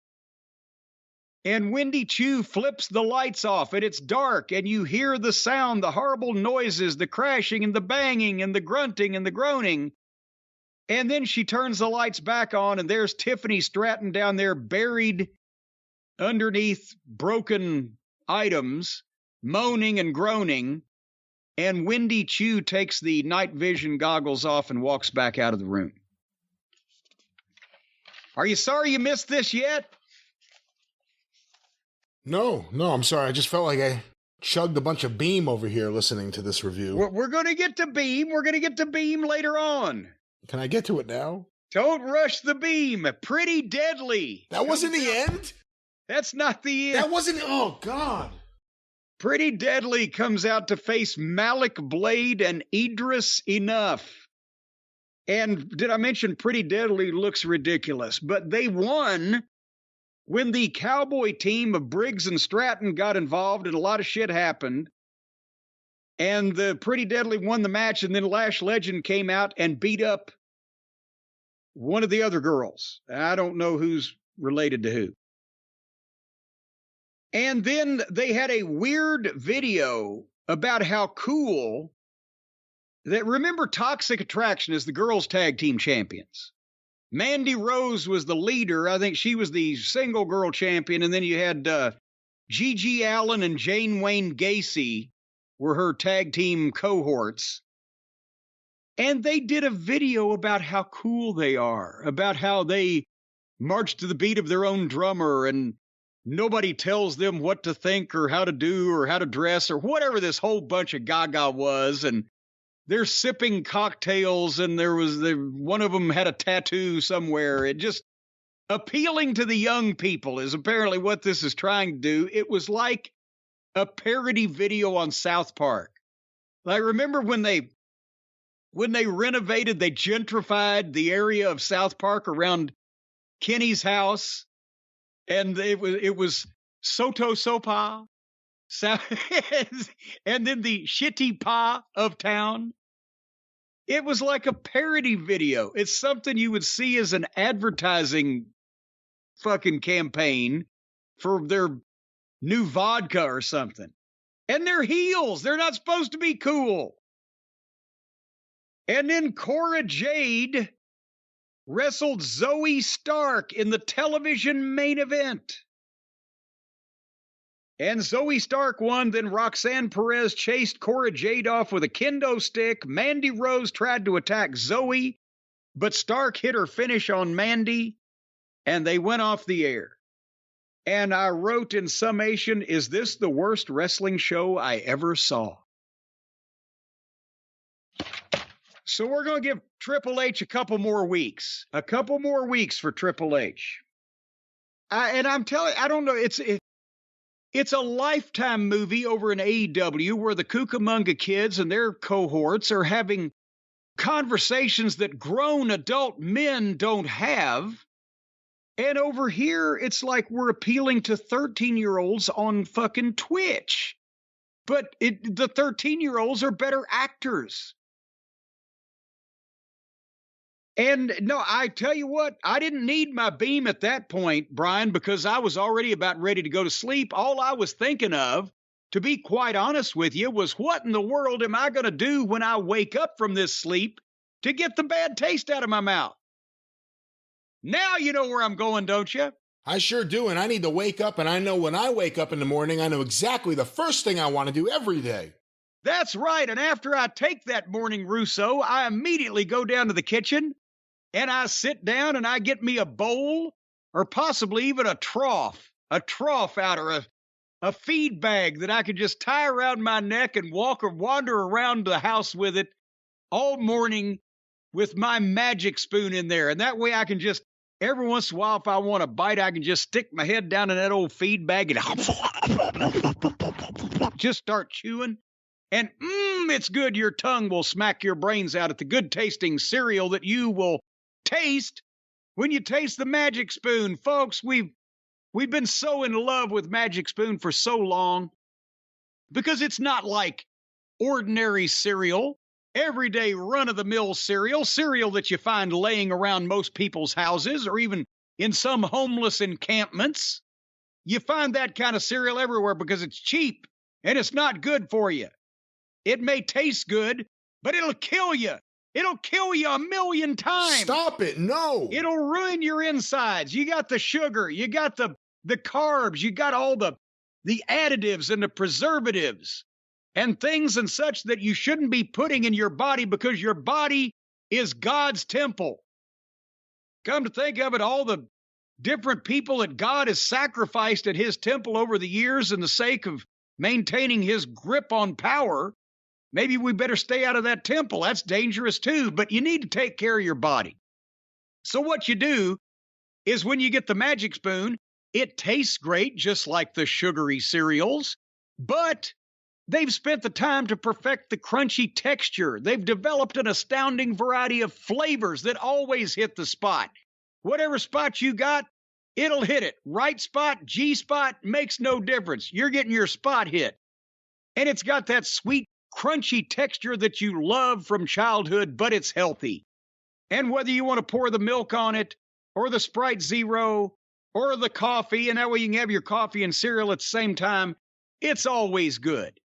And Wendy Chu flips the lights off, and it's dark, and you hear the sound, the horrible noises, the crashing and the banging and the grunting and the groaning. And then she turns the lights back on, and there's Tiffany Stratton down there buried underneath broken items, moaning and groaning, and Wendy Chu takes the night vision goggles off and walks back out of the room. Are you sorry you missed this yet? No, I'm sorry. I just felt like I chugged a bunch of Beam over here listening to this review. We're going to get to Beam. We're going to get to Beam later on. Can I get to it now? Don't rush the Beam. Pretty Deadly. That wasn't the end? That's not the end. That wasn't... Oh, God. Pretty Deadly comes out to face Malik Blade and Idris Enough. And did I mention Pretty Deadly looks ridiculous? But they won when the Cowboy team of Briggs and Stratton got involved and a lot of shit happened. And the Pretty Deadly won the match, and then Lash Legend came out and beat up one of the other girls. I don't know who's related to who. And then they had a weird video about how cool that. Remember Toxic Attraction as the girls' tag team champions. Mandy Rose was the leader. I think she was the single girl champion. And then you had Gigi Allen and Jane Wayne Gacy were her tag team cohorts. And they did a video about how cool they are, about how they march to the beat of their own drummer and nobody tells them what to think or how to do or how to dress or whatever this whole bunch of gaga was. And they're sipping cocktails, and one of them had a tattoo somewhere. It just appealing to the young people is apparently what this is trying to do. It was like a parody video on South Park. Like, remember when they renovated, they gentrified the area of South Park around Kenny's house? And it was Soto Sopa, and then the Shitty Pa of town. It was like a parody video. It's something you would see as an advertising fucking campaign for their new vodka or something. And they're heels. They're not supposed to be cool. And then Cora Jade wrestled Zoe Stark in the television main event. And Zoe Stark won, then Roxanne Perez chased Cora Jade off with a kendo stick. Mandy Rose tried to attack Zoe, but Stark hit her finish on Mandy, and they went off the air. And I wrote in summation, is this the worst wrestling show I ever saw? So we're going to give Triple H a couple more weeks. A couple more weeks for Triple H. And I'm telling you, I don't know, it's a Lifetime movie over in AEW where the Cucamonga kids and their cohorts are having conversations that grown adult men don't have. And over here, it's like we're appealing to 13-year-olds on fucking Twitch. But the 13-year-olds are better actors. And no, I tell you what, I didn't need my Beam at that point, Brian, because I was already about ready to go to sleep. All I was thinking of, to be quite honest with you, was what in the world am I going to do when I wake up from this sleep to get the bad taste out of my mouth? Now you know where I'm going, don't you? I sure do, and I need to wake up, and I know when I wake up in the morning, I know exactly the first thing I want to do every day. That's right. And after I take that morning Russo, I immediately go down to the kitchen and I sit down and I get me a bowl or possibly even a trough out or a feed bag that I could just tie around my neck and walk or wander around the house with it all morning with my magic spoon in there. And that way I can just, every once in a while, if I want a bite, I can just stick my head down in that old feed bag and just start chewing. And it's good. Your tongue will smack your brains out at the good tasting cereal that you will taste when you taste the Magic Spoon. Folks, we've been so in love with Magic Spoon for so long because it's not like ordinary cereal, everyday run-of-the-mill cereal that you find laying around most people's houses or even in some homeless encampments. You find that kind of cereal everywhere because it's cheap and it's not good for you. It may taste good, but it'll kill you. It'll kill you 1,000,000 times. Stop it, no. It'll ruin your insides. You got the sugar, you got the carbs, you got all the additives and the preservatives and things and such that you shouldn't be putting in your body because your body is God's temple. Come to think of it, all the different people that God has sacrificed at his temple over the years in the sake of maintaining his grip on power. Maybe we better stay out of that temple. That's dangerous too, but you need to take care of your body. So what you do is when you get the Magic Spoon, it tastes great, just like the sugary cereals, but they've spent the time to perfect the crunchy texture. They've developed an astounding variety of flavors that always hit the spot. Whatever spot you got, it'll hit it. Right spot, G spot, makes no difference. You're getting your spot hit. And it's got that sweet, crunchy texture that you love from childhood, but it's healthy. And whether you want to pour the milk on it, or the Sprite Zero, or the coffee, and that way you can have your coffee and cereal at the same time, it's always good.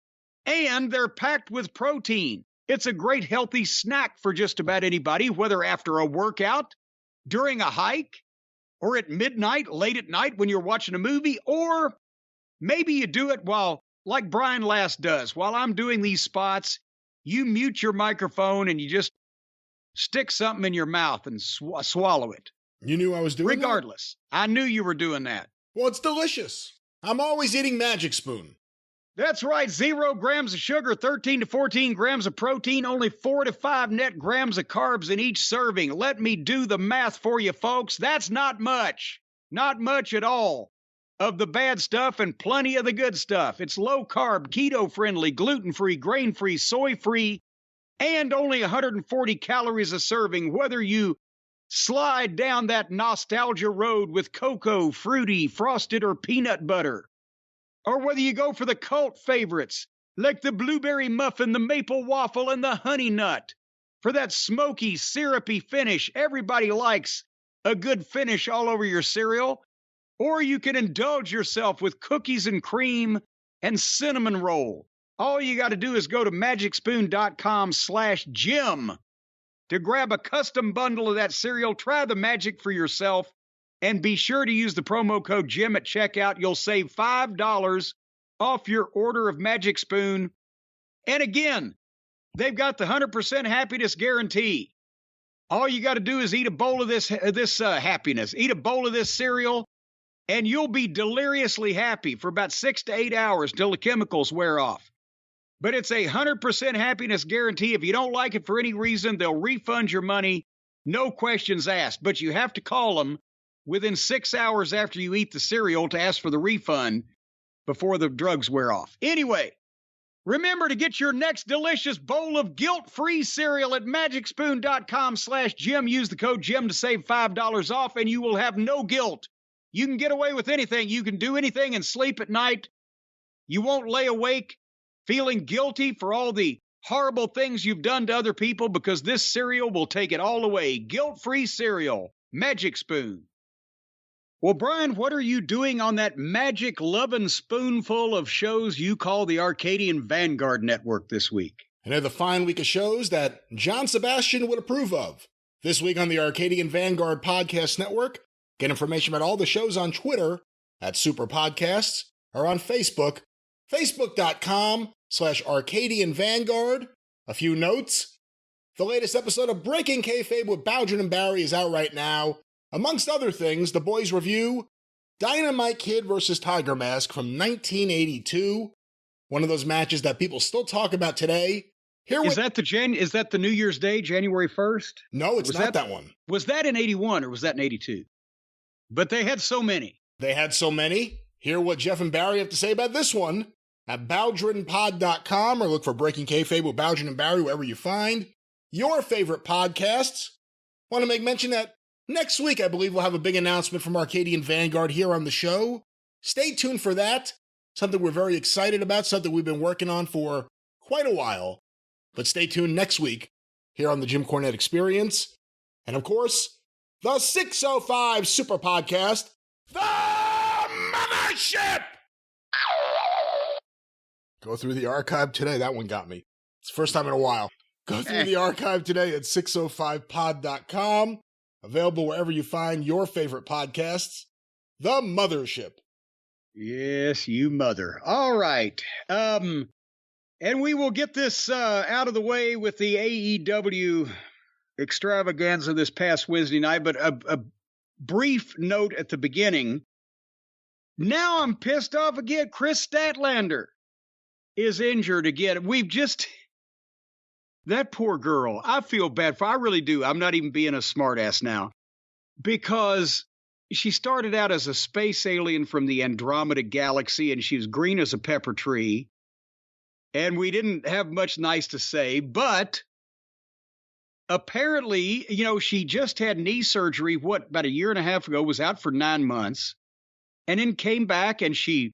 And they're packed with protein. It's a great healthy snack for just about anybody, whether after a workout, during a hike, or at midnight, late at night when you're watching a movie, or maybe you do it while, like Brian Last does, while I'm doing these spots, you mute your microphone and you just stick something in your mouth and swallow it. You knew I was doing Regardless, I knew you were doing that. Well, it's delicious. I'm always eating Magic Spoon. That's right, 0 grams of sugar, 13 to 14 grams of protein, only 4 to 5 net grams of carbs in each serving. Let me do the math for you, folks. That's not much. Not much at all of the bad stuff and plenty of the good stuff. It's low carb, keto friendly, gluten free, grain free, soy free, and only 140 calories a serving, whether you slide down that nostalgia road with cocoa, fruity, frosted, or peanut butter, or whether you go for the cult favorites like the blueberry muffin, the maple waffle, and the honey nut. For that smoky, syrupy finish, everybody likes a good finish all over your cereal. Or you can indulge yourself with cookies and cream and cinnamon roll. All you got to do is go to magicspoon.com/Jim to grab a custom bundle of that cereal. Try the magic for yourself and be sure to use the promo code Jim at checkout. You'll save $5 off your order of Magic Spoon. And again, they've got the 100% happiness guarantee. All you got to do is eat a bowl of this happiness. Eat a bowl of this cereal, and you'll be deliriously happy for about 6 to 8 hours till the chemicals wear off. But it's a 100% happiness guarantee. If you don't like it for any reason, they'll refund your money, no questions asked. But you have to call them within 6 hours after you eat the cereal to ask for the refund before the drugs wear off. Anyway, remember to get your next delicious bowl of guilt-free cereal at magicspoon.com/Jim. Use the code Jim to save $5 off, and you will have no guilt. You can get away with anything. You can do anything and sleep at night. You won't lay awake feeling guilty for all the horrible things you've done to other people because this cereal will take it all away. Guilt-free cereal, Magic Spoon. Well, Brian, what are you doing on that magic lovin' spoonful of shows you call the Arcadian Vanguard Network this week? Another fine week of shows that John Sebastian would approve of. This week on the Arcadian Vanguard Podcast Network, get information about all the shows on Twitter at Superpodcasts or on Facebook, facebook.com/. patreon.com/Arcadian Vanguard. A few notes. The latest episode of Breaking Kayfabe with Bowdrin and Barry is out right now. Amongst other things, the boys review Dynamite Kid vs. Tiger Mask from 1982. One of those matches that people still talk about today. Is that the New Year's Day, January 1st? No, it's not that one. Was that in 81 or was that in 82? But they had so many. Hear what Jeff and Barry have to say about this one at bowdrinpod.com, or look for Breaking Kayfabe with Bowdrin and Barry wherever you find your favorite podcasts. Want to make mention that next week, I believe, we'll have a big announcement from Arcadian Vanguard here on the show. Stay tuned for that. Something we're very excited about, something we've been working on for quite a while. But stay tuned next week here on the Jim Cornette Experience. And of course, the 605 Superpodcast, The Mothership! Go through the archive today. That one got me. It's the first time in a while. Go through the archive today at 605pod.com. Available wherever you find your favorite podcasts. The Mothership. Yes, you mother. All right. And we will get this out of the way with the AEW extravaganza this past Wednesday night, but a brief note at the beginning. Now I'm pissed off again. Kris Statlander is injured again. That poor girl, I feel bad for her. I really do. I'm not even being a smartass now, because she started out as a space alien from the Andromeda Galaxy, and she was green as a pepper tree. And we didn't have much nice to say, but apparently, she just had knee surgery, about a year and a half ago, was out for 9 months, and then came back, and she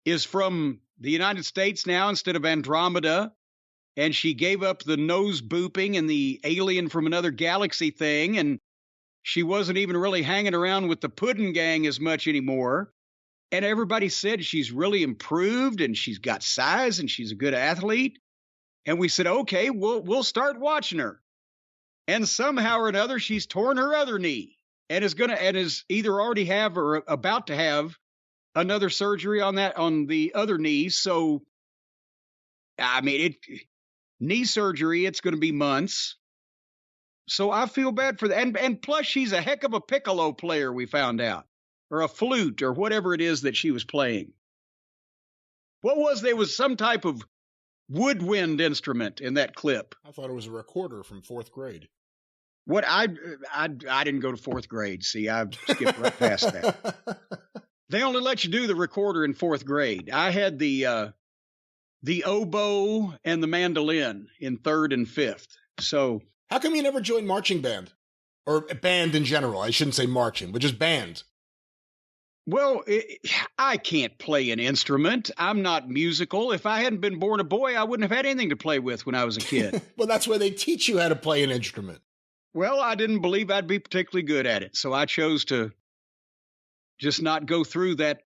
is from the United States now instead of Andromeda, and she gave up the nose booping and the alien from another galaxy thing, and she wasn't even really hanging around with the Puddin' Gang as much anymore. And everybody said she's really improved and she's got size and she's a good athlete. And we said, okay, we'll start watching her. And somehow or another, she's torn her other knee and is either already have or about to have another surgery on the other knee. So, I mean, knee surgery, it's going to be months. So I feel bad for that. And plus, she's a heck of a piccolo player, we found out. Or a flute, or whatever it is that she was playing. There was some type of woodwind instrument in that clip. I thought it was a recorder from 4th grade. What I didn't go to 4th grade. See, I skipped right past that. They only let you do the recorder in 4th grade. I had the oboe and the mandolin in 3rd and 5th. So how come you never joined marching band? Or band in general? I shouldn't say marching, but just band. Well, I can't play an instrument. I'm not musical. If I hadn't been born a boy, I wouldn't have had anything to play with when I was a kid. Well, that's where they teach you how to play an instrument. Well, I didn't believe I'd be particularly good at it, so I chose to just not go through that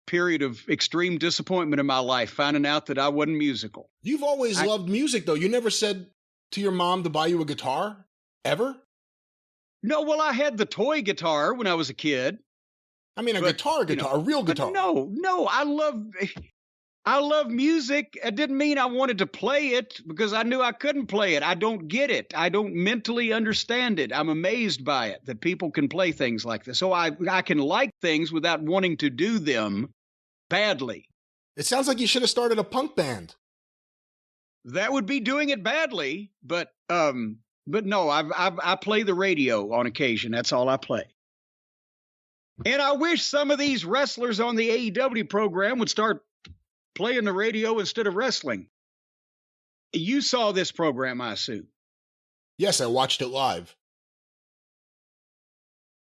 period of extreme disappointment in my life, finding out that I wasn't musical. You've always loved music, though. You never said to your mom to buy you a guitar? Ever? No, well, I had the toy guitar when I was a kid. I mean, a guitar, a real guitar. No, I love music. It didn't mean I wanted to play it because I knew I couldn't play it. I don't get it. I don't mentally understand it. I'm amazed by it, that people can play things like this. So I can like things without wanting to do them badly. It sounds like you should have started a punk band. That would be doing it badly, but no, I play the radio on occasion. That's all I play. And I wish some of these wrestlers on the AEW program would start playing the radio instead of wrestling. You saw this program, I assume. Yes, I watched it live.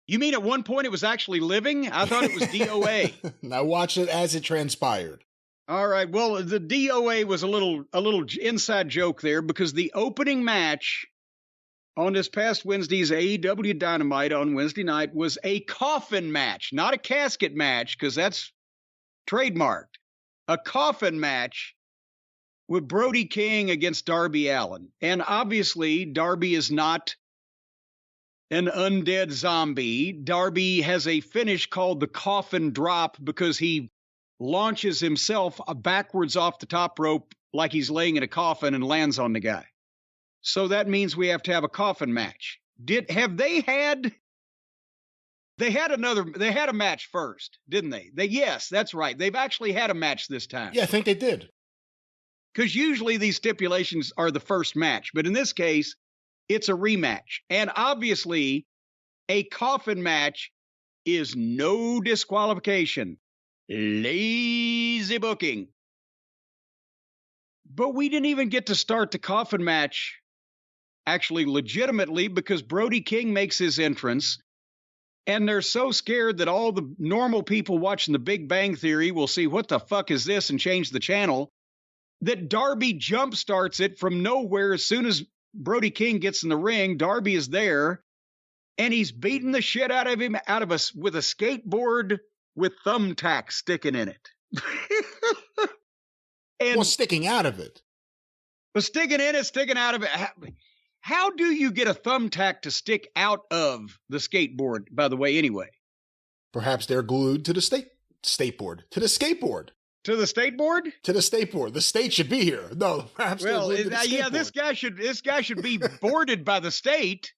You mean at one point it was actually living? I thought it was DOA. I watched it as it transpired. All right. Well, the DOA was a little inside joke there, because the opening match on this past Wednesday's AEW Dynamite on Wednesday night was a coffin match, not a casket match, because that's trademarked. A coffin match with Brody King against Darby Allin. And obviously, Darby is not an undead zombie. Darby has a finish called the coffin drop because he launches himself backwards off the top rope like he's laying in a coffin and lands on the guy. So that means we have to have a coffin match. They had a match first, didn't they? Yes, that's right. They've actually had a match this time. Yeah, I think they did. Because usually these stipulations are the first match, but in this case, it's a rematch. And obviously, a coffin match is no disqualification. Lazy booking. But we didn't even get to start the coffin match actually legitimately because Brody King makes his entrance. And they're so scared that all the normal people watching The Big Bang Theory will see what the fuck is this and change the channel, that Darby jumpstarts it from nowhere. As soon as Brody King gets in the ring, Darby is there, and he's beating the shit out of us with a skateboard with thumbtacks sticking in it. And sticking out of it. But sticking in it, sticking out of it. How do you get a thumbtack to stick out of the skateboard, by the way, anyway? Perhaps they're glued to the skateboard. To the skateboard. To the skateboard? To the skateboard. The state should be here. No, perhaps they're glued to the skateboard. Yeah, this guy should be boarded by the state.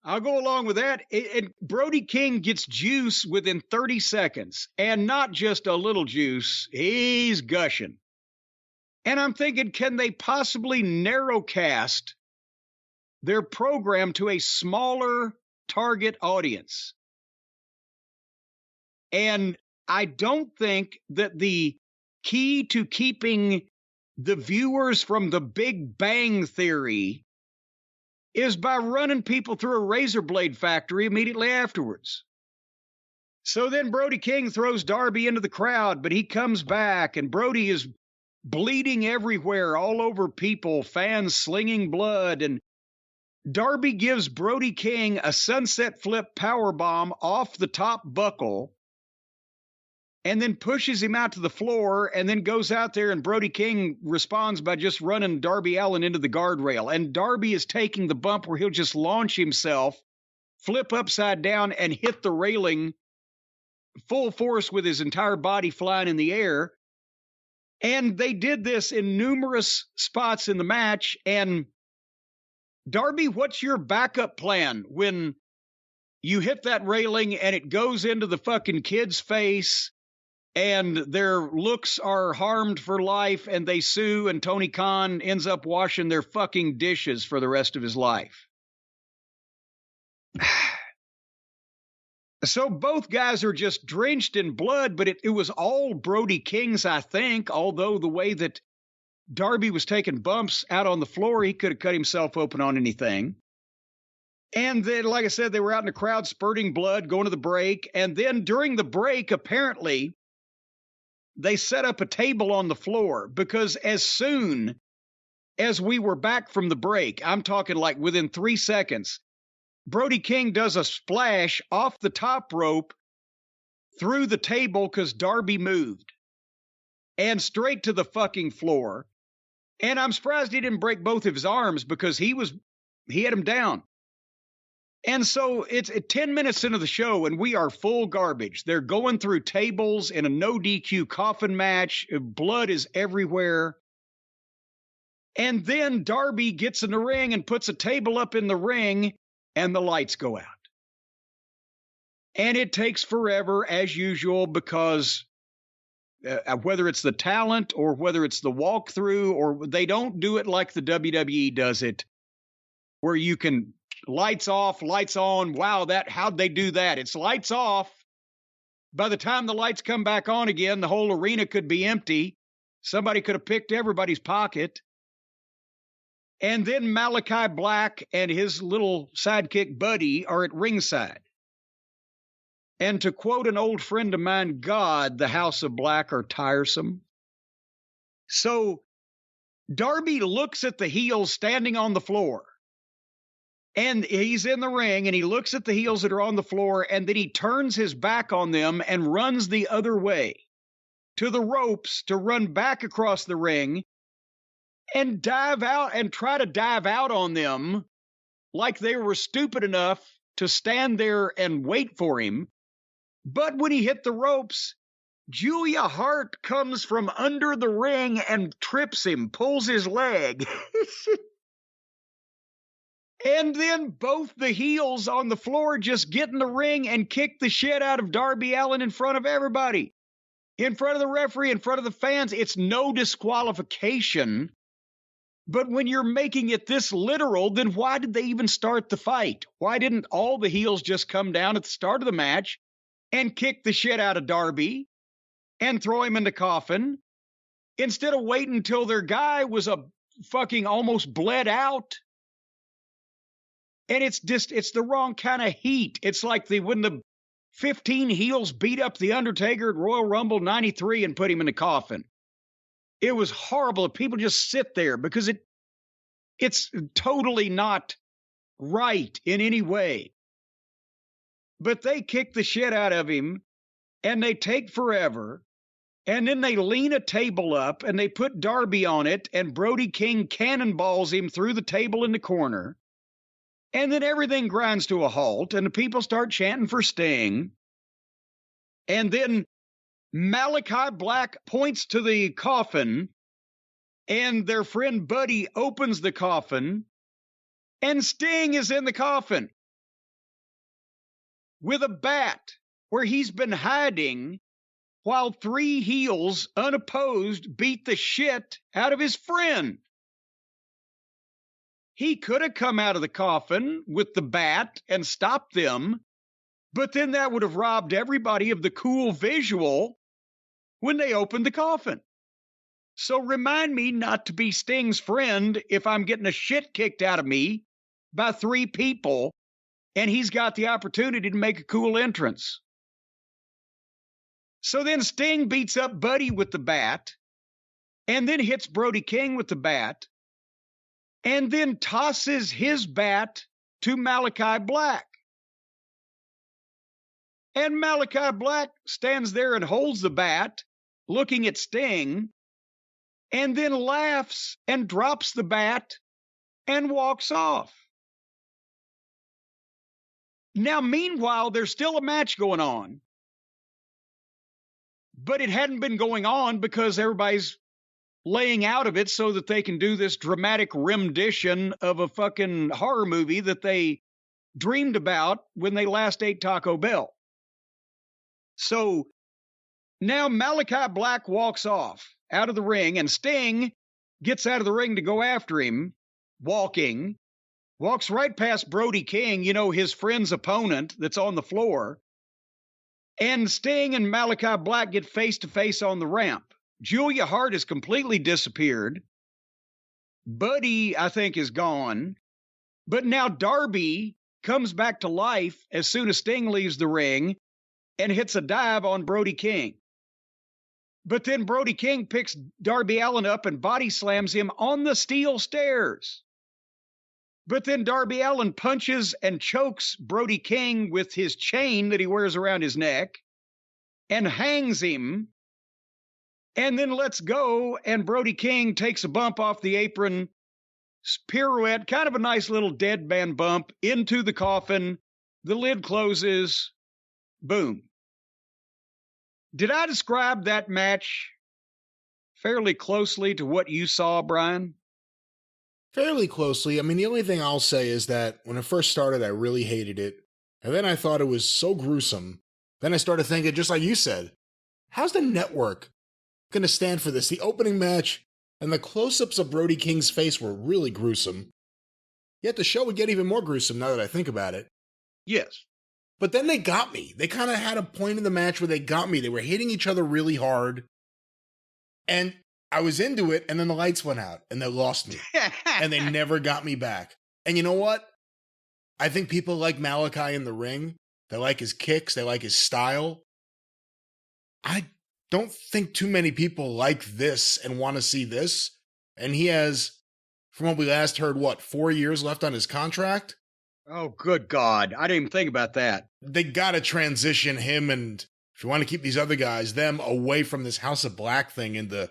I'll go along with that. And Brody King gets juice within 30 seconds. And not just a little juice. He's gushing. And I'm thinking, can they possibly narrowcast their program to a smaller target audience? And I don't think that the key to keeping the viewers from The Big Bang Theory is by running people through a razor blade factory immediately afterwards. So then Brody King throws Darby into the crowd, but he comes back, and Brody is bleeding everywhere, all over people, fans slinging blood, and Darby gives Brody King a sunset flip powerbomb off the top buckle and then pushes him out to the floor and then goes out there, and Brody King responds by just running Darby Allin into the guardrail. And Darby is taking the bump where he'll just launch himself, flip upside down, and hit the railing full force with his entire body flying in the air. And they did this in numerous spots in the match. And Darby, what's your backup plan when you hit that railing and it goes into the fucking kid's face and their looks are harmed for life and they sue and Tony Khan ends up washing their fucking dishes for the rest of his life? So both guys are just drenched in blood, but it was all Brody King's, I think, although the way that Darby was taking bumps out on the floor, he could have cut himself open on anything. And then, like I said, they were out in the crowd spurting blood, going to the break. And then during the break, apparently, they set up a table on the floor because as soon as we were back from the break, I'm talking like within 3 seconds, Brody King does a splash off the top rope through the table because Darby moved and straight to the fucking floor. And I'm surprised he didn't break both of his arms because he had him down. And so it's 10 minutes into the show and we are full garbage. They're going through tables in a no DQ coffin match. Blood is everywhere. And then Darby gets in the ring and puts a table up in the ring and the lights go out. And it takes forever as usual because whether it's the talent or whether it's the walkthrough, or they don't do it like the WWE does it, where you can lights off, lights on. Wow, how'd they do that? It's lights off. By the time the lights come back on again, the whole arena could be empty. Somebody could have picked everybody's pocket. And then Malachi Black and his little sidekick buddy are at ringside. And to quote an old friend of mine, God, the House of Black are tiresome. So Darby looks at the heels standing on the floor. And he's in the ring and he looks at the heels that are on the floor and then he turns his back on them and runs the other way to the ropes to run back across the ring and dive out and try to dive out on them like they were stupid enough to stand there and wait for him. But when he hit the ropes, Julia Hart comes from under the ring and trips him, pulls his leg. And then both the heels on the floor just get in the ring and kick the shit out of Darby Allin in front of everybody. In front of the referee, in front of the fans. It's no disqualification. But when you're making it this literal, then why did they even start the fight? Why didn't all the heels just come down at the start of the match and kick the shit out of Darby and throw him in the coffin instead of waiting until their guy was a fucking almost bled out? And it's the wrong kind of heat. It's like when the 15 heels beat up The Undertaker at Royal Rumble 93 and put him in the coffin. It was horrible. People just sit there because it's totally not right in any way. But they kick the shit out of him, and they take forever, and then they lean a table up, and they put Darby on it, and Brody King cannonballs him through the table in the corner. And then everything grinds to a halt, and the people start chanting for Sting. And then Malachi Black points to the coffin, and their friend Buddy opens the coffin, and Sting is in the coffin with a bat where he's been hiding while three heels, unopposed, beat the shit out of his friend. He could have come out of the coffin with the bat and stopped them, but then that would have robbed everybody of the cool visual when they opened the coffin. So remind me not to be Sting's friend if I'm getting a shit kicked out of me by three people and he's got the opportunity to make a cool entrance. So then Sting beats up Buddy with the bat and then hits Brody King with the bat, and then tosses his bat to Malachi Black. And Malachi Black stands there and holds the bat, looking at Sting, and then laughs and drops the bat and walks off. Now, meanwhile, there's still a match going on, but it hadn't been going on because everybody's laying out of it so that they can do this dramatic rendition of a fucking horror movie that they dreamed about when they last ate Taco Bell. So now Malachi Black walks off out of the ring, and Sting gets out of the ring to go after him, walks right past Brody King, his friend's opponent that's on the floor, and Sting and Malachi Black get face to face on the ramp. Julia Hart has completely disappeared. Buddy, I think, is gone. But now Darby comes back to life as soon as Sting leaves the ring and hits a dive on Brody King. But then Brody King picks Darby Allin up and body slams him on the steel stairs. But then Darby Allin punches and chokes Brody King with his chain that he wears around his neck and hangs him, and then lets go, and Brody King takes a bump off the apron, pirouette, kind of a nice little deadman bump, into the coffin. The lid closes. Boom. Did I describe that match fairly closely to what you saw, Brian? Fairly closely. I mean, the only thing I'll say is that when it first started, I really hated it. And then I thought it was so gruesome. Then I started thinking, just like you said, how's the network going to stand for this? The opening match and the close-ups of Brody King's face were really gruesome. Yet the show would get even more gruesome now that I think about it. Yes. But then they got me. They kind of had a point in the match where they got me. They were hitting each other really hard. And I was into it, and then the lights went out, and they lost me. And they never got me back. And you know what? I think people like Malachi in the ring. They like his kicks. They like his style. I don't think too many people like this and want to see this. And he has, from what we last heard, 4 years left on his contract? Oh, good God. I didn't even think about that. They got to transition him, and if you want to keep these other guys, them away from this House of Black thing into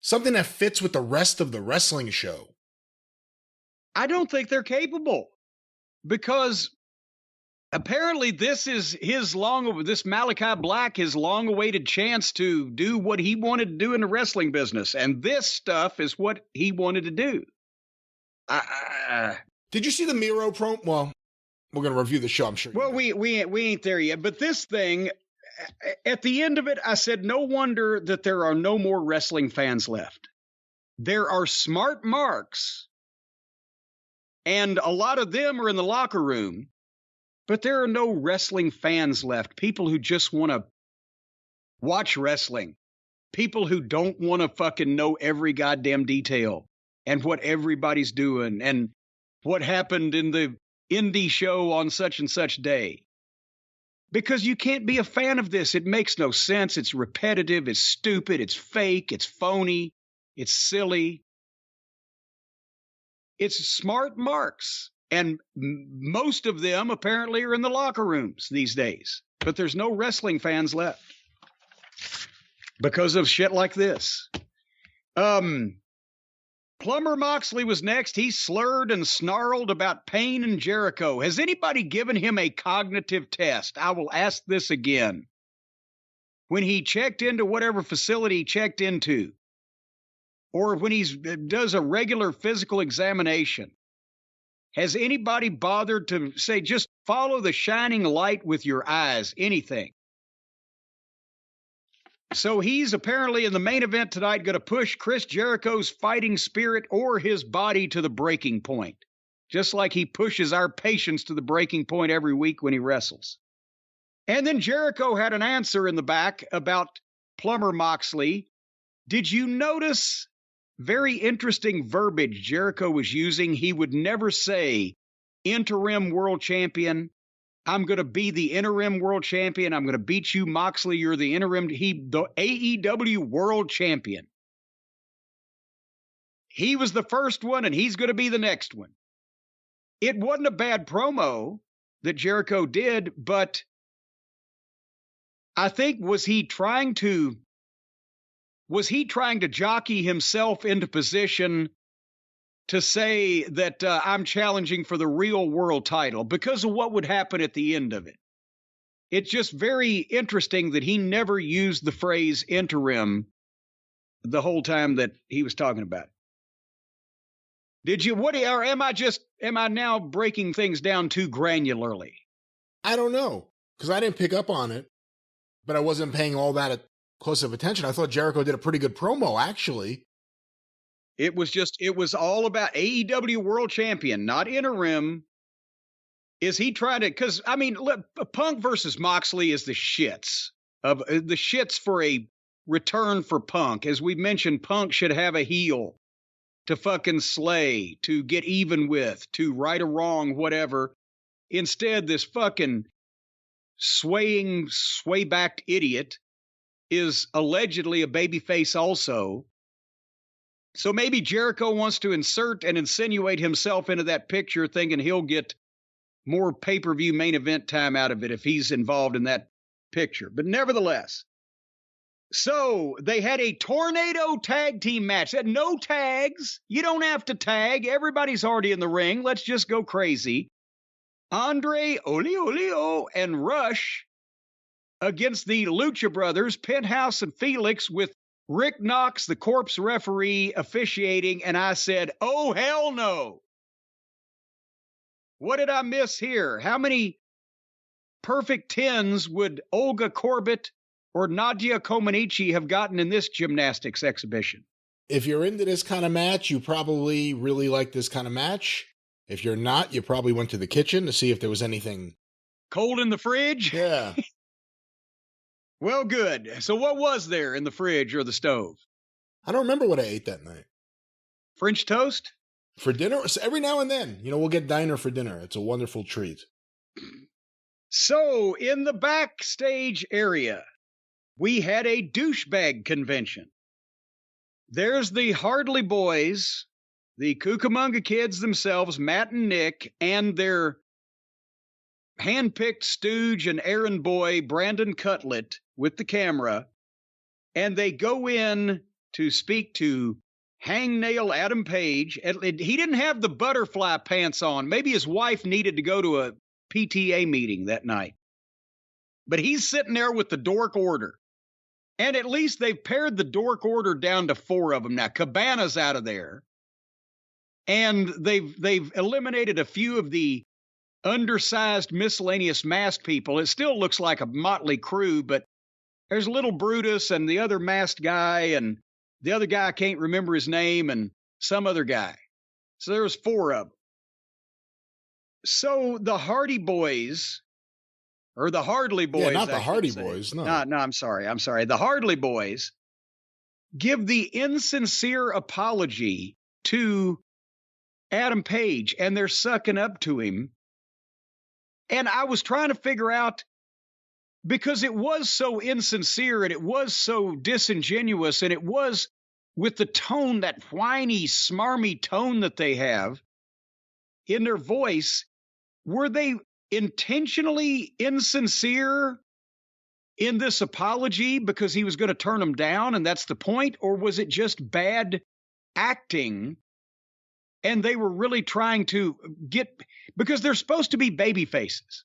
something that fits with the rest of the wrestling show. I don't think they're capable, because Apparently, this Malachi Black, his long-awaited chance to do what he wanted to do in the wrestling business, and this stuff is what he wanted to do. Did you see the Miro promo? Well, we're going to review the show, I'm sure. Well, we ain't there yet, but this thing, at the end of it, I said, no wonder that there are no more wrestling fans left. There are smart marks, and a lot of them are in the locker room. But there are no wrestling fans left. People who just want to watch wrestling. People who don't want to fucking know every goddamn detail and what everybody's doing and what happened in the indie show on such and such day. Because you can't be a fan of this. It makes no sense. It's repetitive. It's stupid. It's fake. It's phony. It's silly. It's smart marks. And most of them apparently are in the locker rooms these days. But there's no wrestling fans left because of shit like this. Plumber Moxley was next. He slurred and snarled about Pain and Jericho. Has anybody given him a cognitive test? I will ask this again. When he checked into whatever facility he checked into, or when he does a regular physical examination, has anybody bothered to say, just follow the shining light with your eyes, anything? So he's apparently in the main event tonight going to push Chris Jericho's fighting spirit or his body to the breaking point, just like he pushes our patience to the breaking point every week when he wrestles. And then Jericho had an answer in the back about Plumber Moxley. Did you notice very interesting verbiage Jericho was using? He would never say interim world champion. I'm going to be the interim world champion. I'm going to beat you, Moxley. You're the interim. The AEW world champion. He was the first one, and he's going to be the next one. It wasn't a bad promo that Jericho did, but I think was he trying to jockey himself into position to say that I'm challenging for the real world title because of what would happen at the end of it? It's just very interesting that he never used the phrase interim the whole time that he was talking about it. Did you, or am I now breaking things down too granularly? I don't know, because I didn't pick up on it, but I wasn't paying all that close of attention. I thought Jericho did a pretty good promo, actually. It was all about AEW World Champion, not interim. Is he trying to, because, I mean, look, Punk versus Moxley is the shits for a return for Punk. As we mentioned, Punk should have a heel to fucking slay, to get even with, to right a wrong, whatever. Instead, this fucking sway-backed idiot is allegedly a babyface also. So maybe Jericho wants to insert and insinuate himself into that picture, thinking he'll get more pay-per-view main event time out of it if he's involved in that picture. But nevertheless, so they had a tornado tag team match. Said no tags. You don't have to tag. Everybody's already in the ring. Let's just go crazy. Andre, Olio, and Rush against the Lucha Brothers, Penthouse and Felix, with Rick Knox, the corpse referee, officiating. And I said, oh, hell no. What did I miss here? How many perfect 10s would Olga Corbett or Nadia Comaneci have gotten in this gymnastics exhibition? If you're into this kind of match, you probably really like this kind of match. If you're not, you probably went to the kitchen to see if there was anything cold in the fridge. Yeah. Well, good. So what was there in the fridge or the stove? I don't remember what I ate that night. French toast? For dinner? So every now and then, we'll get diner for dinner. It's a wonderful treat. So in the backstage area, we had a douchebag convention. There's the Hardley Boys, the Cucamonga Kids themselves, Matt and Nick, and their handpicked stooge and errand boy, Brandon Cutlet, with the camera. And they go in to speak to Hangnail Adam Page. He didn't have the butterfly pants on. Maybe his wife needed to go to a PTA meeting that night. But he's sitting there with the Dork Order. And at least they've pared the Dork Order down to 4 of them now. Cabana's out of there. And they've eliminated a few of the undersized miscellaneous masked people. It still looks like a motley crew, but there's Little Brutus and the other masked guy and the other guy, I can't remember his name, and some other guy. So there was 4 of them. So the Hardy Boys, or the Hardly Boys. Yeah, not the Hardy Boys, no. No, I'm sorry. The Hardly Boys give the insincere apology to Adam Page, and they're sucking up to him. And I was trying to figure out, because it was so insincere and it was so disingenuous, and it was with the tone, that whiny, smarmy tone that they have in their voice, were they intentionally insincere in this apology because he was going to turn them down and that's the point? Or was it just bad acting and they were really trying to get, because they're supposed to be baby faces.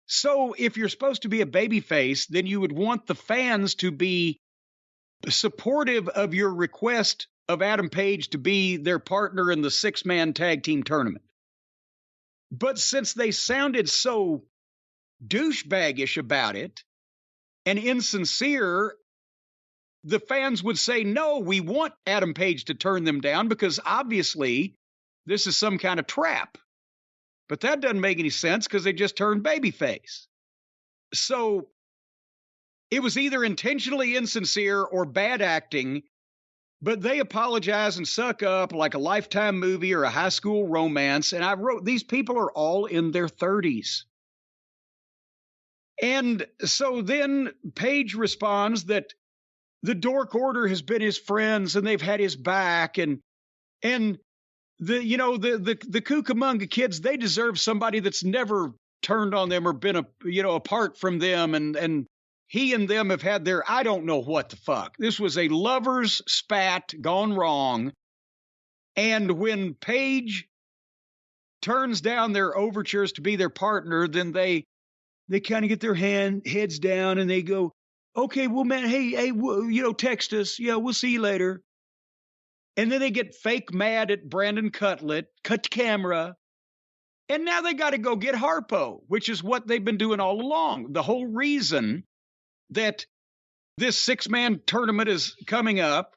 So if you're supposed to be a baby face, then you would want the fans to be supportive of your request of Adam Page to be their partner in the 6-man tag team tournament. But since they sounded so douchebaggish about it and insincere, the fans would say, no, we want Adam Page to turn them down because obviously this is some kind of trap. But that doesn't make any sense because they just turned babyface. So it was either intentionally insincere or bad acting, but they apologize and suck up like a Lifetime movie or a high school romance. And I wrote, these people are all in their 30s. And so then Page responds that the Dork Order has been his friends and they've had his back, and the Cucamonga kids, they deserve somebody that's never turned on them or been apart from them, and he and them have had their, I don't know what the fuck. This was a lover's spat gone wrong. And when Page turns down their overtures to be their partner, then they kind of get their heads down and they go, okay, well, man, hey, text us. Yeah, we'll see you later. And then they get fake mad at Brandon Cutlet, cut camera. And now they got to go get Harpo, which is what they've been doing all along. The whole reason that this 6-man tournament is coming up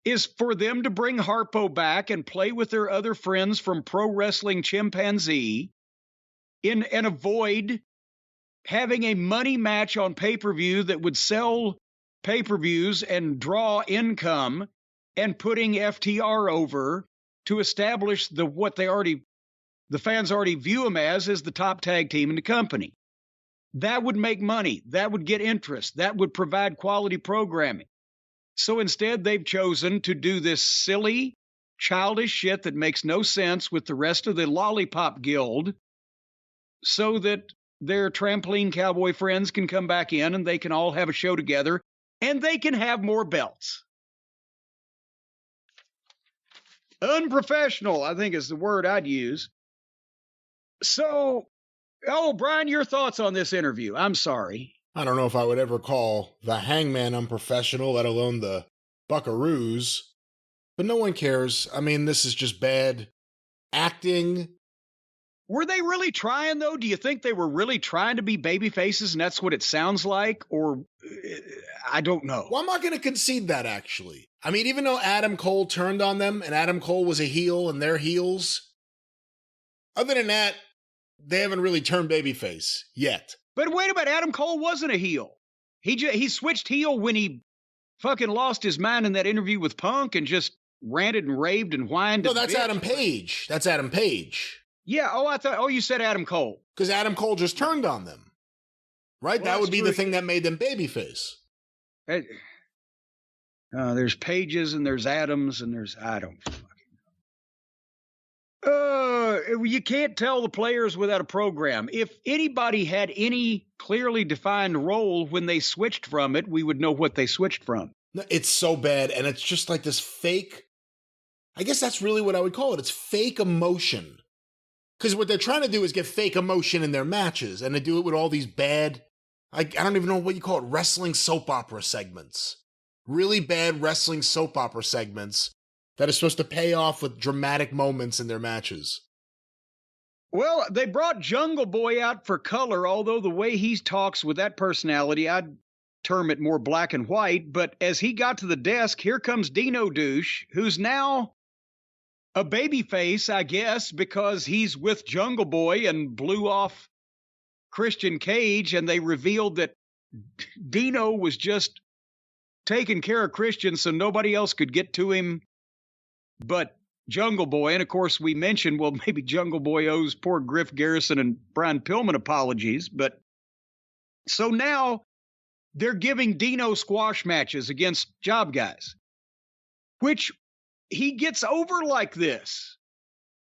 is for them to bring Harpo back and play with their other friends from Pro Wrestling Chimpanzee and avoid having a money match on pay-per-view that would sell pay-per-views and draw income, and putting FTR over to establish the fans already view them as the top tag team in the company. That would make money. That would get interest. That would provide quality programming. So instead, they've chosen to do this silly, childish shit that makes no sense with the rest of the Lollipop Guild so that their trampoline cowboy friends can come back in and they can all have a show together and they can have more belts. Unprofessional, I think is the word I'd use. So, Brian, your thoughts on this interview? I'm sorry. I don't know if I would ever call the Hangman unprofessional, let alone the Buckaroos. But no one cares. I mean, this is just bad acting. Were they really trying, though? Do you think they were really trying to be baby faces and that's what it sounds like? Or, I don't know. Well, I'm not going to concede that, actually. I mean, even though Adam Cole turned on them and Adam Cole was a heel and they're heels, other than that, they haven't really turned babyface yet. But wait a minute, Adam Cole wasn't a heel. He switched heel when he fucking lost his mind in that interview with Punk and just ranted and raved and whined. No, that's Adam Page. That's Adam Page. Yeah, you said Adam Cole. Because Adam Cole just turned on them. Right? Well, that would be true. the thing that made them babyface. There's Pages and there's Adams and there's, I don't fucking know. You can't tell the players without a program. If anybody had any clearly defined role when they switched from it, we would know what they switched from. It's so bad, and it's just like this fake, I guess that's really what I would call it. It's fake emotion. Because what they're trying to do is get fake emotion in their matches, and they do it with all these bad, I don't even know what you call it, wrestling soap opera segments. Really bad wrestling soap opera segments that are supposed to pay off with dramatic moments in their matches. Well, they brought Jungle Boy out for color, although the way he talks with that personality, I'd term it more black and white. But as he got to the desk, here comes Dino Douche, who's now a babyface, I guess, because he's with Jungle Boy and blew off Christian Cage, and they revealed that Dino was just taking care of Christian so nobody else could get to him but Jungle Boy. And of course, we mentioned, well, maybe Jungle Boy owes poor Griff Garrison and Brian Pillman apologies. But so now they're giving Dino squash matches against job guys, which he gets over like this.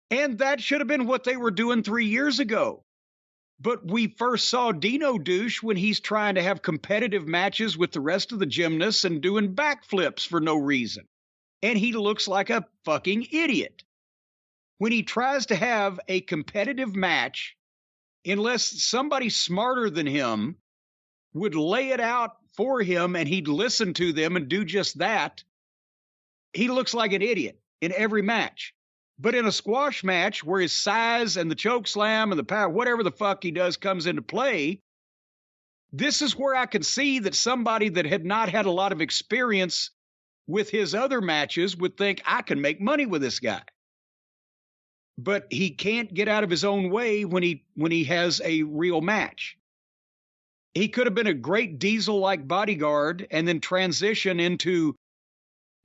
And that should have been what they were doing 3 years ago. But we first saw Dino Douche when he's trying to have competitive matches with the rest of the gymnasts and doing backflips for no reason. And he looks like a fucking idiot. When he tries to have a competitive match, unless somebody smarter than him would lay it out for him and he'd listen to them and do just that, he looks like an idiot in every match. But in a squash match where his size and the choke slam and the power, whatever the fuck he does comes into play, this is where I can see that somebody that had not had a lot of experience with his other matches would think, I can make money with this guy. But he can't get out of his own way when he has a real match. He could have been a great Diesel-like bodyguard and then transition into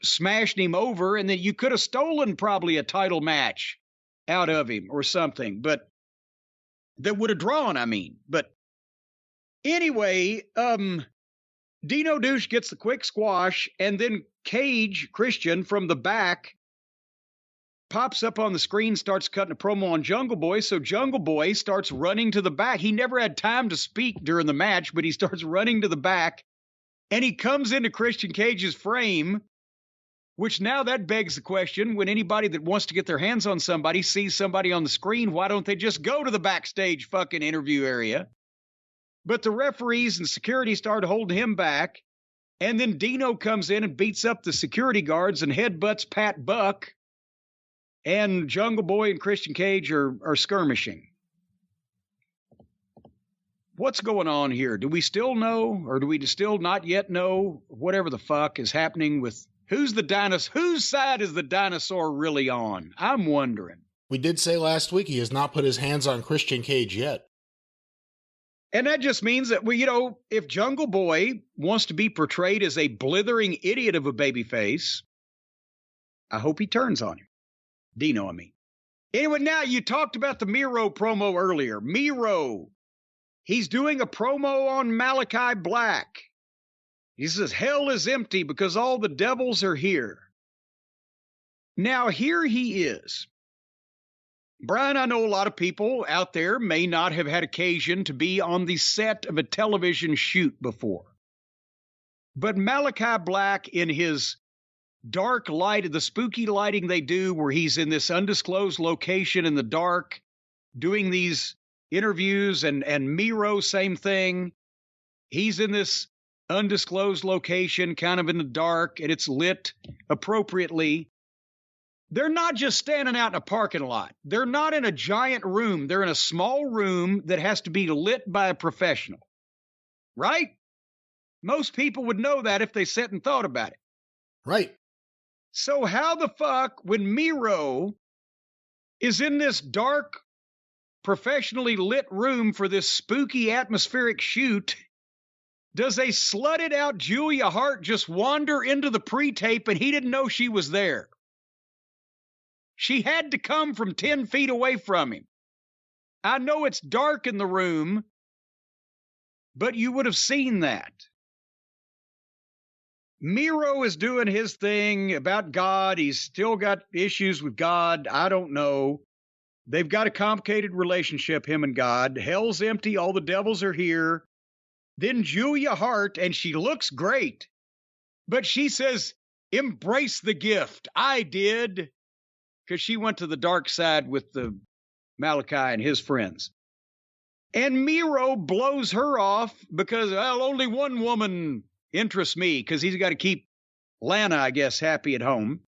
smashing him over, and then you could have stolen probably a title match out of him or something, but that would have drawn, I mean. But anyway, Dino Douche gets the quick squash, and then Cage, Christian, from the back, pops up on the screen, starts cutting a promo on Jungle Boy, so Jungle Boy starts running to the back. He never had time to speak during the match, but he starts running to the back, and he comes into Christian Cage's frame, which now that begs the question, when anybody that wants to get their hands on somebody sees somebody on the screen, why don't they just go to the backstage fucking interview area? But the referees and security start holding him back, and then Dino comes in and beats up the security guards and headbutts Pat Buck, and Jungle Boy and Christian Cage are skirmishing. What's going on here? Do we still know, or do we still not yet know whatever the fuck is happening with who's the dinosaur? Whose side is the dinosaur really on? I'm wondering. We did say last week he has not put his hands on Christian Cage yet. And that just means that, well, you know, if Jungle Boy wants to be portrayed as a blithering idiot of a babyface, I hope he turns on him. Dino, I mean. Anyway, now you talked about the Miro promo earlier. Miro, he's doing a promo on Malachi Black. He says, hell is empty because all the devils are here. Now, here he is. Brian, I know a lot of people out there may not have had occasion to be on the set of a television shoot before. But Malachi Black, in his dark light, the spooky lighting they do, where he's in this undisclosed location in the dark, doing these interviews, and Miro, same thing. He's in this undisclosed location, kind of in the dark, and it's lit appropriately. They're not just standing out in a parking lot. They're not in a giant room. They're in a small room that has to be lit by a professional. Right? Most people would know that if they sat and thought about it. Right. So how the fuck, when Miro is in this dark, professionally lit room for this spooky atmospheric shoot, does a slutted out Julia Hart just wander into the pre-tape and he didn't know she was there? She had to come from 10 feet away from him. I know it's dark in the room, but you would have seen that. Miro is doing his thing about God. He's still got issues with God. I don't know. They've got a complicated relationship, him and God. Hell's empty. All the devils are here. Then Julia Hart, and she looks great, but she says, embrace the gift. I did. Because she went to the dark side with the Malachi and his friends. And Miro blows her off because, well, only one woman interests me because he's got to keep Lana, I guess, happy at home.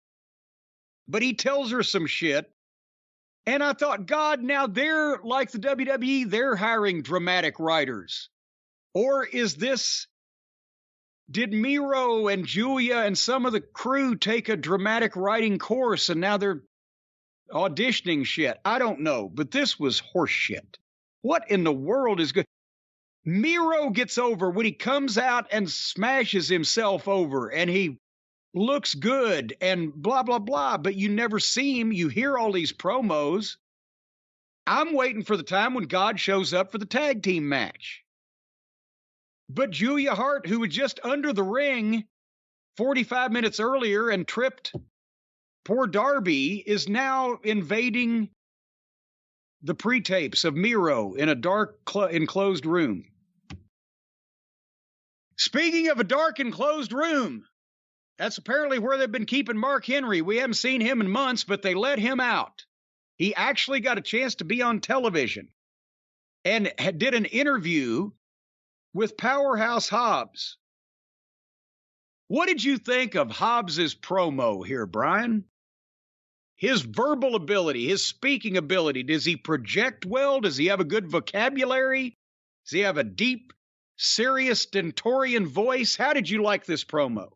But he tells her some shit. And I thought, God, now they're like the WWE, they're hiring dramatic writers. Or is this, did Miro and Julia and some of the crew take a dramatic writing course and now they're auditioning shit? I don't know, but this was horse shit. What in the world is good? Miro gets over when he comes out and smashes himself over and he looks good and blah, blah, blah, but you never see him. You hear all these promos. I'm waiting for the time when God shows up for the tag team match. But Julia Hart, who was just under the ring 45 minutes earlier and tripped poor Darby, is now invading the pre-tapes of Miro in a dark enclosed room. Speaking of a dark enclosed room, that's apparently where they've been keeping Mark Henry. We haven't seen him in months, but they let him out. He actually got a chance to be on television and did an interview with Powerhouse Hobbs. What did you think of Hobbs's promo here, Brian? His verbal ability, his speaking ability, does he project well? Does he have a good vocabulary? Does he have a deep, serious, stentorian voice? How did you like this promo?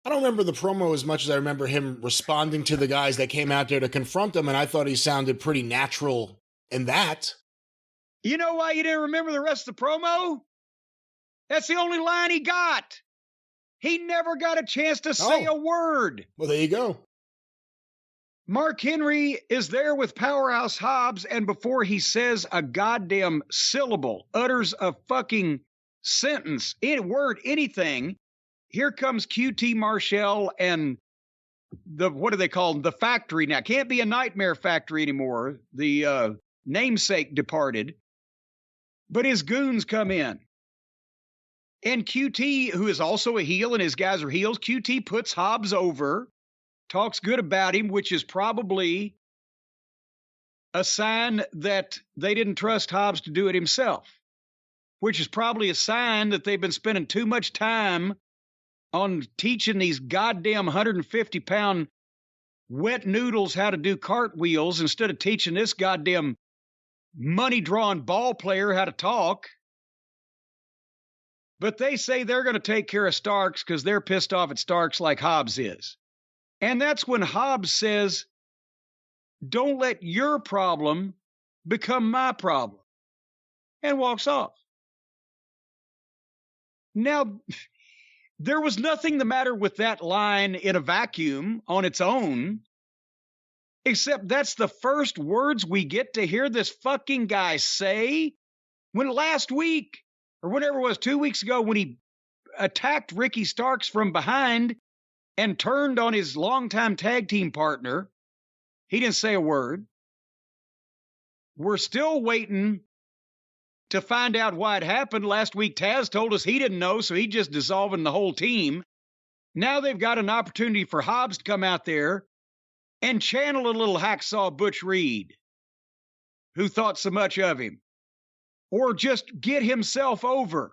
I don't remember the promo as much as I remember him responding to the guys that came out there to confront him, and I thought he sounded pretty natural in that. You know why you didn't remember the rest of the promo? That's the only line he got. He never got a chance to say a word. Well, there you go. Mark Henry is there with Powerhouse Hobbs, and before he says a goddamn syllable, utters a fucking sentence, any word, anything, here comes QT Marshall and what do they call them? The factory now. Can't be a Nightmare Factory anymore. The namesake departed. But his goons come in. And QT, who is also a heel and his guys are heels, QT puts Hobbs over, talks good about him, which is probably a sign that they didn't trust Hobbs to do it himself, which is probably a sign that they've been spending too much time on teaching these goddamn 150-pound wet noodles how to do cartwheels instead of teaching this goddamn money-drawing ball player how to talk. But they say they're going to take care of Starks because they're pissed off at Starks like Hobbs is. And that's when Hobbs says, don't let your problem become my problem, and walks off. Now, there was nothing the matter with that line in a vacuum on its own, except that's the first words we get to hear this fucking guy say when last week, or whatever it was, 2 weeks ago, when he attacked Ricky Starks from behind and turned on his longtime tag team partner, he didn't say a word. We're still waiting to find out why it happened. Last week, Taz told us he didn't know, so he just dissolving the whole team. Now they've got an opportunity for Hobbs to come out there and channel a little hacksaw Butch Reed, who thought so much of him, or just get himself over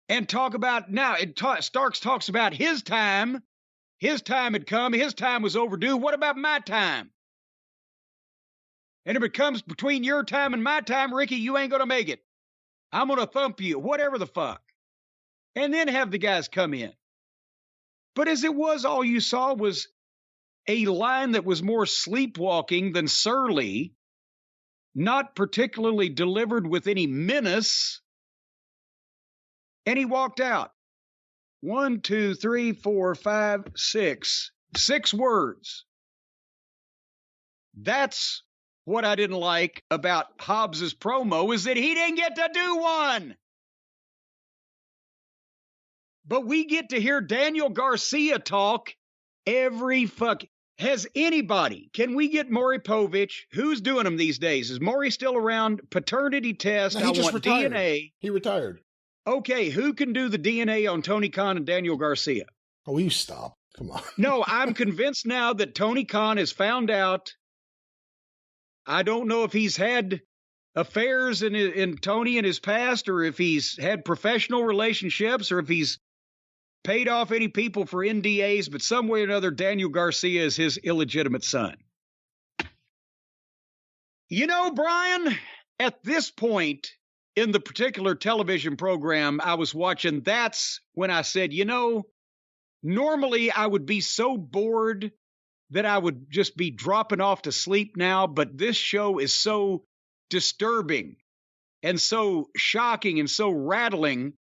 and talk about, now Starks talks about his time. His time had come. His time was overdue. What about my time? And if it comes between your time and my time, Ricky, you ain't going to make it. I'm going to thump you, whatever the fuck. And then have the guys come in. But as it was, all you saw was a line that was more sleepwalking than surly, not particularly delivered with any menace. And he walked out. 1, 2, 3, 4, 5, 6. 6 words. That's what I didn't like about Hobbs's promo, is that he didn't get to do one. But we get to hear Daniel Garcia talk every fuck. Has anybody, can we get Maury Povich? Who's doing them these days? Is Maury still around? Paternity test. No, he just retired. DNA. He retired. Okay, who can do the DNA on Tony Khan and Daniel Garcia? Oh, you stop. Come on. No, I'm convinced now that Tony Khan has found out I don't know if he's had affairs in Tony in his past, or if he's had professional relationships, or if he's paid off any people for NDAs, but some way or another, Daniel Garcia is his illegitimate son. You know, Brian, at this point in the particular television program I was watching, that's when I said, you know, normally I would be so bored that I would just be dropping off to sleep now, but this show is so disturbing and so shocking and so rattling,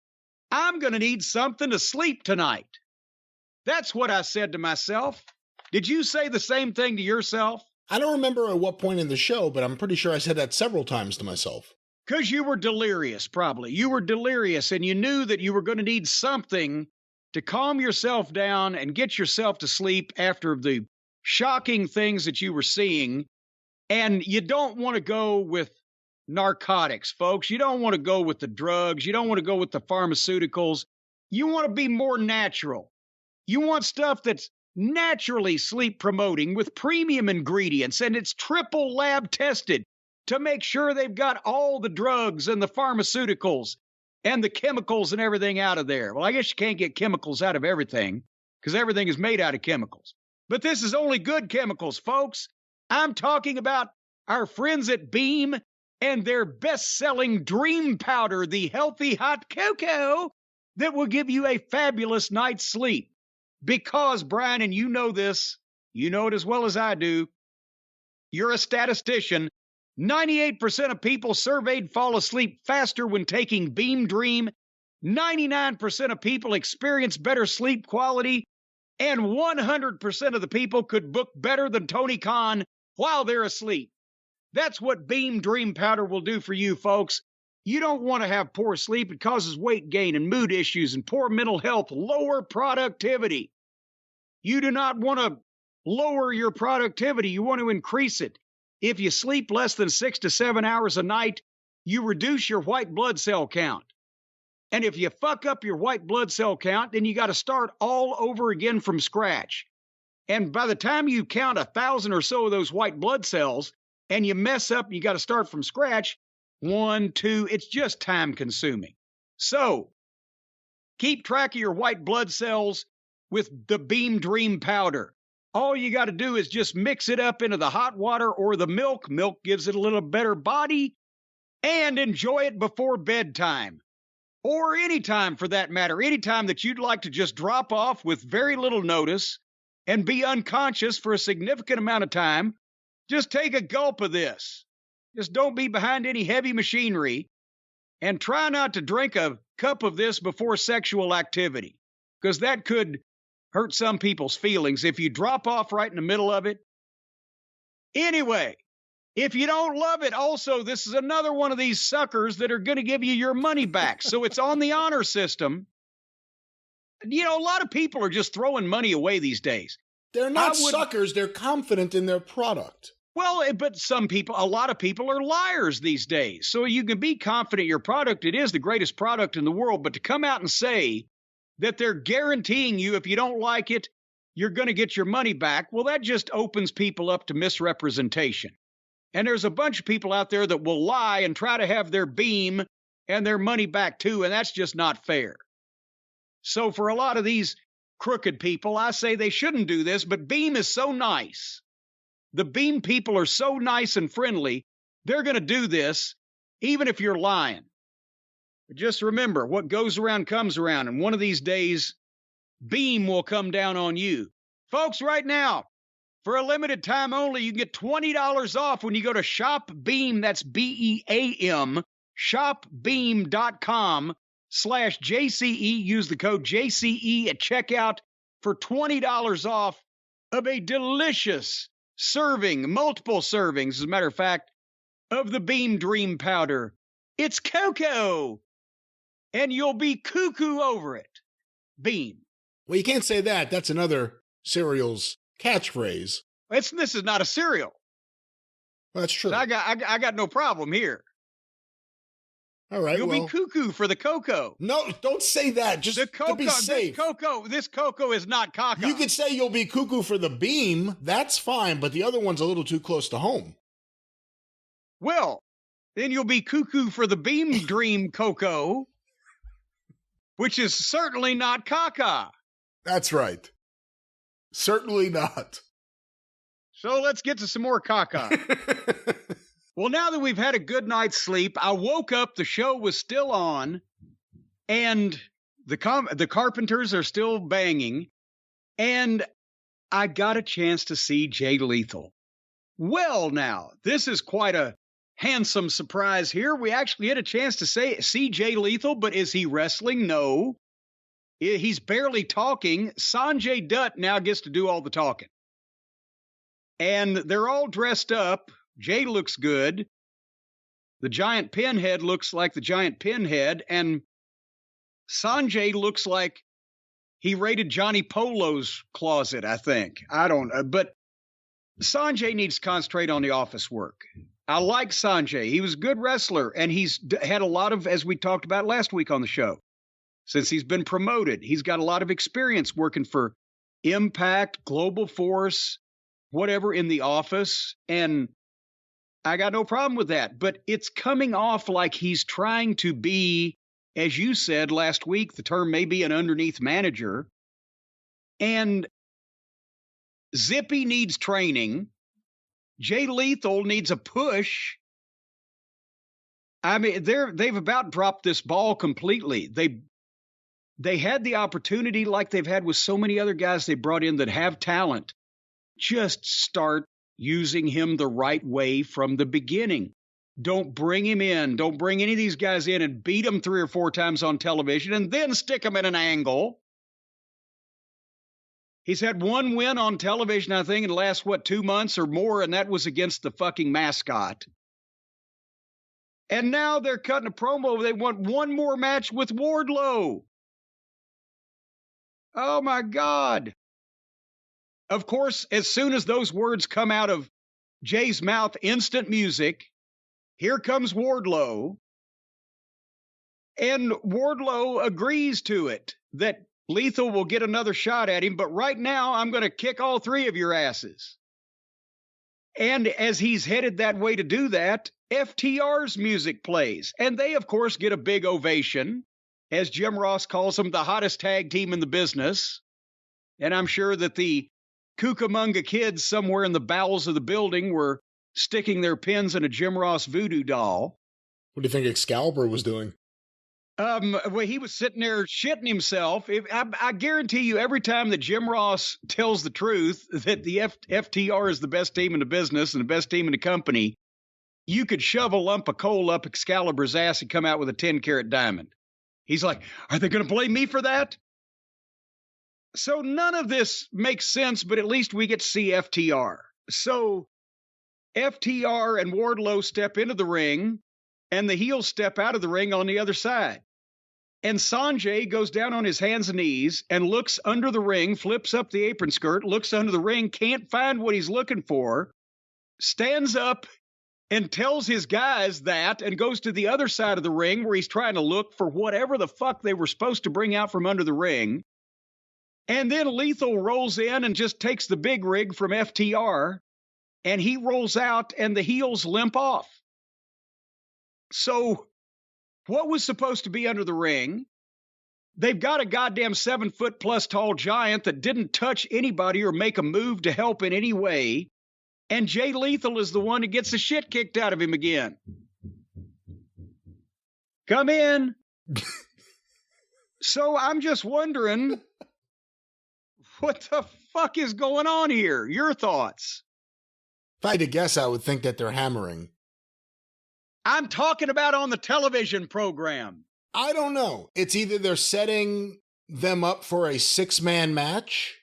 I'm going to need something to sleep tonight. That's what I said to myself. Did you say the same thing to yourself? I don't remember at what point in the show, but I'm pretty sure I said that several times to myself. Because you were delirious, probably. You were delirious, and you knew that you were going to need something to calm yourself down and get yourself to sleep after the shocking things that you were seeing. And you don't want to go with narcotics, folks. You don't want to go with the drugs. You don't want to go with the pharmaceuticals. You want to be more natural. You want stuff that's naturally sleep promoting with premium ingredients, and it's triple lab tested to make sure they've got all the drugs and the pharmaceuticals and the chemicals and everything out of there. Well, I guess you can't get chemicals out of everything because everything is made out of chemicals. But this is only good chemicals, folks. I'm talking about our friends at Beam and their best-selling Dream Powder, the healthy hot cocoa that will give you a fabulous night's sleep. Because, Brian, and you know this, you know it as well as I do, you're a statistician. 98% of people surveyed fall asleep faster when taking Beam Dream. 99% of people experience better sleep quality. And 100% of the people could book better than Tony Khan while they're asleep. That's what Beam Dream Powder will do for you, folks. You don't want to have poor sleep. It causes weight gain and mood issues and poor mental health, lower productivity. You do not want to lower your productivity. You want to increase it. If you sleep less than 6 to 7 hours a night, you reduce your white blood cell count. And if you fuck up your white blood cell count, then you got to start all over again from scratch. And by the time you count 1,000 or so of those white blood cells and you mess up, you got to start from scratch, 1, 2, it's just time consuming. So keep track of your white blood cells with the Beam Dream Powder. All you got to do is just mix it up into the hot water or the milk. Milk gives it a little better body, and enjoy it before bedtime. Or any time for that matter, any time that you'd like to just drop off with very little notice and be unconscious for a significant amount of time, just take a gulp of this. Just don't be behind any heavy machinery, and try not to drink a cup of this before sexual activity, because that could hurt some people's feelings if you drop off right in the middle of it. Anyway, if you don't love it, also, this is another one of these suckers that are going to give you your money back. So it's on the honor system. You know, a lot of people are just throwing money away these days. They're not suckers. They're confident in their product. Well, but a lot of people are liars these days. So you can be confident in your product. It is the greatest product in the world. But to come out and say that they're guaranteeing you if you don't like it, you're going to get your money back, well, that just opens people up to misrepresentation. And there's a bunch of people out there that will lie and try to have their Beam and their money back too, and that's just not fair. So for a lot of these crooked people, I say they shouldn't do this, but Beam is so nice. The Beam people are so nice and friendly, they're going to do this, even if you're lying. But just remember, what goes around comes around, and one of these days, Beam will come down on you. Folks, right now, for a limited time only, you can get $20 off when you go to Shop Beam, that's BEAM, shopbeam.com/JCE. Use the code JCE at checkout for $20 off of a delicious serving, multiple servings, as a matter of fact, of the Beam Dream Powder. It's cocoa, and you'll be cuckoo over it. Beam. Well, you can't say that. That's another cereal's catchphrase. This is not a cereal. Well, that's true. So I got no problem here. All right, You'll be cuckoo for the cocoa. No, don't say that. Just to be safe. This cocoa is not caca. You could say you'll be cuckoo for the Beam. That's fine, but the other one's a little too close to home. Well, then you'll be cuckoo for the beam dream, Coco, which is certainly not caca. That's right. Certainly not. So let's get to some more caca. Well, now that we've had a good night's sleep, I woke up, the show was still on, and the Carpenters are still banging, and I got a chance to see Jade Lethal. Well, now, this is quite a handsome surprise here. We actually had a chance to see Jade Lethal, but is he wrestling? No. He's barely talking. Sanjay Dutt now gets to do all the talking. And they're all dressed up. Jade looks good. The giant pinhead looks like the giant pinhead. And Sanjay looks like he raided Johnny Polo's closet, I think. I don't know. But Sanjay needs to concentrate on the office work. I like Sanjay. He was a good wrestler. And he's had a lot of, as we talked about last week on the show, since he's been promoted, he's got a lot of experience working for Impact, Global Force, whatever in the office. And I got no problem with that, but it's coming off like he's trying to be, as you said last week, the term may be an underneath manager. And Zippy needs training. Jay Lethal needs a push. I mean, they've about dropped this ball completely. They had the opportunity, like they've had with so many other guys they brought in that have talent. Just start using him the right way from the beginning. Don't bring him in. Don't bring any of these guys in and beat them 3 or 4 times on television and then stick them in an angle. He's had 1 win on television, I think, in the last, 2 months or more, and that was against the fucking mascot. And now they're cutting a promo. They want 1 more match with Wardlow. Oh, my God. Of course, as soon as those words come out of Jay's mouth, instant music. Here comes Wardlow. And Wardlow agrees to it, that Lethal will get another shot at him, but right now I'm going to kick all 3 of your asses. And as he's headed that way to do that, FTR's music plays. And they, of course, get a big ovation, as Jim Ross calls them, the hottest tag team in the business. And I'm sure that the Cucamonga kids somewhere in the bowels of the building were sticking their pins in a Jim Ross voodoo doll. What do you think Excalibur was doing? Well, he was sitting there shitting himself. I guarantee you, every time that Jim Ross tells the truth that the FTR is the best team in the business and the best team in the company, you could shove a lump of coal up Excalibur's ass and come out with a 10-carat diamond. He's like, are they going to blame me for that? So none of this makes sense, but at least we get to see FTR. So FTR and Wardlow step into the ring, and the heels step out of the ring on the other side. And Sanjay goes down on his hands and knees and looks under the ring, flips up the apron skirt, looks under the ring, can't find what he's looking for, stands up and tells his guys that, and goes to the other side of the ring where he's trying to look for whatever the fuck they were supposed to bring out from under the ring. And then Lethal rolls in and just takes the big rig from FTR, and he rolls out and the heels limp off. So what was supposed to be under the ring? They've got a goddamn 7-foot-plus tall giant that didn't touch anybody or make a move to help in any way. And Jay Lethal is the one who gets the shit kicked out of him again. Come in. So I'm just wondering, what the fuck is going on here? Your thoughts? If I had to guess, I would think that they're hammering. I'm talking about on the television program. I don't know. It's either they're setting them up for a 6-man match,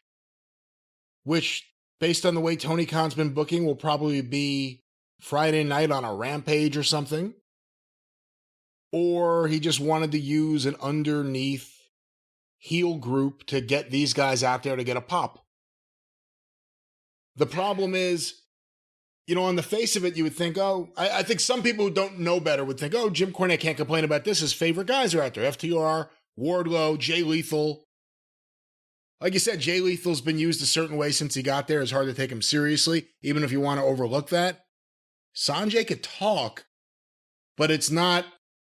which, based on the way Tony Khan's been booking, will probably be Friday night on a Rampage or something. Or he just wanted to use an underneath heel group to get these guys out there to get a pop. The problem is, on the face of it, you would think, I think some people who don't know better would think, Jim Cornette can't complain about this. His favorite guys are out there. FTR, Wardlow, Jay Lethal. Like you said, Jay Lethal's been used a certain way since he got there. It's hard to take him seriously, even if you want to overlook that. Sanjay could talk, but it's not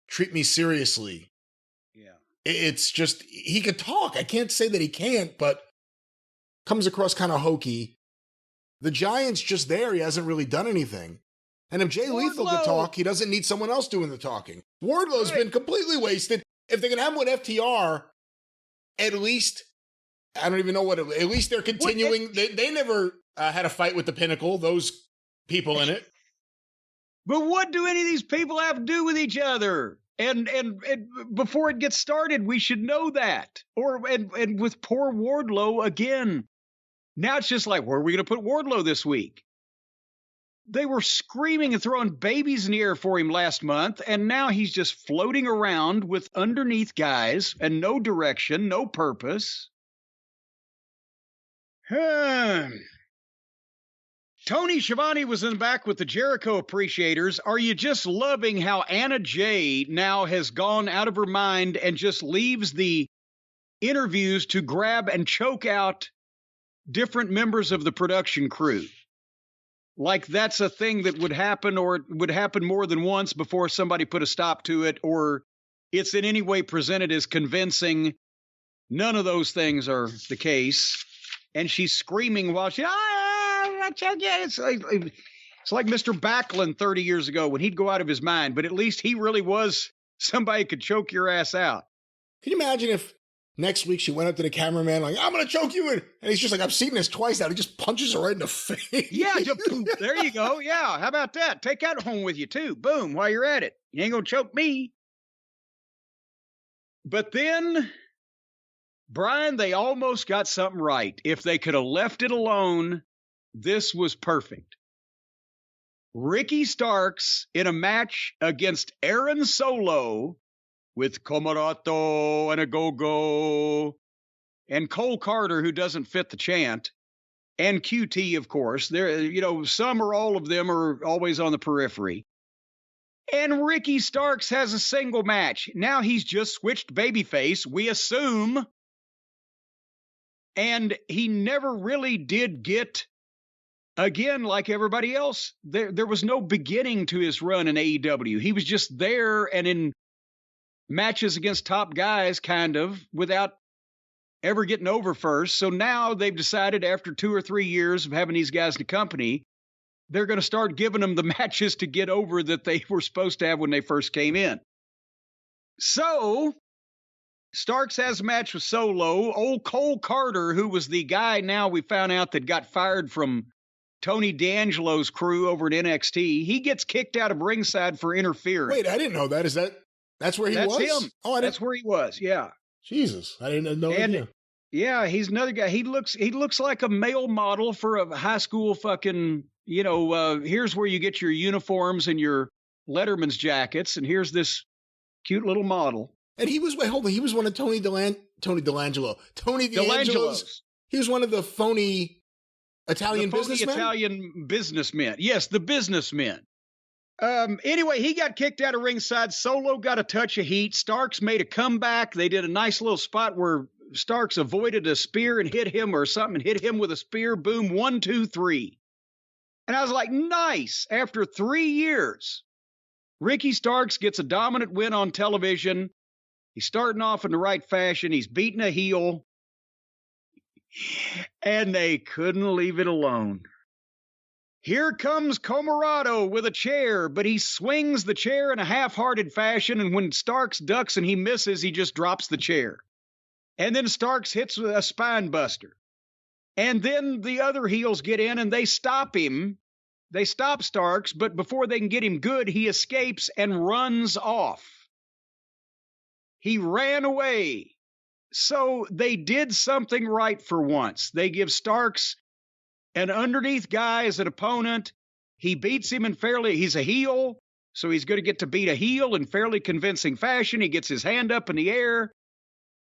treat me seriously. Yeah. It's just, he could talk. I can't say that he can't, but comes across kind of hokey. The Giant's just there. He hasn't really done anything. And if Jay Lethal could talk, he doesn't need someone else doing the talking. Wardlow's been completely wasted. If they're going to have him with FTR, at least, I don't even know at least they're continuing. They never had a fight with the Pinnacle, those people in it. But what do any of these people have to do with each other? And before it gets started, we should know that. And with poor Wardlow again, now it's just like, where are we going to put Wardlow this week? They were screaming and throwing babies in the air for him last month, and now he's just floating around with underneath guys and no direction, no purpose. Tony Schiavone was in the back with the Jericho appreciators. Are you just loving how Anna Jay now has gone out of her mind and just leaves the interviews to grab and choke out different members of the production crew? Like that's a thing that would happen, or it would happen more than once before somebody put a stop to it, or it's in any way presented as convincing. None of those things are the case. And she's screaming while she, it's like Mr. Backlund 30 years ago when he'd go out of his mind, but at least he really was somebody who could choke your ass out. Can you imagine if next week she went up to the cameraman like, I'm going to choke you in. And he's just like, I've seen this twice now. He just punches her right in the face. Yeah, there you go. Yeah, how about that? Take that home with you too. Boom, while you're at it. You ain't going to choke me. But then, Brian, they almost got something right. If they could have left it alone, this was perfect. Ricky Starks in a match against Aaron Solo with Comarato and a Go-Go and Cole Carter, who doesn't fit the chant, and QT, of course. There, some or all of them are always on the periphery. And Ricky Starks has a single match. Now he's just switched babyface, we assume. And he never really did get, again, like everybody else, there was no beginning to his run in AEW. He was just there and in matches against top guys, kind of, without ever getting over first. So now they've decided after 2 or 3 years of having these guys in the company, they're going to start giving them the matches to get over that they were supposed to have when they first came in. So Starks has a match with Solo. Old Cole Carter, who was the guy now we found out that got fired from Tony D'Angelo's crew over at NXT, he gets kicked out of ringside for interfering. Wait, I didn't know that. That's where he was? That's him. Oh, that's where he was, yeah. Jesus, I didn't know that. Yeah, he's another guy. He looks like a male model for a high school fucking, here's where you get your uniforms and your Letterman's jackets, and here's this cute little model. And he was one of Tony D'Angelo's. He was one of the phony Italian businessmen? Italian businessmen. Yes, the businessmen. Anyway, he got kicked out of ringside. Solo got a touch of heat. Starks made a comeback. They did a nice little spot where Starks avoided a spear and hit him or something, hit him with a spear. Boom, 1, 2, 3. And I was like, nice. After 3 years, Ricky Starks gets a dominant win on television. He's starting off in the right fashion. He's beating a heel. And they couldn't leave it alone. Here comes Comarato with a chair, but he swings the chair in a half-hearted fashion, and when Starks ducks and he misses, he just drops the chair. And then Starks hits a spine buster. And then the other heels get in and they stop him. They stop Starks, but before they can get him good, he escapes and runs off. He ran away. So they did something right for once. They give Starks an underneath guy as an opponent. He beats him in he's a heel, so he's going to get to beat a heel in fairly convincing fashion. He gets his hand up in the air,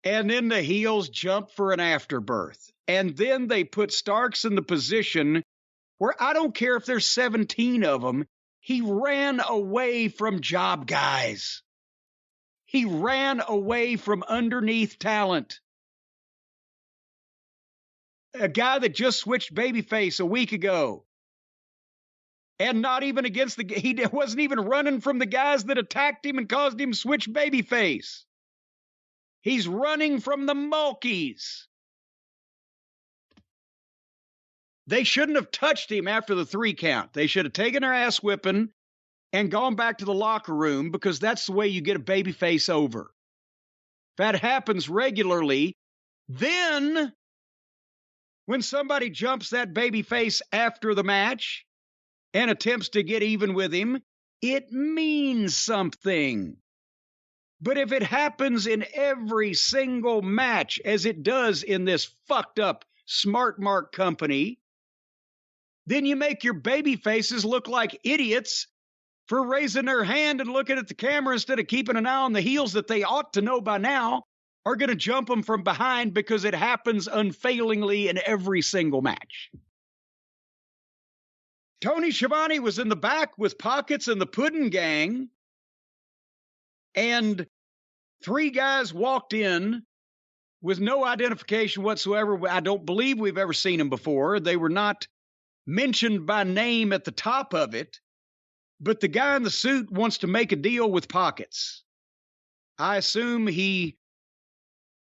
and then the heels jump for an afterbirth. And then they put Starks in the position where I don't care if there's 17 of them, he ran away from job guys. He ran away from underneath talent. A guy that just switched babyface a week ago. And not even against he wasn't even running from the guys that attacked him and caused him to switch babyface. He's running from the Mulkeys. They shouldn't have touched him after the 3 count. They should have taken their ass whipping and gone back to the locker room, because that's the way you get a babyface over. If that happens regularly, then when somebody jumps that babyface after the match and attempts to get even with him, it means something. But if it happens in every single match, as it does in this fucked up Smart Mark company, then you make your baby faces look like idiots for raising their hand and looking at the camera instead of keeping an eye on the heels that they ought to know by now are going to jump them from behind, because it happens unfailingly in every single match. Tony Schiavone was in the back with Pockets and the Puddin' Gang, and 3 guys walked in with no identification whatsoever. I don't believe we've ever seen them before. They were not mentioned by name at the top of it, but the guy in the suit wants to make a deal with Pockets. I assume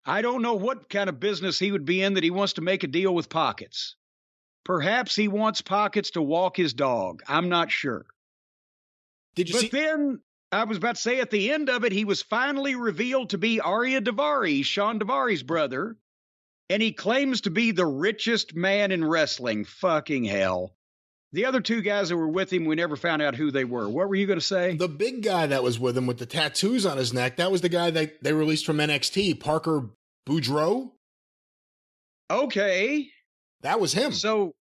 I don't know what kind of business he would be in that he wants to make a deal with Pockets. Perhaps he wants Pockets to walk his dog. I'm not sure. Then I was about to say, at the end of it, he was finally revealed to be Arya Daivari, Sean Daivari's brother, and he claims to be the richest man in wrestling. Fucking hell. The other 2 guys that were with him, we never found out who they were. What were you going to say? The big guy that was with him with the tattoos on his neck, that was the guy that they released from NXT, Parker Boudreaux. Okay. That was him. So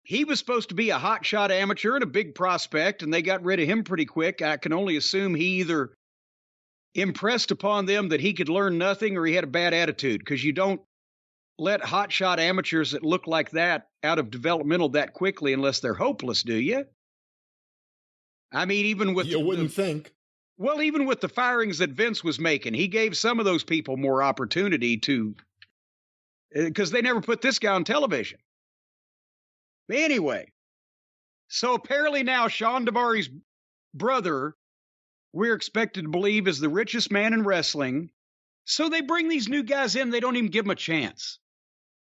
he was supposed to be a hotshot amateur and a big prospect, and they got rid of him pretty quick. I can only assume he either impressed upon them that he could learn nothing or he had a bad attitude, because you don't let hotshot amateurs that look like that out of developmental that quickly unless they're hopeless, do you? I mean, even with... You wouldn't think. Well, even with the firings that Vince was making, he gave some of those people more opportunity to... because they never put this guy on television. Anyway, so apparently now Sean Daivari's brother, we're expected to believe, is the richest man in wrestling. So they bring these new guys in, they don't even give them a chance,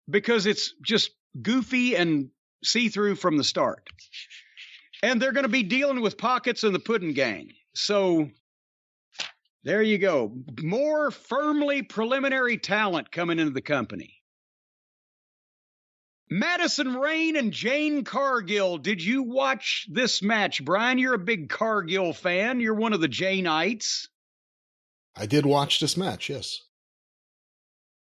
because it's just goofy and see-through from the start. And they're going to be dealing with Pockets and the Puddin' Gang. So there you go. More firmly preliminary talent coming into the company. Madison Rayne and Jane Cargill. Did you watch this match, Brian? You're a big Cargill fan. You're one of the Janeites. I did watch this match, yes.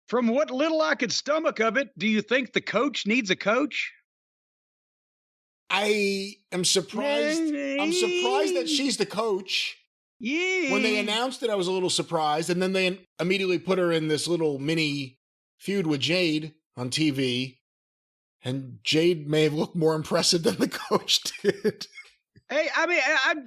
From what little I could stomach of it, do you think the coach needs a coach? I am surprised. I'm surprised that she's the coach. Yeah. When they announced it, I was a little surprised. And then they immediately put her in this little mini feud with Jade on TV. And Jade may have looked more impressive than the coach did. Hey, I mean, I've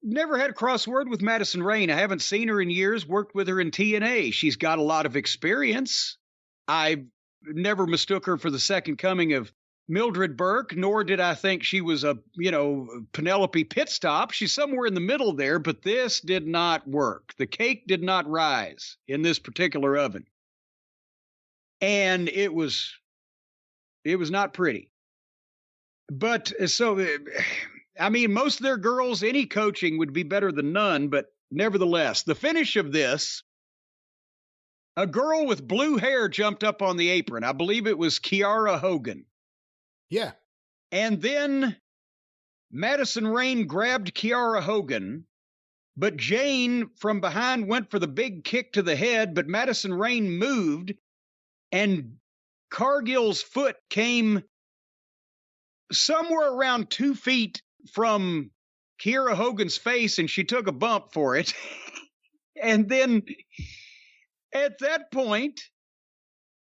never had a crossword with Madison Rayne. I haven't seen her in years, worked with her in TNA. She's got a lot of experience. I never mistook her for the second coming of Mildred Burke, nor did I think she was a, Penelope Pitstop. She's somewhere in the middle there, but this did not work. The cake did not rise in this particular oven. And it was not pretty. But so, I mean, most of their girls, any coaching would be better than none, but nevertheless, the finish of this, a girl with blue hair jumped up on the apron. I believe it was Kiara Hogan. Yeah. And then Madison Rayne grabbed Kiara Hogan, but Jane from behind went for the big kick to the head, but Madison Rayne moved, and Cargill's foot came somewhere around 2 feet from Kiara Hogan's face, and she took a bump for it. And then at that point,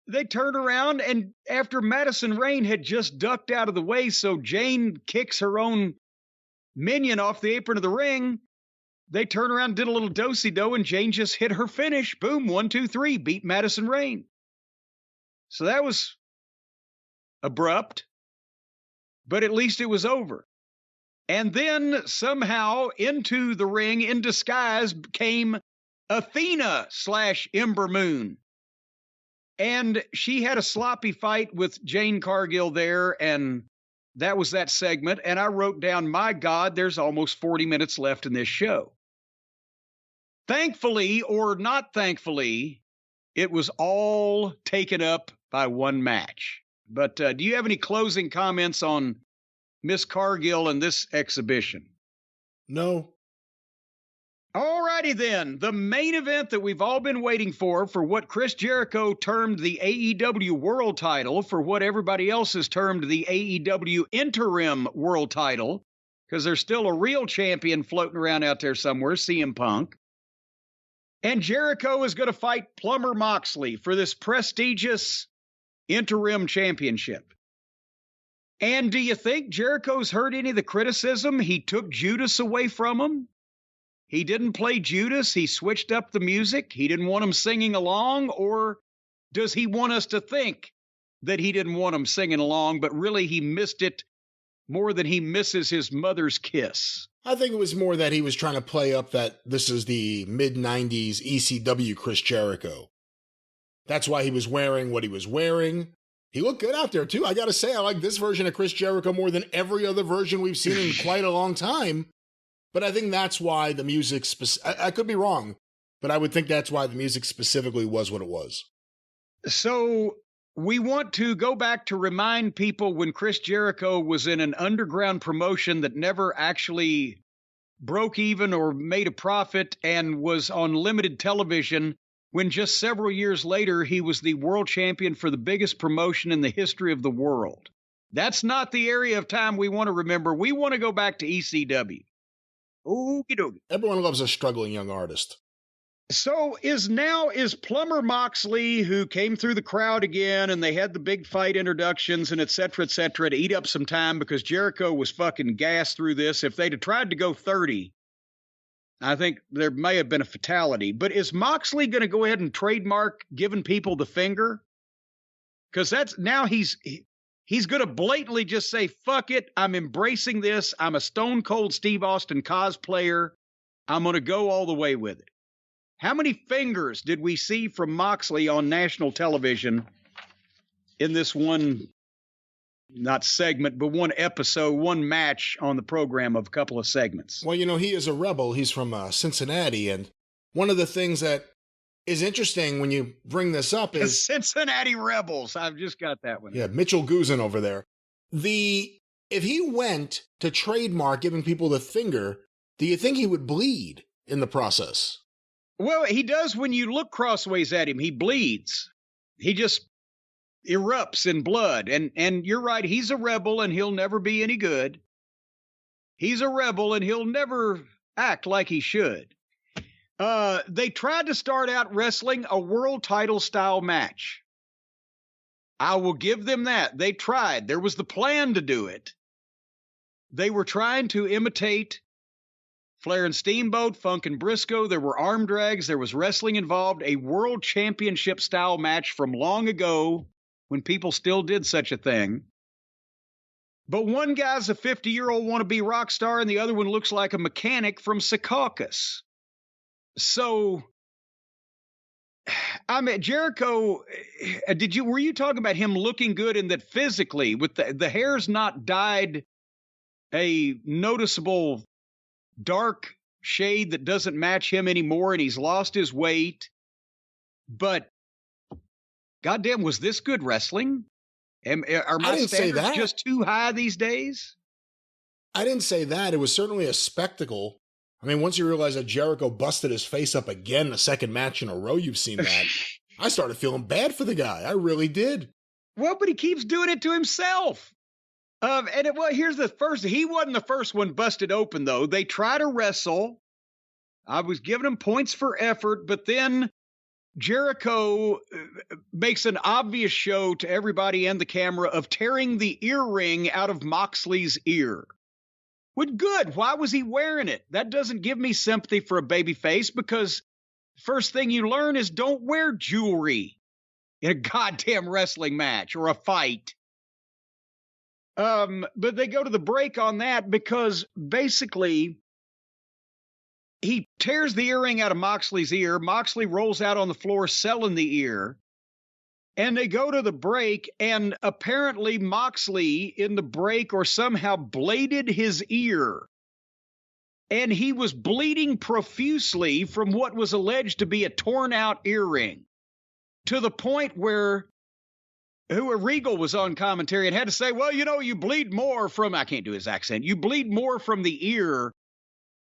they turned around, and after Madison Rayne had just ducked out of the way, so Jane kicks her own minion off the apron of the ring, they turned around and did a little do-si-do, and Jane just hit her finish. Boom, 1, 2, 3, beat Madison Rayne. So that was abrupt, but at least it was over. And then somehow into the ring in disguise came Athena / Ember Moon. And she had a sloppy fight with Jane Cargill there, and that was that segment. And I wrote down, my God, there's almost 40 minutes left in this show. Thankfully, or not thankfully, it was all taken up by one match. But do you have any closing comments on Miss Cargill and this exhibition? No. All righty then. The main event that we've all been waiting for what Chris Jericho termed the AEW World Title, for what everybody else has termed the AEW Interim World Title, because there's still a real champion floating around out there somewhere, CM Punk. And Jericho is going to fight Plumber Moxley for this prestigious interim championship. And do you think Jericho's heard any of the criticism? He took Judas away from him. He didn't play Judas. He switched up the music. He didn't want him singing along. Or does he want us to think that he didn't want him singing along, but really he missed it more than he misses his mother's kiss? I think it was more that he was trying to play up that this is the mid-90s ECW Chris Jericho. That's why he was wearing what he was wearing. He looked good out there, too. I got to say, I like this version of Chris Jericho more than every other version we've seen in quite a long time. But I think that's why the music, I could be wrong, but I would think that's why the music specifically was what it was. So we want to go back to remind people when Chris Jericho was in an underground promotion that never actually broke even or made a profit and was on limited television, when just several years later he was the world champion for the biggest promotion in the history of the world. That's not the area of time we want to remember. We want to go back to ECW. Okie dokie. Everyone loves a struggling young artist. So is Plumber Moxley, who came through the crowd again, and they had the big fight introductions and et cetera, to eat up some time because Jericho was fucking gassed through this. If they'd have tried to go 30, I think there may have been a fatality. But is Moxley going to go ahead and trademark giving people the finger? Because that's now he's going to blatantly just say, fuck it, I'm embracing this. I'm a Stone Cold Steve Austin cosplayer. I'm going to go all the way with it. How many fingers did we see from Moxley on national television in this one, not segment, but one episode, one match on the program of a couple of segments? Well, he is a rebel. He's from Cincinnati. And one of the things that is interesting when you bring this up is... The Cincinnati Rebels. I've just got that one. Yeah, Mitchell Guzin over there. If he went to trademark giving people the finger, do you think he would bleed in the process? Well, he does when you look crossways at him. He bleeds. He just erupts in blood. And you're right, he's a rebel and he'll never be any good. He's a rebel and he'll never act like he should. They tried to start out wrestling a world title style match. I will give them that. They tried. There was the plan to do it. They were trying to imitate Flair and Steamboat, Funk and Briscoe. There were arm drags. There was wrestling involved. A world championship style match from long ago when people still did such a thing. But one guy's a 50-year-old wannabe rock star and the other one looks like a mechanic from Secaucus. So, I mean, Jericho, were you talking about him looking good in that physically with the hair's not dyed a noticeable dark shade that doesn't match him anymore and he's lost his weight, but goddamn, was this good wrestling? Are my standards just too high these days? I didn't say that. It was certainly a spectacle. I mean, once you realize that Jericho busted his face up again the second match in a row you've seen that, I started feeling bad for the guy. I really did. Well, but he keeps doing it to himself. Here's the first. He wasn't the first one busted open, though. They try to wrestle. I was giving him points for effort, but then Jericho makes an obvious show to everybody and the camera of tearing the earring out of Moxley's ear. Well, good. Why was he wearing it? That doesn't give me sympathy for a babyface, because first thing you learn is don't wear jewelry in a goddamn wrestling match or a fight. But they go to the break on that because basically he tears the earring out of Moxley's ear. Moxley rolls out on the floor selling the ear. And they go to the break, and apparently Moxley in the break or somehow bladed his ear. And he was bleeding profusely from what was alleged to be a torn out earring, to the point where Regal was on commentary and had to say, well, you bleed more from, I can't do his accent, you bleed more from the ear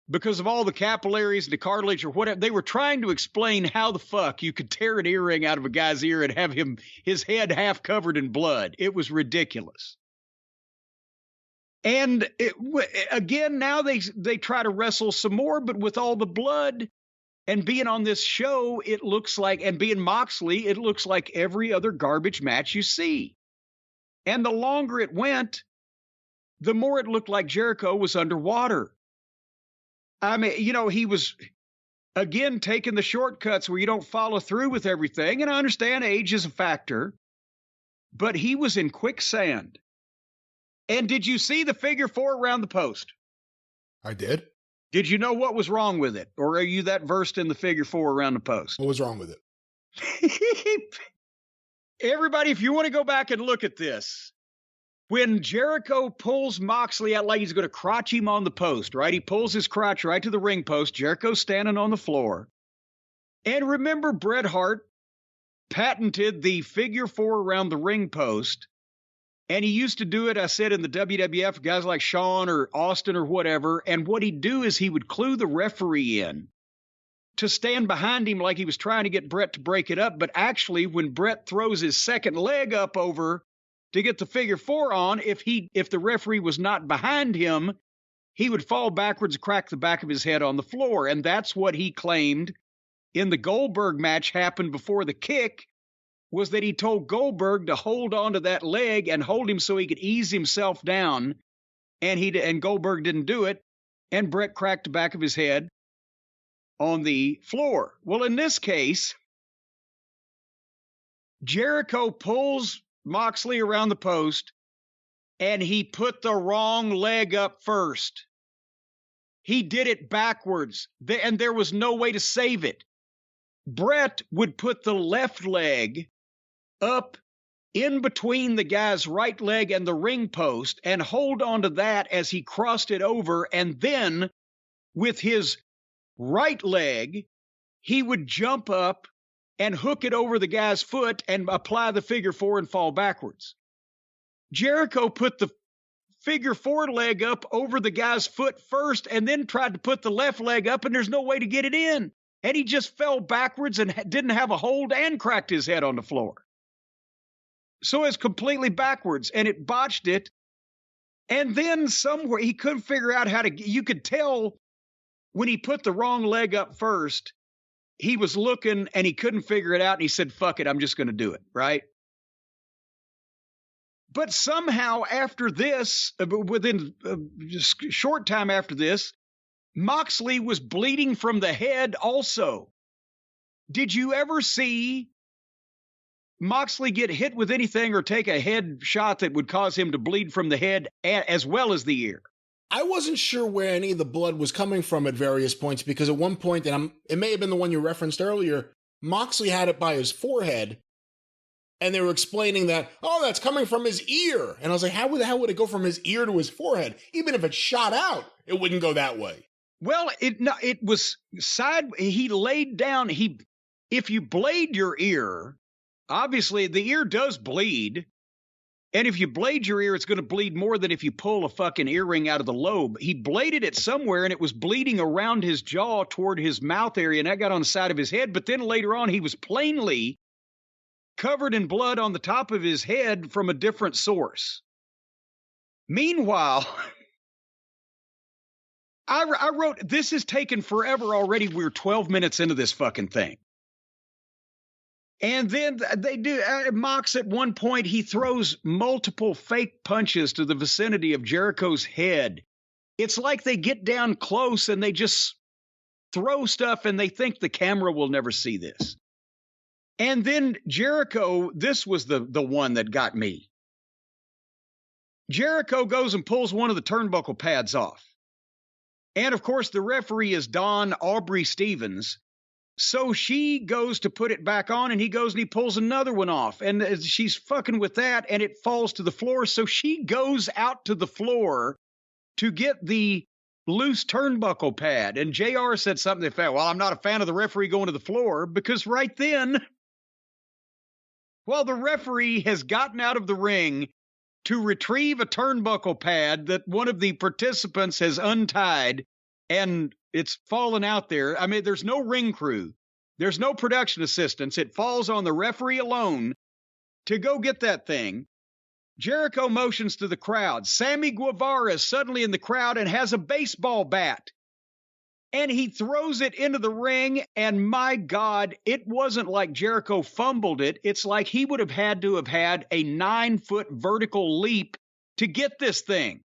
because of all the capillaries and the cartilage or whatever. They were trying to explain how the fuck you could tear an earring out of a guy's ear and have his head half covered in blood. It was ridiculous. And again, now they try to wrestle some more, but with all the blood and being on this show, it looks like, and being Moxley, it looks like every other garbage match you see. And the longer it went, the more it looked like Jericho was underwater. I mean, he was, again, taking the shortcuts where you don't follow through with everything. And I understand age is a factor, but he was in quicksand. And did you see the figure 4 around the post? I did. Did you know what was wrong with it? Or are you that versed in the figure 4 around the post? What was wrong with it? Everybody, if you want to go back and look at this, when Jericho pulls Moxley out like he's going to crotch him on the post, right? He pulls his crotch right to the ring post. Jericho's standing on the floor. And remember, Bret Hart patented the figure 4 around the ring post. And he used to do it, I said, in the WWF, guys like Shawn or Austin or whatever. And what he'd do is he would clue the referee in to stand behind him like he was trying to get Bret to break it up. But actually, when Bret throws his second leg up over to get the figure 4 on, if the referee was not behind him, he would fall backwards and crack the back of his head on the floor. And that's what he claimed in the Goldberg match happened before the kick, was that he told Goldberg to hold on to that leg and hold him so he could ease himself down. And Goldberg didn't do it. And Bret cracked the back of his head on the floor. Well, in this case, Jericho pulls Moxley around the post, and he put the wrong leg up first. He did it backwards, and there was no way to save it. Bret would put the left leg up in between the guy's right leg and the ring post and hold on to that as he crossed it over, and then with his right leg, he would jump up and hook it over the guy's foot and apply the figure 4 and fall backwards. Jericho put the figure 4 leg up over the guy's foot first and then tried to put the left leg up, and there's no way to get it in. And he just fell backwards and didn't have a hold and cracked his head on the floor. So it's completely backwards, and it botched it. And then somewhere he couldn't figure out you could tell when he put the wrong leg up first, he was looking and he couldn't figure it out. And he said, fuck it, I'm just going to do it. Right. But somehow after this, within just a short time after this, Moxley was bleeding from the head also. Did you ever see Moxley get hit with anything or take a head shot that would cause him to bleed from the head as well as the ear? I wasn't sure where any of the blood was coming from at various points, because at one point, and it may have been the one you referenced earlier, Moxley had it by his forehead, and they were explaining that, oh, that's coming from his ear. And I was like, how the hell would it go from his ear to his forehead? Even if it shot out, it wouldn't go that way. Well, it was he laid down, if you blade your ear, obviously the ear does bleed. And if you blade your ear, it's going to bleed more than if you pull a fucking earring out of the lobe. He bladed it somewhere, and it was bleeding around his jaw toward his mouth area, and that got on the side of his head. But then later on, he was plainly covered in blood on the top of his head from a different source. Meanwhile, I wrote, this has taken forever already. We're 12 minutes into this fucking thing. And then they do, Mox at one point, he throws multiple fake punches to the vicinity of Jericho's head. It's like they get down close and they just throw stuff and they think the camera will never see this. And then Jericho, this was the one that got me. Jericho goes and pulls one of the turnbuckle pads off. And, of course, the referee is Dawn Aubrey Stevens. So she goes to put it back on, and he goes and he pulls another one off. And she's fucking with that, and it falls to the floor. So she goes out to the floor to get the loose turnbuckle pad. And JR said something that felt, well, I'm not a fan of the referee going to the floor, because right then, while the referee has gotten out of the ring to retrieve a turnbuckle pad that one of the participants has untied, and it's fallen out there. I mean, there's no ring crew. There's no production assistants. It falls on the referee alone to go get that thing. Jericho motions to the crowd. Sammy Guevara is suddenly in the crowd and has a baseball bat. And he throws it into the ring, and my God, it wasn't like Jericho fumbled it. It's like he would have had to have had a 9-foot vertical leap to get this thing.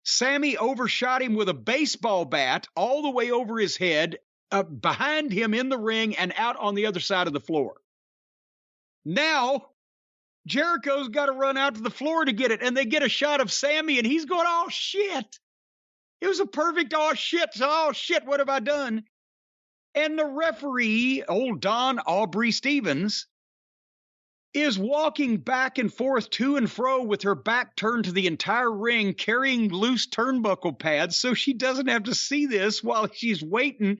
Sammy overshot him with a baseball bat all the way over his head, behind him in the ring and out on the other side of the floor. Now, Jericho's got to run out to the floor to get it, and they get a shot of Sammy, and he's going, oh, shit. It was a perfect, oh, shit, what have I done? And the referee, old Dawn Aubrey Stevens, is walking back and forth to and fro with her back turned to the entire ring, carrying loose turnbuckle pads so she doesn't have to see this while she's waiting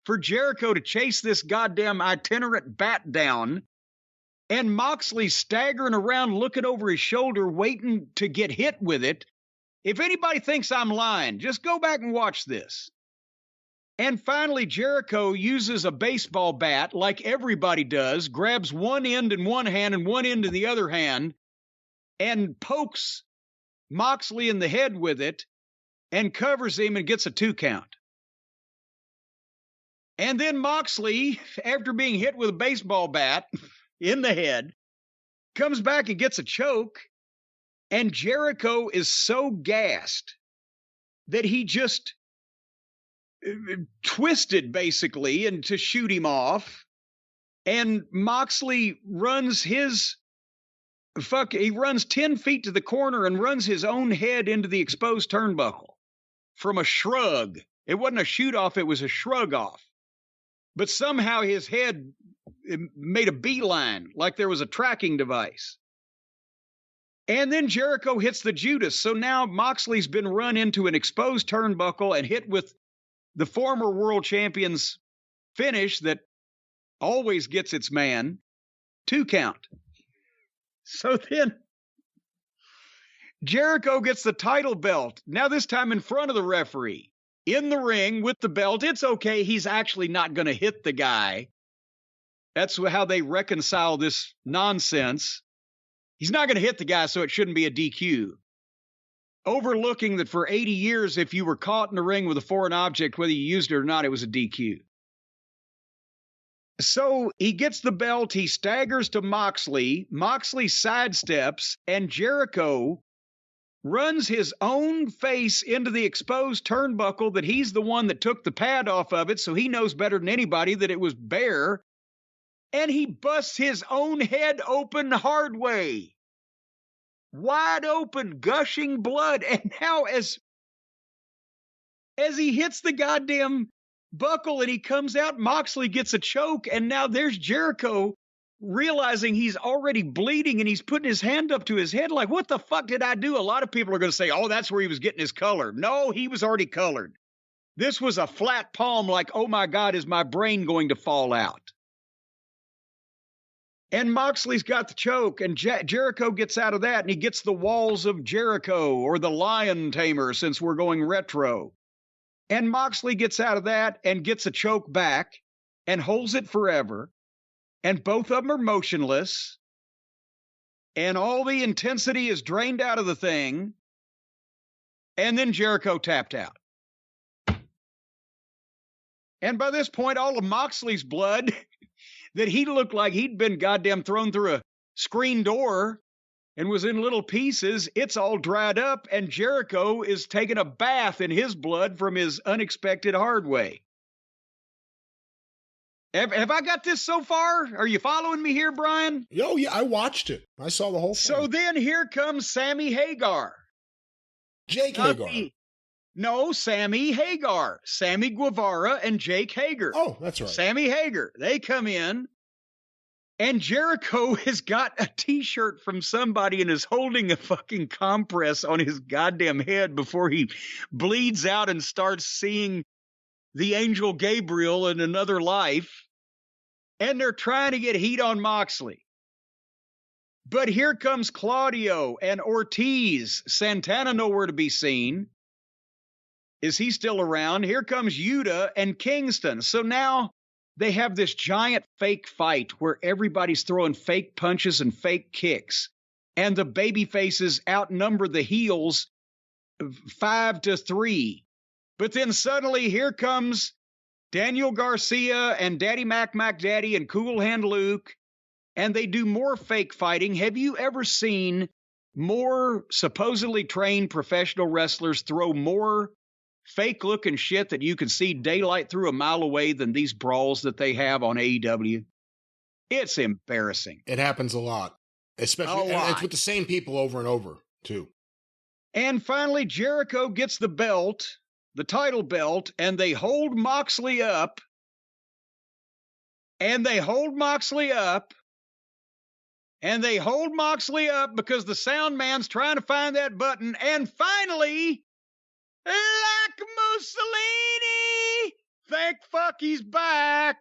for Jericho to chase this goddamn itinerant bat down. And Moxley staggering around, looking over his shoulder, waiting to get hit with it. If anybody thinks I'm lying, just go back and watch this. And finally, Jericho uses a baseball bat, like everybody does, grabs one end in one hand and one end in the other hand, and pokes Moxley in the head with it, and covers him and gets a 2 count. And then Moxley, after being hit with a baseball bat in the head, comes back and gets a choke. And Jericho is so gassed that he just twisted, basically, and to shoot him off. And Moxley runs he runs 10 feet to the corner and runs his own head into the exposed turnbuckle from a shrug. It wasn't a shoot off, it was a shrug off. But somehow his head made a beeline, like there was a tracking device. And then Jericho hits the Judas. So now Moxley's been run into an exposed turnbuckle and hit with the former world champion's finish that always gets its man, 2 count. So then Jericho gets the title belt, now this time in front of the referee, in the ring with the belt. It's okay, he's actually not going to hit the guy. That's how they reconcile this nonsense. He's not going to hit the guy, so it shouldn't be a DQ. Overlooking that for 80 years, if you were caught in the ring with a foreign object, whether you used it or not, it was a DQ. So he gets the belt, he staggers to Moxley, Moxley sidesteps, and Jericho runs his own face into the exposed turnbuckle that he's the one that took the pad off of it, so he knows better than anybody that it was bare. And he busts his own head open hard way. Wide open, gushing blood. And now as he hits the goddamn buckle and he comes out, Moxley gets a choke. And now there's Jericho realizing he's already bleeding and he's putting his hand up to his head like, what the fuck did I do? A lot of people are going to say, oh, that's where he was getting his color. No, he was already colored. This was a flat palm like, oh my God, is my brain going to fall out? And Moxley's got the choke, and Jericho gets out of that, and he gets the Walls of Jericho, or the Lion Tamer, since we're going retro. And Moxley gets out of that and gets a choke back and holds it forever. And both of them are motionless. And all the intensity is drained out of the thing. And then Jericho tapped out. And by this point, all of Moxley's blood that he looked like he'd been goddamn thrown through a screen door and was in little pieces, it's all dried up, and Jericho is taking a bath in his blood from his unexpected hard way. Have I got this so far? Are you following me here, Brian? Oh, yeah, I watched it. I saw the whole thing. So then here comes Sammy Hagar. Jake Hagar. No, Sammy Hagar. Sammy Guevara and Jake Hager. Oh, that's right. Sammy Hagar. They come in, and Jericho has got a T-shirt from somebody and is holding a fucking compress on his goddamn head before he bleeds out and starts seeing the angel Gabriel in another life. And they're trying to get heat on Moxley. But here comes Claudio and Ortiz. Santana nowhere to be seen. Is he still around? Here comes Yuta and Kingston. So now they have this giant fake fight where everybody's throwing fake punches and fake kicks. And the baby faces outnumber the heels 5-3. But then suddenly here comes Daniel Garcia and Daddy Mac Daddy and Cool Hand Luke, and they do more fake fighting. Have you ever seen more supposedly trained professional wrestlers throw more fake-looking shit that you can see daylight through a mile away than these brawls that they have on AEW? It's embarrassing. It happens a lot, especially and it's with the same people over and over, too. And finally, Jericho gets the belt, the title belt, and they hold Moxley up. And they hold Moxley up. And they hold Moxley up because the sound man's trying to find that button. And finally, like Mussolini, thank fuck he's back.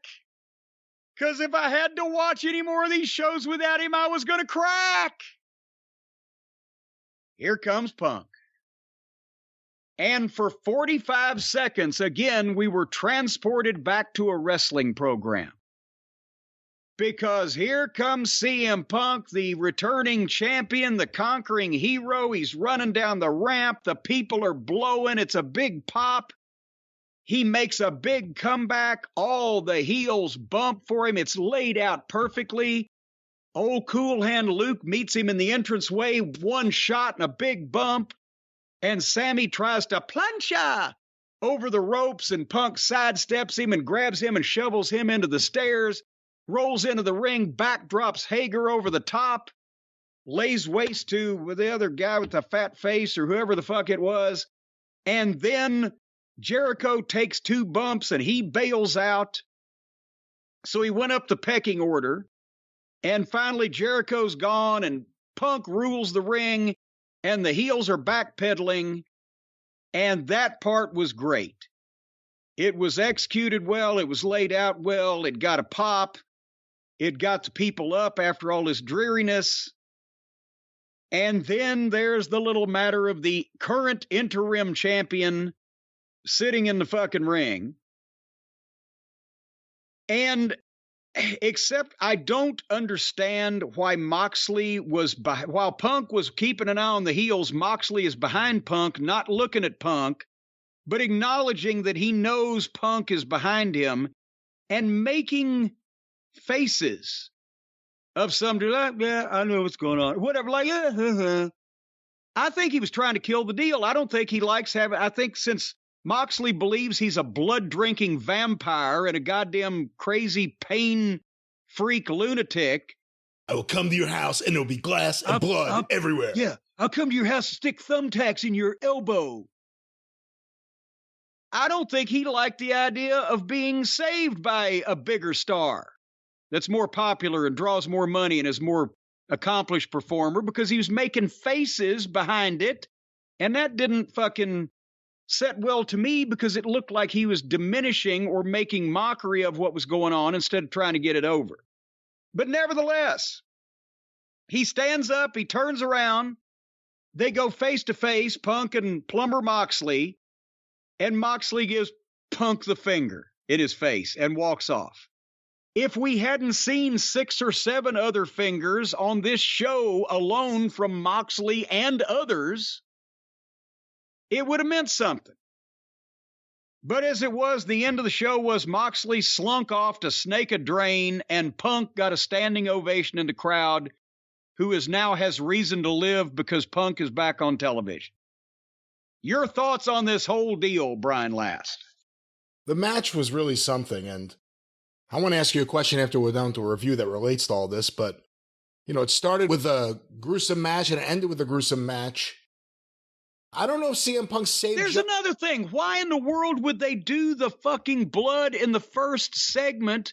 Because if I had to watch any more of these shows without him, I was going to crack. Here comes Punk. And for 45 seconds, again, we were transported back to a wrestling program. Because here comes CM Punk, the returning champion, the conquering hero. He's running down the ramp. The people are blowing. It's a big pop. He makes a big comeback. All the heels bump for him. It's laid out perfectly. Old Cool Hand Luke meets him in the entranceway. One shot and a big bump. And Sammy tries to plancha over the ropes, and Punk sidesteps him and grabs him and shovels him into the stairs, rolls into the ring, backdrops Hager over the top, lays waste to the other guy with the fat face or whoever the fuck it was, and then Jericho takes 2 bumps and he bails out. So he went up the pecking order, and finally Jericho's gone and Punk rules the ring. And the heels are backpedaling, and that part was great. It was executed well. It was laid out well. It got a pop. It got the people up after all this dreariness. And then there's the little matter of the current interim champion sitting in the fucking ring. And except I don't understand why Moxley was, while Punk was keeping an eye on the heels, Moxley is behind Punk, not looking at Punk, but acknowledging that he knows Punk is behind him and making faces of somebody like, yeah, I know what's going on. Whatever, like, I think he was trying to kill the deal. I don't think he likes having, I think since Moxley believes he's a blood-drinking vampire and a goddamn crazy pain freak lunatic. I will come to your house and there'll be glass and blood everywhere. Yeah, I'll come to your house and stick thumbtacks in your elbow. I don't think he liked the idea of being saved by a bigger star that's more popular and draws more money and is more accomplished performer, because he was making faces behind it, and that didn't fucking set well to me because it looked like he was diminishing or making mockery of what was going on instead of trying to get it over. But nevertheless, he stands up, he turns around, they go face to face, Punk and Plumber Moxley, and Moxley gives Punk the finger in his face and walks off. If we hadn't seen 6 or 7 other fingers on this show alone from Moxley and others, it would have meant something. But as it was, the end of the show was Moxley slunk off to snake a drain, and Punk got a standing ovation in the crowd, who is now has reason to live because Punk is back on television. Your thoughts on this whole deal, Brian Last? The match was really something, and I want to ask you a question after we're done to a review that relates to all this, but, it started with a gruesome match and it ended with a gruesome match. I don't know if CM Punk saved... There's another thing. Why in the world would they do the fucking blood in the first segment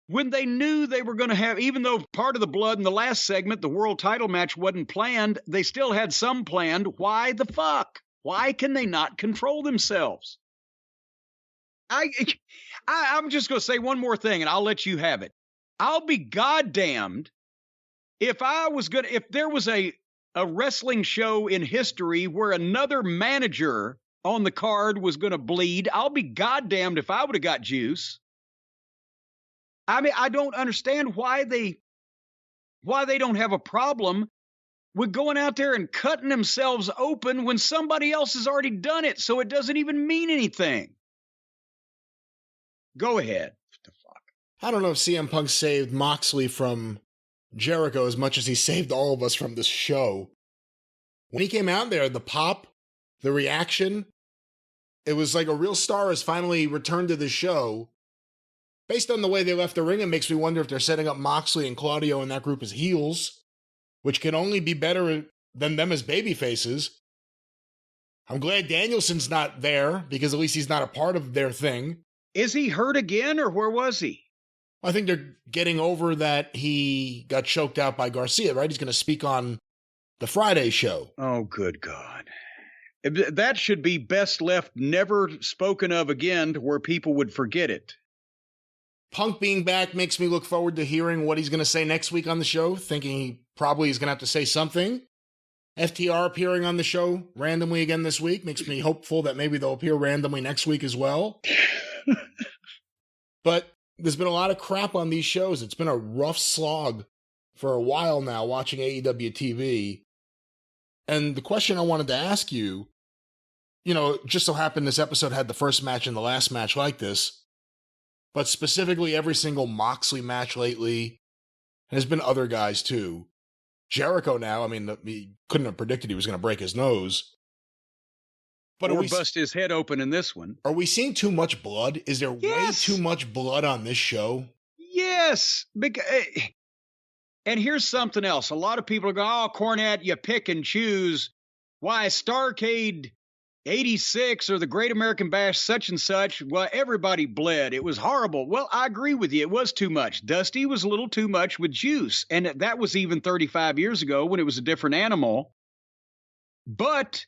when they knew they were going to have, even though part of the blood in the last segment, the world title match, wasn't planned, they still had some planned. Why the fuck? Why can they not control themselves? I'm just going to say one more thing, and I'll let you have it. I'll be goddamned if there was a wrestling show in history where another manager on the card was going to bleed. I'll be goddamned if I would have got juice. I mean, I don't understand why they don't have a problem with going out there and cutting themselves open when somebody else has already done it, so it doesn't even mean anything. Go ahead. What the fuck? I don't know if CM Punk saved Moxley from Jericho as much as he saved all of us from this show. When he came out there, the pop, the reaction, it was like a real star has finally returned to the show. Based on the way they left the ring, it makes me wonder if they're setting up Moxley and Claudio and that group as heels, which can only be better than them as babyfaces. I'm glad Danielson's not there, because at least he's not a part of their thing. Is he hurt again, or where was he? I think they're getting over that he got choked out by Garcia, right? He's going to speak on the Friday show. Oh, good God. That should be best left never spoken of again to where people would forget it. Punk being back makes me look forward to hearing what he's going to say next week on the show, thinking he probably is going to have to say something. FTR appearing on the show randomly again this week makes me hopeful that maybe they'll appear randomly next week as well. But there's been a lot of crap on these shows. It's been a rough slog for a while now watching AEW TV. And the question I wanted to ask you, it just so happened this episode had the first match and the last match like this, but specifically every single Moxley match lately, and there's been other guys too. Jericho now, he couldn't have predicted he was going to break his nose. But or bust his head open in this one. Are we seeing too much blood? Is there way too much blood on this show? Yes. And here's something else. A lot of people are going, oh, Cornette, you pick and choose. Why, Starrcade 86 or the Great American Bash such and such, well, everybody bled. It was horrible. Well, I agree with you. It was too much. Dusty was a little too much with Juice. And that was even 35 years ago when it was a different animal. But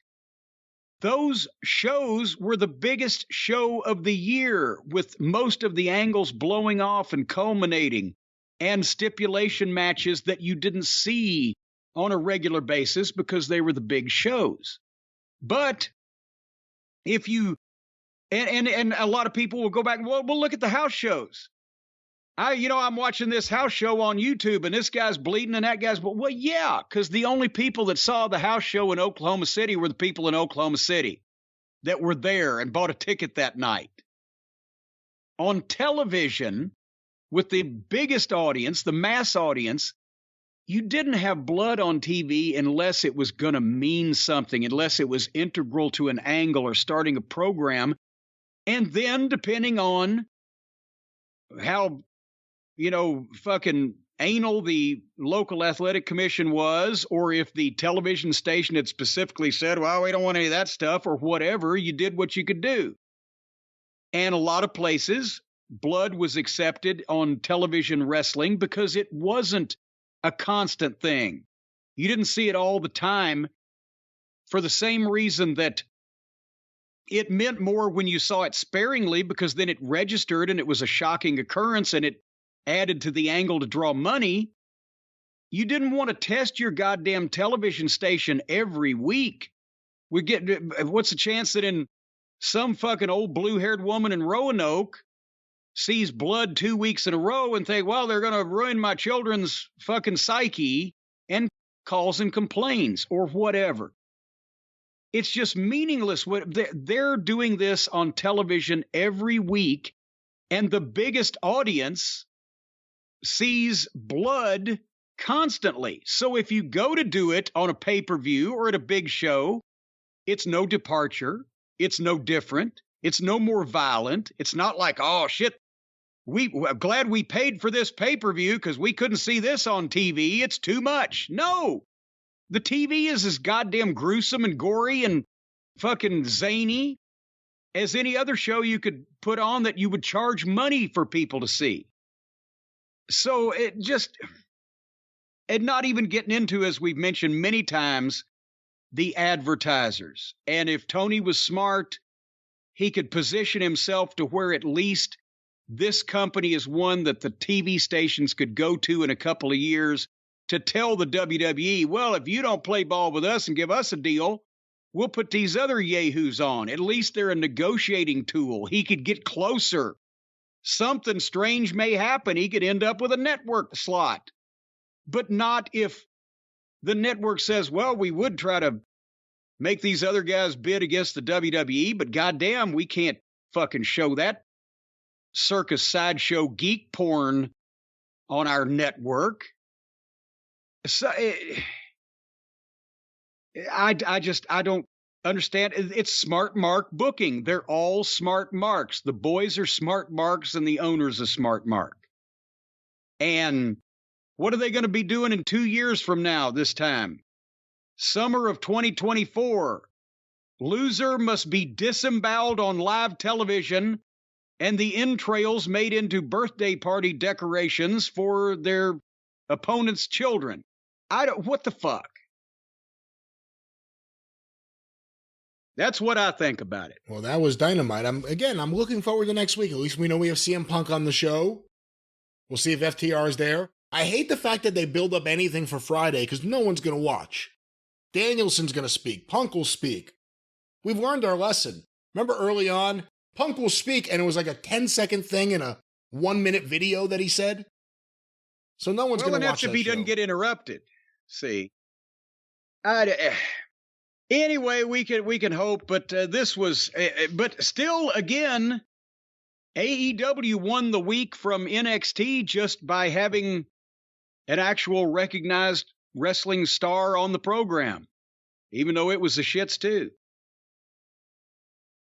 those shows were the biggest show of the year, with most of the angles blowing off and culminating, and stipulation matches that you didn't see on a regular basis because they were the big shows. But if you, and a lot of people will go back and, well, look at the house shows. I'm watching this house show on YouTube and this guy's bleeding and that guy's, well, yeah, because the only people that saw the house show in Oklahoma City were the people in Oklahoma City that were there and bought a ticket that night. On television, with the biggest audience, the mass audience, you didn't have blood on TV unless it was going to mean something, unless it was integral to an angle or starting a program. And then depending on how fucking anal the local athletic commission was, or if the television station had specifically said, well, we don't want any of that stuff or whatever, you did what you could do. And a lot of places, blood was accepted on television wrestling because it wasn't a constant thing. You didn't see it all the time for the same reason that it meant more when you saw it sparingly, because then it registered and it was a shocking occurrence and it added to the angle to draw money. You didn't want to test your goddamn television station every week. What's the chance that in some fucking old blue-haired woman in Roanoke sees blood 2 weeks in a row and think, well, they're going to ruin my children's fucking psyche, and calls and complains or whatever. It's just meaningless. They're doing this on television every week, and the biggest audience sees blood constantly. So if you go to do it on a pay-per-view or at a big show, it's no departure. It's no different. It's no more violent. It's not like, oh, shit, we're glad we paid for this pay-per-view because we couldn't see this on TV. It's too much. No, the TV is as goddamn gruesome and gory and fucking zany as any other show you could put on that you would charge money for people to see. So and not even getting into, as we've mentioned many times, the advertisers. And if Tony was smart, he could position himself to where at least this company is one that the TV stations could go to in a couple of years to tell the WWE, well, if you don't play ball with us and give us a deal, we'll put these other yahoos on. At least they're a negotiating tool. He could get closer. Something strange may happen. He could end up with a network slot. But not if the network says, well, we would try to make these other guys bid against the WWE, but goddamn, we can't fucking show that circus sideshow geek porn on our network. So I don't understand. It's smart mark booking. They're all smart marks. The boys are smart marks and the owner's a smart mark. And what are they going to be doing in 2 years from now this time? Summer of 2024. Loser must be disemboweled on live television and the entrails made into birthday party decorations for their opponent's children. What the fuck? That's what I think about it. Well, that was Dynamite. I'm looking forward to next week. At least we know we have CM Punk on the show. We'll see if FTR is there. I hate the fact that they build up anything for Friday because no one's going to watch. Danielson's going to speak. Punk will speak. We've learned our lesson. Remember early on, Punk will speak and it was like a 10-second thing in a 1-minute video that he said? So no one's going to watch that show. Well, if he doesn't get interrupted. See? Anyway, we can hope, but this was... but still, again, AEW won the week from NXT just by having an actual recognized wrestling star on the program, even though it was the shits too.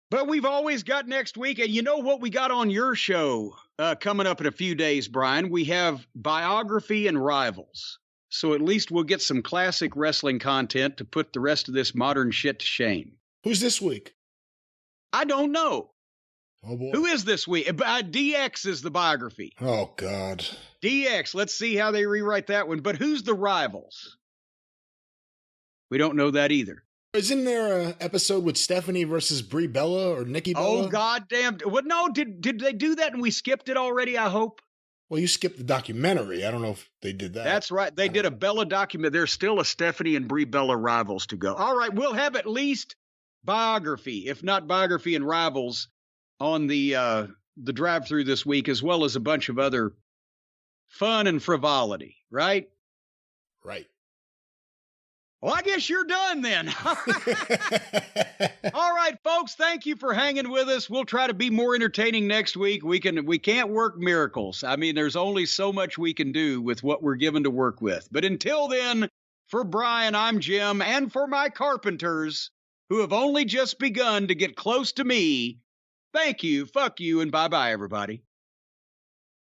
But we've always got next week, and you know what we got on your show coming up in a few days, Brian? We have biography and rivals. So at least we'll get some classic wrestling content to put the rest of this modern shit to shame. Who's this week? I don't know. Oh, boy. Who is this week? DX is the biography. Oh, God. DX. Let's see how they rewrite that one. But who's the rivals? We don't know that either. Isn't there an episode with Stephanie versus Brie Bella or Nikki Bella? Oh, goddamn. Well, no, did they do that and we skipped it already, I hope? Well, you skipped the documentary. I don't know if they did that. That's right. They did a Bella document. There's still a Stephanie and Brie Bella rivals to go. All right, we'll have at least biography, if not biography and rivals, on the drive-through this week, as well as a bunch of other fun and frivolity, right? Right. Well, I guess you're done then. All right, folks, thank you for hanging with us. We'll try to be more entertaining next week. We can't work miracles. I mean, there's only so much we can do with what we're given to work with. But until then, for Brian, I'm Jim, and for my Carpenters, who have only just begun to get close to me, thank you, fuck you, and bye-bye, everybody.